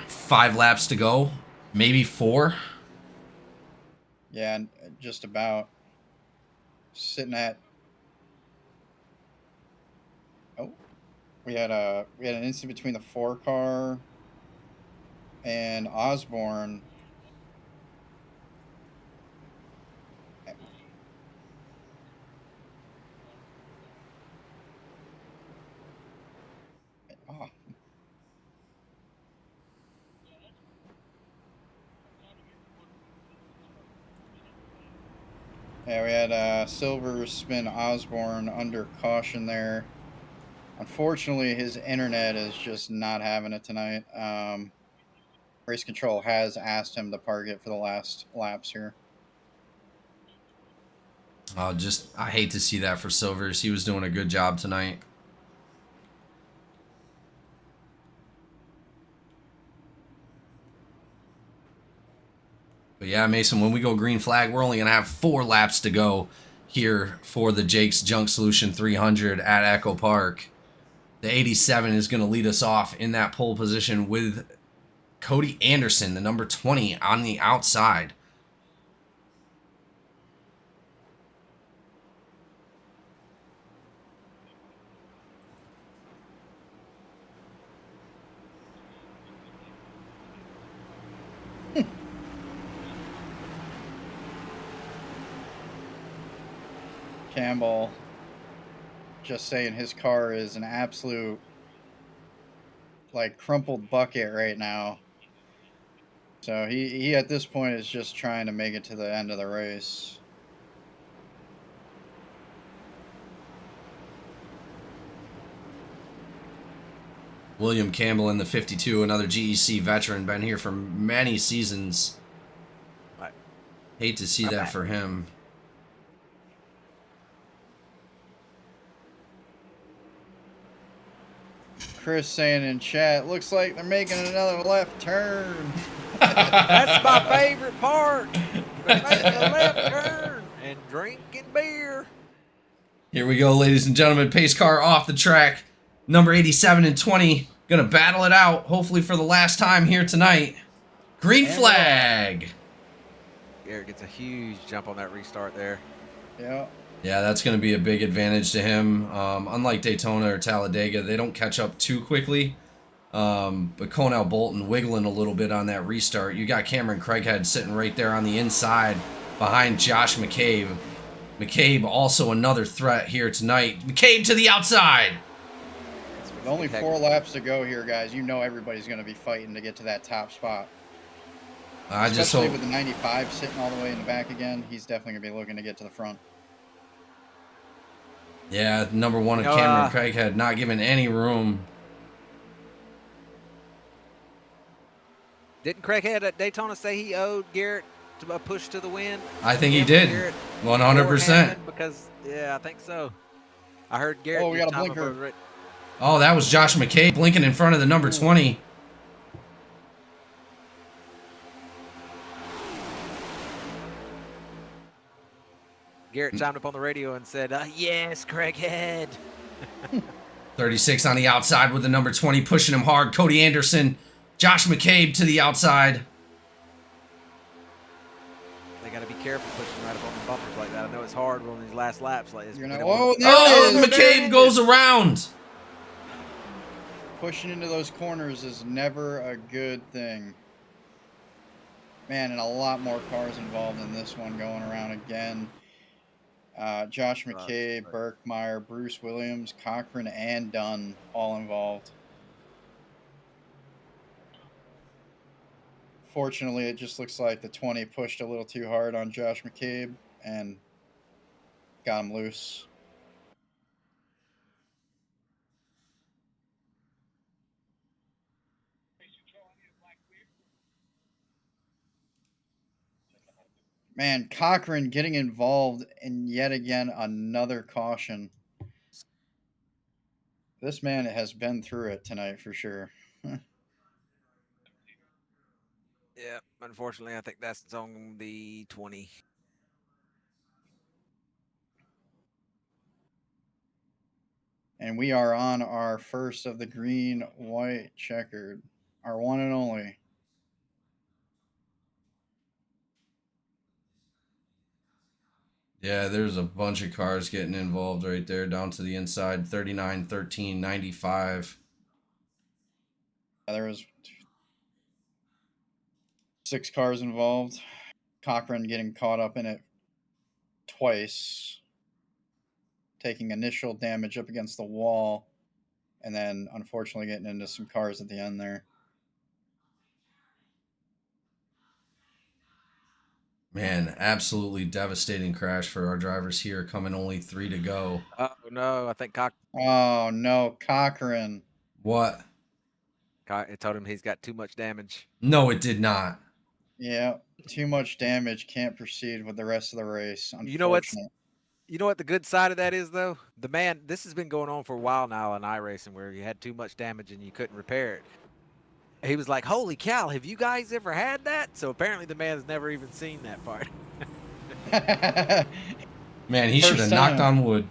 5 laps to go? Maybe 4? Yeah, just about. Sitting at. Oh, we had an incident between the 4-car and Osborne. Oh, Yeah, we had Silver spin Osborne under caution there. Unfortunately, his internet is just not having it tonight. Race Control has asked him to park it for the last laps here. I hate to see that for Silvers. He was doing a good job tonight. But yeah, Mason, when we go green flag, we're only going to have 4 laps to go here for the Jake's Junk Solution 300 at Echo Park. The 87 is going to lead us off in that pole position with Cody Anderson, the number 20, on the outside. Campbell just saying his car is an absolute like crumpled bucket right now. So he at this point is just trying to make it to the end of the race. William Campbell in the 52, another GEC veteran, been here for many seasons. Right. Hate to see that for him. Chris saying in chat, looks like they're making another left turn. That's my favorite part. They're making a left turn and drinking beer. Here we go, ladies and gentlemen. Pace car off the track. Number 87 and 20. Gonna battle it out, hopefully for the last time here tonight. Green flag. Garrett gets a huge jump on that restart there. Yeah. Yeah, that's going to be a big advantage to him. Unlike Daytona or Talladega, they don't catch up too quickly. But Cornell Bolton wiggling a little bit on that restart. You got Cameron Craighead sitting right there on the inside behind Josh McCabe. McCabe also another threat here tonight. McCabe to the outside. With only 4 laps to go here, guys, you know everybody's going to be fighting to get to that top spot. I just Especially hope. with the 95 sitting all the way in the back again, he's definitely going to be looking to get to the front. Yeah, number 1 of Cameron Craighead not giving any room. Didn't Craighead at Daytona say he owed Garrett a push to the win? I think he did. Garrett 100%. Because, yeah, I think so. I heard Garrett. Oh, we got a blinker. Oh, that was Josh McCabe blinking in front of the number 20. Garrett chimed up on the radio and said, yes, Craighead. 36 on the outside with the number 20 pushing him hard. Cody Anderson, Josh McCabe to the outside. They got to be careful pushing right up on the bumpers like that. I know it's hard on these last laps like this. McCabe goes around. Pushing into those corners is never a good thing. Man, and a lot more cars involved in this one going around again. Josh McCabe, Burkmeyer, Bruce Williams, Cochran, and Dunn all involved. Fortunately, it just looks like the 20 pushed a little too hard on Josh McCabe and got him loose. Man, Cochran getting involved in yet again another caution. This man has been through it tonight for sure. Yeah, unfortunately, I think that's on the 20. And we are on our first of the green, white, checkered. Our one and only. Yeah, there's a bunch of cars getting involved right there down to the inside. 39, 13, 95. There was 6 cars involved. Cochran getting caught up in it twice, taking initial damage up against the wall, and then unfortunately getting into some cars at the end there. Man, absolutely devastating crash for our drivers here, coming only 3 to go. Oh no, I think Oh no, Cochran. What? It told him he's got too much damage. No, it did not. Yeah, too much damage. Can't proceed with the rest of the race. You know what's Unfortunate. You know what the good side of that is, though? The man, this has been going on for a while now in iRacing where you had too much damage and you couldn't repair it. He was like, holy cow, have you guys ever had that? So apparently the man has never even seen that part. Man, he should have First knocked time. on wood.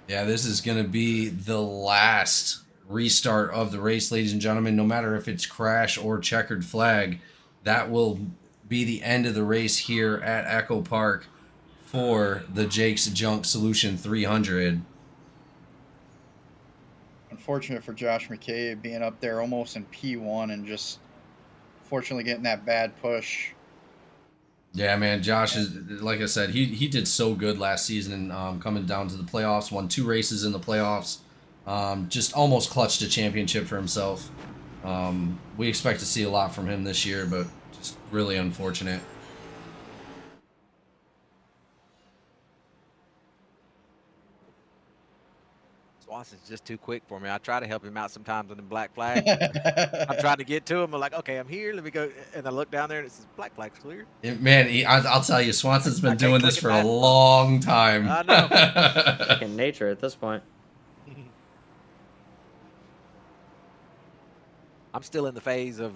Yeah, this is going to be the last restart of the race, ladies and gentlemen. No matter if it's crash or checkered flag, that will be the end of the race here at Echo Park for the Jake's Junk Solution 300. Unfortunate for Josh McCabe being up there almost in P1 and just fortunately getting that bad push. Yeah, man, Josh is, like I said, he did so good last season, coming down to the playoffs, won 2 races in the playoffs, just almost clutched a championship for himself. We expect to see a lot from him this year, but just really unfortunate. Swanson's just too quick for me. I try to help him out sometimes on the black flag. I'm trying to get to him. I'm like, okay, I'm here. Let me go. And I look down there and it says black flag's clear. Man, I'll tell you, Swanson's been I can't doing this click for it a back. long time. I know. Second nature at this point. I'm still in the phase of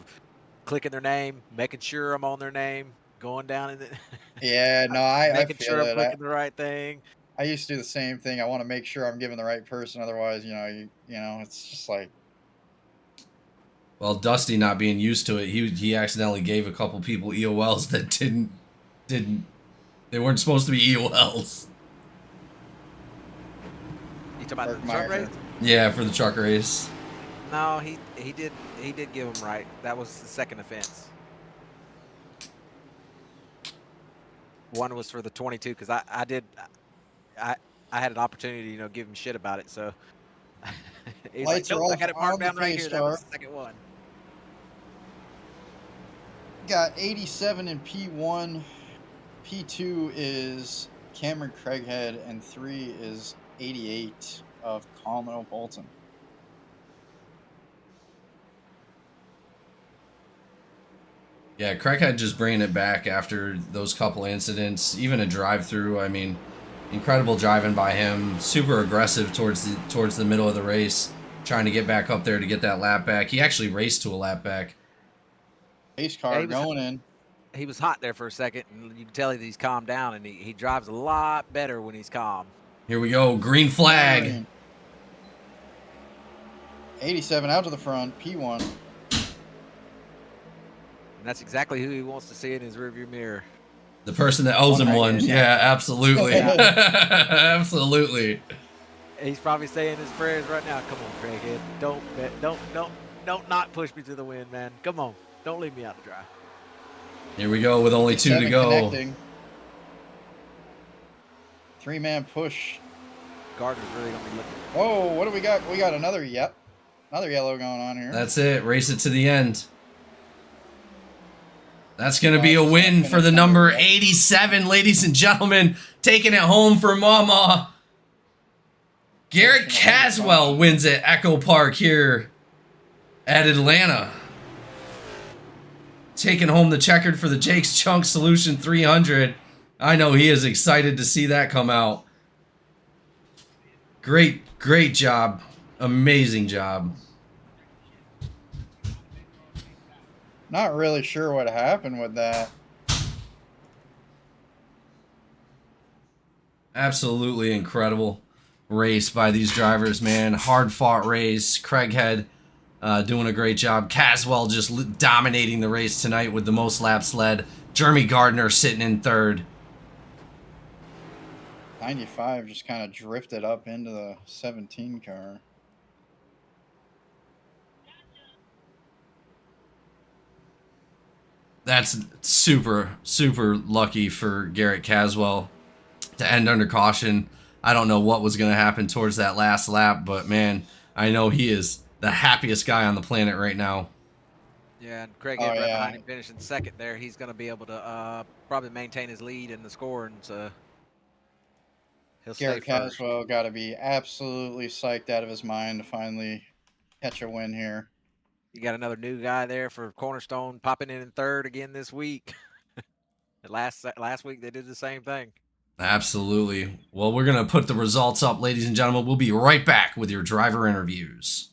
clicking their name, making sure I'm on their name, going down in the Yeah, no, I making feel sure I'm it. clicking the right thing. I used to do the same thing. I want to make sure I'm giving the right person. Otherwise, you know, it's just like, Well, Dusty not being used to it, he accidentally gave a couple people EOLs that didn't they weren't supposed to be EOLs. You talking about the Berkmeyer. truck race? Yeah, for the truck race. No, he did give him right. That was the second offense. One was for the 22 because I had an opportunity to give him shit about it. So he's like, Lights are nope, I off got it on marked the down right here. That was K-Star. the second one. got 87 in P1. P2 is Cameron Craighead, and 3 is 88 of Colin Bolton. Yeah, Craighead just bringing it back after those couple incidents, even a drive-through. I mean, incredible driving by him. Super aggressive towards the middle of the race, trying to get back up there to get that lap back. He actually raced to a lap back. Pace car Yeah, he was- going in. He was hot there for a second, and you can tell that he's calmed down, and he drives a lot better when he's calm. Here we go, green flag. 87 out to the front, P1. And that's exactly who he wants to see in his rearview mirror. The person that owes him One right one. here. Yeah, absolutely. Yeah. Absolutely. He's probably saying his prayers right now. Come on, Craighead. Don't not push me to the wind, man. Come on. Don't leave me out to dry. Here we go with only 2 to 7 go. connecting. 3-man push. Gardner's really gonna be looking. Whoa, what do we got? We got another yellow going on here. That's it. Race it to the end. That's going to be a Just win not for the finished number yet. 87, ladies and gentlemen. Taking it home for Mama. Garrett Caswell wins at Echo Park here at Atlanta. Taking home the checkered for the Jake's Chunk Solution 300. I know he is excited to see that come out. Great job. Amazing job. Not really sure what happened with that. Absolutely incredible race by these drivers, man. Hard fought race. Craighead doing a great job. Caswell just dominating the race tonight with the most laps led. Jeremy Gardner sitting in third. 95 just kind of drifted up into the 17 car. That's super lucky for Garrett Caswell to end under caution. I don't know what was going to happen towards that last lap, but man, I know he is the happiest guy on the planet right now. Yeah, and Craig Oh, Head right yeah. behind him finishing second there. He's going to be able to probably maintain his lead in the scoring, so he'll stay Garrett first. Caswell got to be absolutely psyched out of his mind to finally catch a win here. You got another new guy there for Cornerstone popping in third again this week. last week they did the same thing. Absolutely. Well, we're going to put the results up, ladies and gentlemen. We'll be right back with your driver interviews.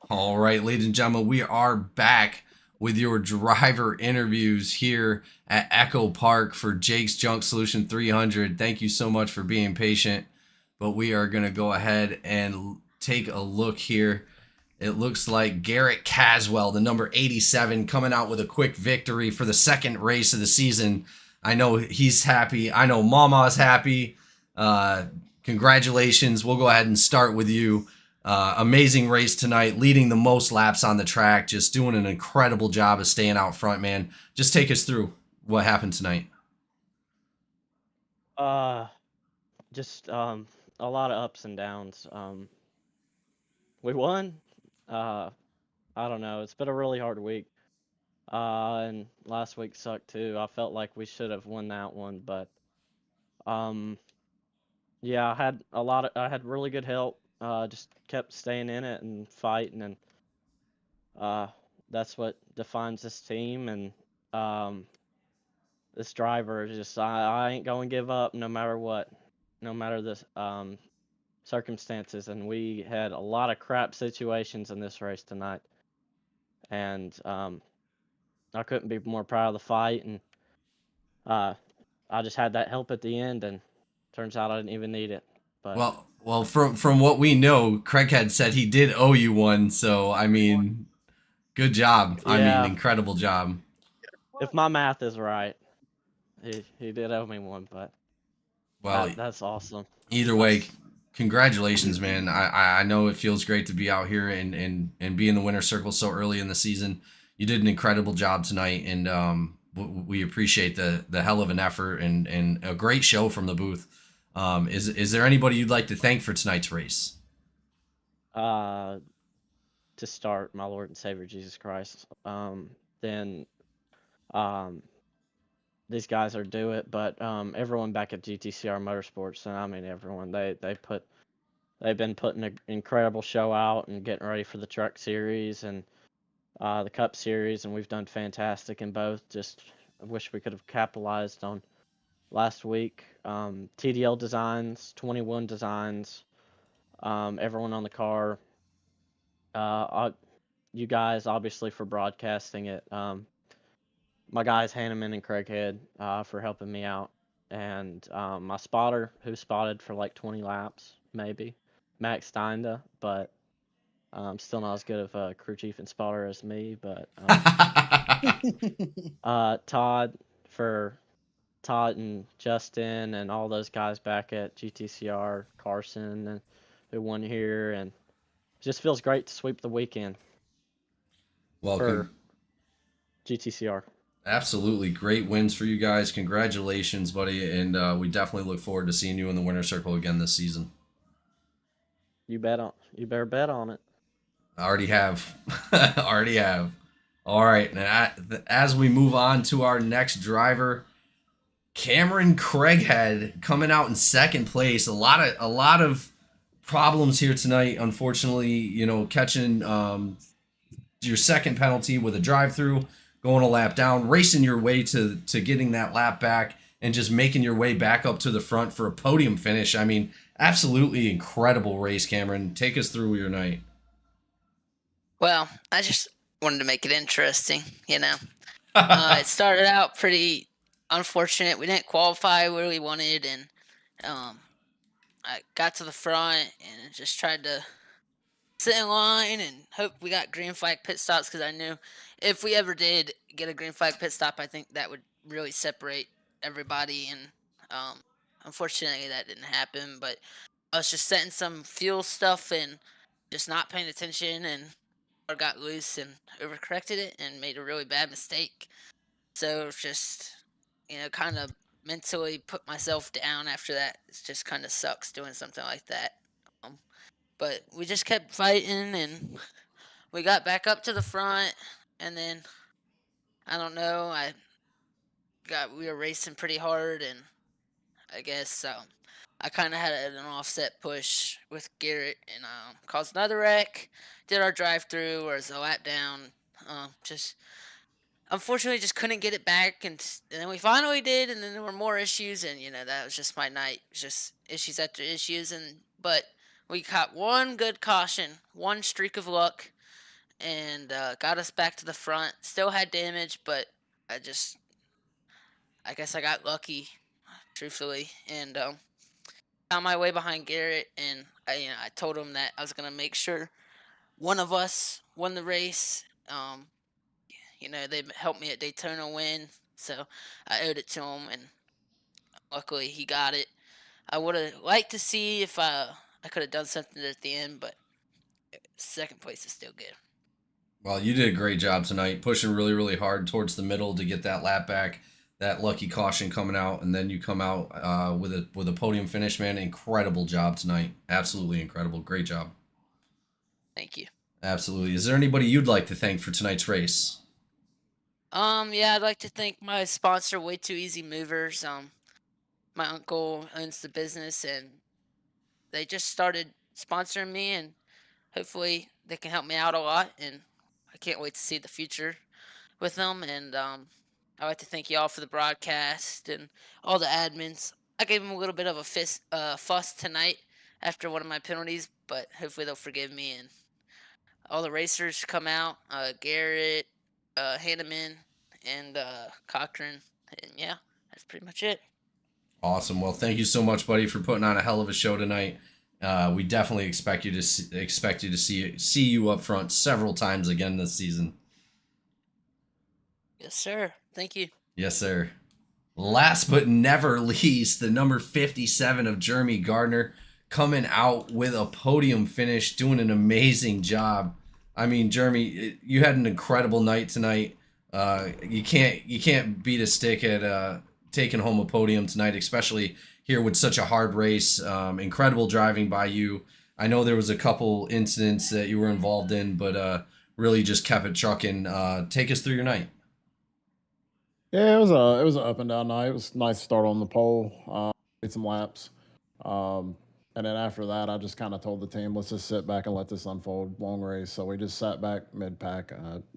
All right, ladies and gentlemen, we are back with your driver interviews here at Echo Park for Jake's Junk Solution 300. Thank you so much for being patient, but we are going to go ahead and take a look here. It looks like Garrett Caswell, the number 87, coming out with a quick victory for the second race of the season. I know he's happy. I know Mama's happy. Congratulations. We'll go ahead and start with you. Amazing race tonight, leading the most laps on the track, just doing an incredible job of staying out front, man. Just take us through what happened tonight. Just a lot of ups and downs. We won. I don't know. It's been a really hard week. And last week sucked too. I felt like we should have won that one, but um, yeah, I had really good help. Just kept staying in it and fighting, and uh, that's what defines this team. And um, this driver is just I ain't gonna give up no matter what, no matter the circumstances. And we had a lot of crap situations in this race tonight, and I couldn't be more proud of the fight. And I just had that help at the end, and turns out I didn't even need it. But Well, from what we know, Craig had said he did owe you one, so I mean, good job. I mean, yeah, incredible job. if my math is right, he did owe me one. But Well, that's awesome. either way, congratulations, man. I know it feels great to be out here and be in the winner's circle so early in the season. You did an incredible job tonight, and we appreciate the hell of an effort and a great show from the booth. Is there anybody you'd like to thank for tonight's race? To start, my Lord and Savior Jesus Christ. Then um, these guys are do it, but everyone back at GTCR Motorsports, and I mean everyone, they've been putting an incredible show out and getting ready for the Truck Series and the Cup Series, and we've done fantastic in both. Just I wish we could have capitalized on last week. TDL Designs, 21 Designs, everyone on the car. You guys, obviously, for broadcasting it. My guys, Hanneman and Craighead, for helping me out. And my spotter, who spotted for like 20 laps, maybe. Max Steinda, but still not as good of a crew chief and spotter as me. But Todd and Justin and all those guys back at GTCR, Carson, and who won here. And it just feels great to sweep the weekend Well, for GTCR. absolutely great wins for you guys. Congratulations, buddy, and we definitely look forward to seeing you in the winner's circle again this season. You better bet on it. I already have. Already have. All right. Now, as we move on to our next driver, Cameron Craighead coming out in second place. A lot of problems here tonight. Unfortunately, catching your second penalty with a drive-through, going a lap down, racing your way to getting that lap back, and just making your way back up to the front for a podium finish. I mean, absolutely incredible race, Cameron. Take us through your night. Well, I just wanted to make it interesting, you know. It started out pretty unfortunate. We didn't qualify where we wanted, and I got to the front and just tried to sit in line and hope we got green flag pit stops, because I knew if we ever did get a green flag pit stop, I think that would really separate everybody. And unfortunately, that didn't happen. But I was just setting some fuel stuff and just not paying attention, and I got loose and overcorrected it and made a really bad mistake. So just, kind of mentally put myself down after that. It just kind of sucks doing something like that. But we just kept fighting, and we got back up to the front, and then I don't know, we were racing pretty hard, and I guess I kind of had an offset push with Garrett, and caused another wreck. Did our drive-through, or was a lap down. Just unfortunately just couldn't get it back, and then we finally did, and then there were more issues, and that was just my night. It was just issues after issues, but we caught one good caution, one streak of luck, and got us back to the front. Still had damage, but I guess I got lucky, truthfully, and found my way behind Garrett, and I told him that I was gonna make sure one of us won the race. They helped me at Daytona win, so I owed it to him, and luckily he got it. I would have liked to see if I could have done something at the end, but second place is still good. Well, you did a great job tonight, pushing really, really hard towards the middle to get that lap back, that lucky caution coming out, and then you come out with a podium finish, man. Incredible job tonight. Absolutely incredible. Great job. Thank you. Absolutely. Is there anybody you'd like to thank for tonight's race? Yeah, I'd like to thank my sponsor, Way Too Easy Movers. My uncle owns the business, and they just started sponsoring me, and hopefully they can help me out a lot, and I can't wait to see the future with them. And I'd like to thank y'all for the broadcast and all the admins. I gave them a little bit of a fuss tonight after one of my penalties, but hopefully they'll forgive me. And all the racers come out, Garrett, Hanneman, and Cochran. And yeah, that's pretty much it. Awesome. Well, thank you so much, buddy, for putting on a hell of a show tonight. We definitely expect you to see you up front several times again this season. Yes, sir. Thank you. Yes, sir. Last but never least, the number 57 of Jeremy Gardner coming out with a podium finish, doing an amazing job. I mean, Jeremy, you had an incredible night tonight. You can't beat a stick at taking home a podium tonight, especially here with such a hard race. Incredible driving by you. I know there was a couple incidents that you were involved in, but really just kept it trucking. Take us through your night. Yeah, it was an up and down night. It was nice to start on the pole, did some laps, and then after that, I just kind of told the team, let's just sit back and let this unfold. Long race, so we just sat back mid pack,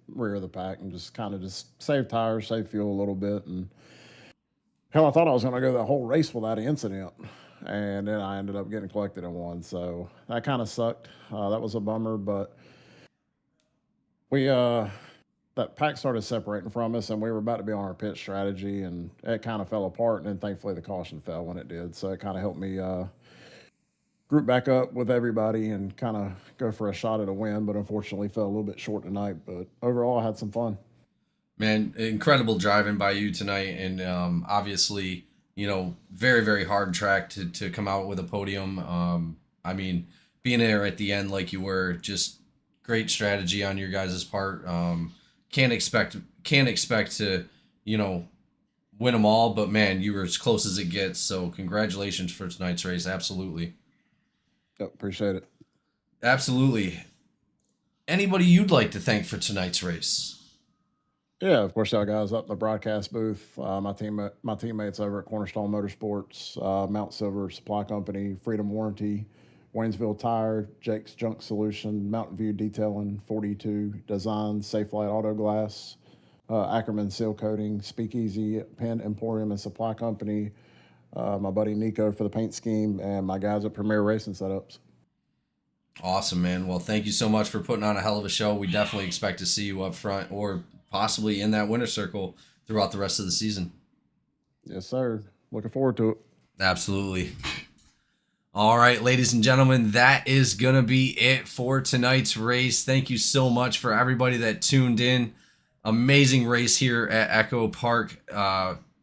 rear of the pack, and just kind of just save tires, save fuel a little bit, and hell, I thought I was going to go the whole race without an incident, and then I ended up getting collected in one, so that kind of sucked. That was a bummer, but we that pack started separating from us, and we were about to be on our pit strategy, and it kind of fell apart, and then thankfully the caution fell when it did, so it kind of helped me group back up with everybody and kind of go for a shot at a win, but unfortunately fell a little bit short tonight, but overall I had some fun. Man, incredible driving by you tonight, and obviously, very, very hard track to come out with a podium. I mean, being there at the end like you were, just great strategy on your guys' part. Can't expect to, win them all, but man, you were as close as it gets. So congratulations for tonight's race. Absolutely. Yep, appreciate it. Absolutely. Anybody you'd like to thank for tonight's race? Yeah, of course, y'all guys up in the broadcast booth. My teammates over at Cornerstone Motorsports, Mount Silver Supply Company, Freedom Warranty, Waynesville Tire, Jake's Junk Solution, Mountain View Detailing, 42 Design, Safe Light Auto Glass, Ackerman Seal Coating, Speakeasy, Pen Emporium and Supply Company, my buddy Nico for the paint scheme, and my guys at Premier Racing Setups. Awesome, man. Well, thank you so much for putting on a hell of a show. We definitely expect to see you up front or possibly in that winner's circle throughout the rest of the season. Yes, sir. Looking forward to it. Absolutely. All right, ladies and gentlemen, that is going to be it for tonight's race. Thank you so much for everybody that tuned in. Amazing race here at Echo Park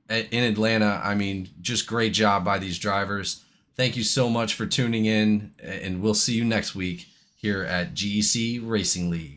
in Atlanta. I mean, just great job by these drivers. Thank you so much for tuning in, and we'll see you next week here at GEC Racing League.